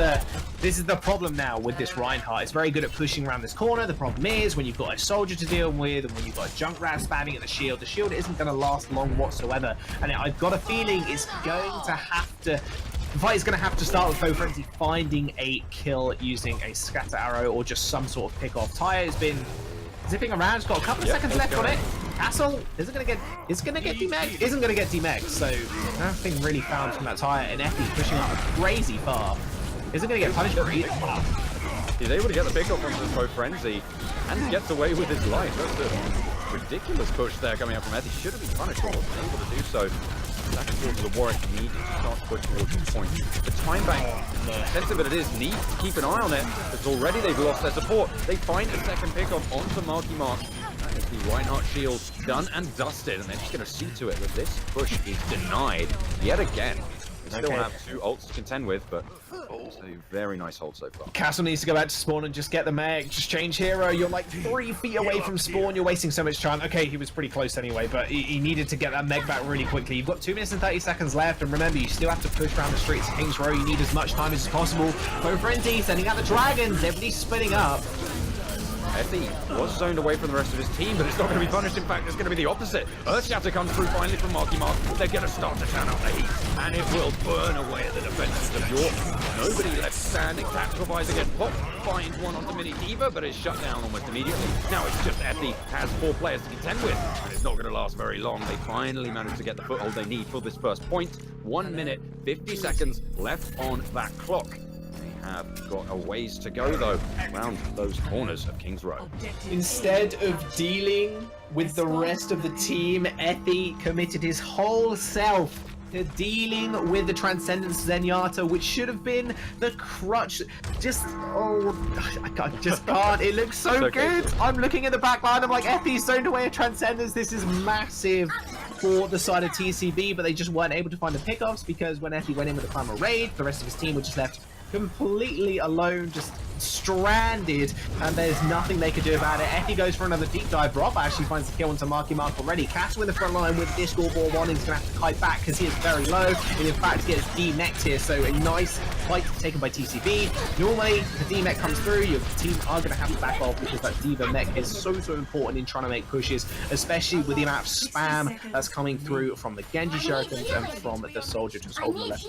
the problem now with this Reinhardt. It's very good at pushing around this corner. The problem is when you've got a soldier to deal with and when you've got a Junkrat spamming at the shield isn't going to last long whatsoever. And I've got a feeling it's going to have to... The fight is going to have to start with Foe Frenzy finding a kill using a scatter arrow or just some sort of pick-off. Tyre has been zipping around. It's got a couple of seconds left on it. Castle isn't going to get demegged. Isn't going to get demegged. So nothing really found from that Tyre, and Effie pushing up crazy far. Isn't going to get punished for either. Wow. He's able to get the pick off onto the Foe Frenzy and gets away with his life. That's a ridiculous push there coming out from Effie. Should have been punished, but wasn't able to do so. Back and forth to the Warwick, need to start to push towards this point. The time bank, sensitive that it is, need to keep an eye on it, because already they've lost their support. They find a second pickoff onto Marky Mark. That is the Reinhardt shield done and dusted, and they're just going to see to it that this push is denied yet again. They still have 2 ults to contend with, but it's a very nice hold so far. Castle needs to go back to spawn and just get the mech. Just change hero. You're like 3 feet away from spawn. You're wasting so much time. Okay, he was pretty close anyway, but he needed to get that mech back really quickly. You've got 2 minutes and 30 seconds left, and remember, you still have to push around the streets of Kings Row. You need as much time as possible. Foe Frenzy sending out the dragons. Everybody's splitting up. Effie was zoned away from the rest of his team, but it's not going to be punished. In fact, it's going to be the opposite. Earthshatter comes through finally from Marky Mark. They're going to start to turn out the heat, and it will burn away at the defenses of York. Nobody left standing. Tactical Visor gets popped, finds one onto Mini D.Va, but is shut down almost immediately. Now it's just Effie has 4 players to contend with, and it's not going to last very long. They finally managed to get the foothold they need for this first point. 1 minute, 50 seconds left on that clock. Have got a ways to go though around those corners of Kings Row. Instead of dealing with the rest of the team, Effie committed his whole self to dealing with the Transcendence Zenyatta, which should have been the crutch. I just can't. It looks so good. I'm looking at the back line. I'm like, Effie's zoned away a Transcendence. This is massive for the side of TCB, but they just weren't able to find the pickoffs because when Effie went in with the final raid, the rest of his team were just left completely alone, just stranded, and there's nothing they could do about it. Effie goes for another deep dive. Rob actually finds the kill onto Marky Mark already. Castle in the front line with this scoreboard 1. He's going to have to kite back because he is very low, and in fact gets D-mech'd here, so a nice fight taken by TCB. Normally, the D-mech comes through, your team are going to have to back off because that D.Va mech is so important in trying to make pushes, especially with the amount of spam that's coming through from the Genji Shurikens and from the soldier just holding the left.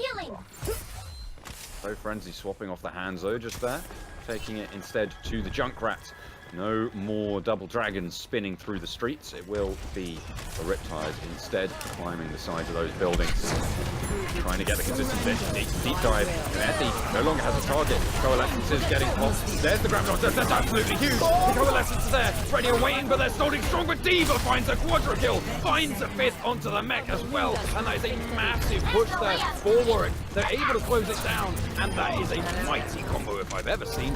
Foe Frenzy swapping off the Hanzo just there, taking it instead to the Junkrat. No more double dragons spinning through the streets. It will be the Riptide instead climbing the sides of those buildings. Trying to get the consistent bit. Deep dive. Effie no longer has a target. Coalescence is getting popped. There's the grab. That's absolutely huge. The Coalescence is there. Ready and waiting, but they're holding strong. But D.Va finds a quadra kill. Finds a 5th onto the mech as well. And that is a massive push there for Warwick. They're able to close it down. And that is a mighty combo if I've ever seen.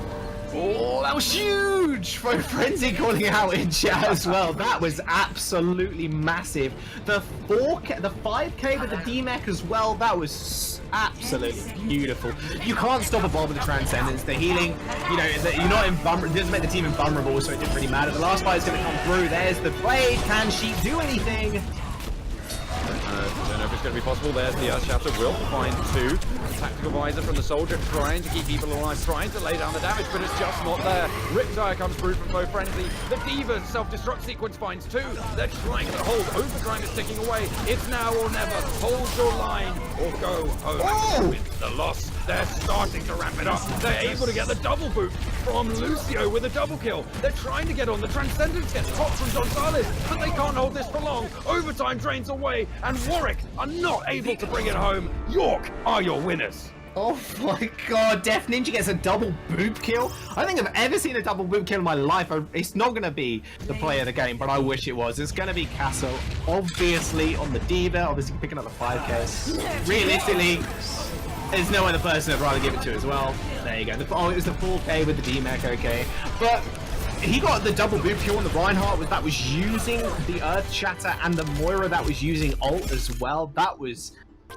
Oh, that was huge! Foe Frenzy calling out in chat as well. That was absolutely massive. The 5k with the D-mech as well, that was absolutely beautiful. You can't stop a bomb with the Transcendence. The healing, you know, you're not invulnerable. It doesn't make the team invulnerable, so it didn't really matter. The last fight is going to come through. There's the blade. Can she do anything? Don't know if it's going to be possible. There's the Earthshatter. Will find 2. Tactical Visor from the soldier, trying to keep people alive, trying to lay down the damage, but it's just not there. Riptide comes through from Foe Frenzy. The D.Va self-destruct sequence finds 2. They're trying to hold. Overdrive is ticking away. It's now or never. Hold your line or go home with the loss. They're starting to ramp it up. They're able to get the double boot from Lucio with a double kill. They're trying to get on. The Transcendence gets popped from Gonzalez, but they can't hold this for long. Overtime drains away, and Warwick are not able to bring it home. York are your winners. Oh my god, Death Ninja gets a double boop kill. I don't think I've ever seen a double boop kill in my life. It's not going to be the player of the game, but I wish it was. It's going to be Castle, obviously, on the Diva, obviously picking up the 5k. Realistically, there's no other person I'd rather give it to as well. There you go. Oh, it was the 4k with the D-Mech, okay. But he got the double boop kill on the Reinhardt that was using the Earth Shatter and the Moira that was using ult as well. That was...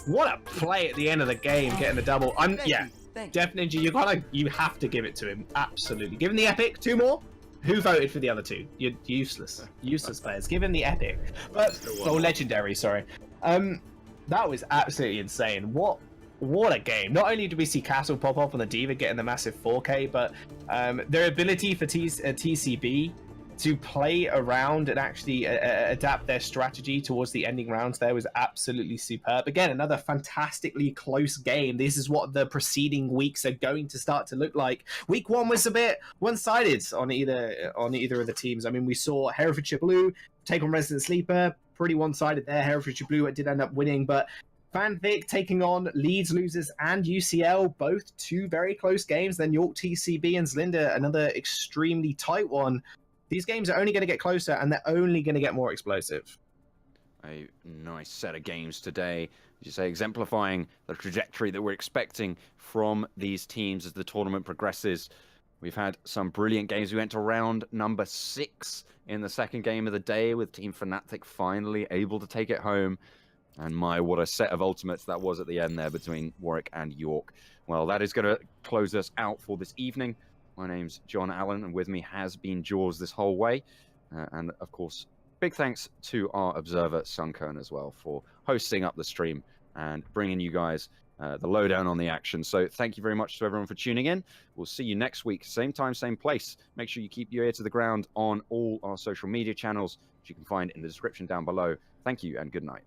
What a play at the end of the game, getting the double. Death Ninja, you have to give it to him. Absolutely. Give him the epic. 2 more. Who voted for the other 2? You're useless. Useless players. Give him the epic. But legendary, sorry. That was absolutely insane. What a game. Not only did we see Castle pop off on the Diva getting the massive 4k, but their ability for TCB to play around and actually adapt their strategy towards the ending rounds there was absolutely superb. Again, another fantastically close game. This is what the preceding weeks are going to start to look like. Week 1 was a bit one-sided on either of the teams. I mean, we saw Herefordshire Blue take on Resident Sleeper. Pretty one-sided there. Herefordshire Blue did end up winning, but Fanfic taking on Leeds Losers and UCL, both 2 very close games. Then York TCB and Zlinda, another extremely tight one. These games are only going to get closer, and they're only going to get more explosive. A nice set of games today, as you say, exemplifying the trajectory that we're expecting from these teams as the tournament progresses. We've had some brilliant games. We went to round number 6 in the second game of the day with Team Fnatic finally able to take it home. And my, what a set of ultimates that was at the end there between Warwick and York. Well, that is going to close us out for this evening. My name's John Allen, and with me has been Jaws this whole way. And of course, big thanks to our observer, Sunkern, as well, for hosting up the stream and bringing you guys the lowdown on the action. So thank you very much to everyone for tuning in. We'll see you next week, same time, same place. Make sure you keep your ear to the ground on all our social media channels, which you can find in the description down below. Thank you and good night.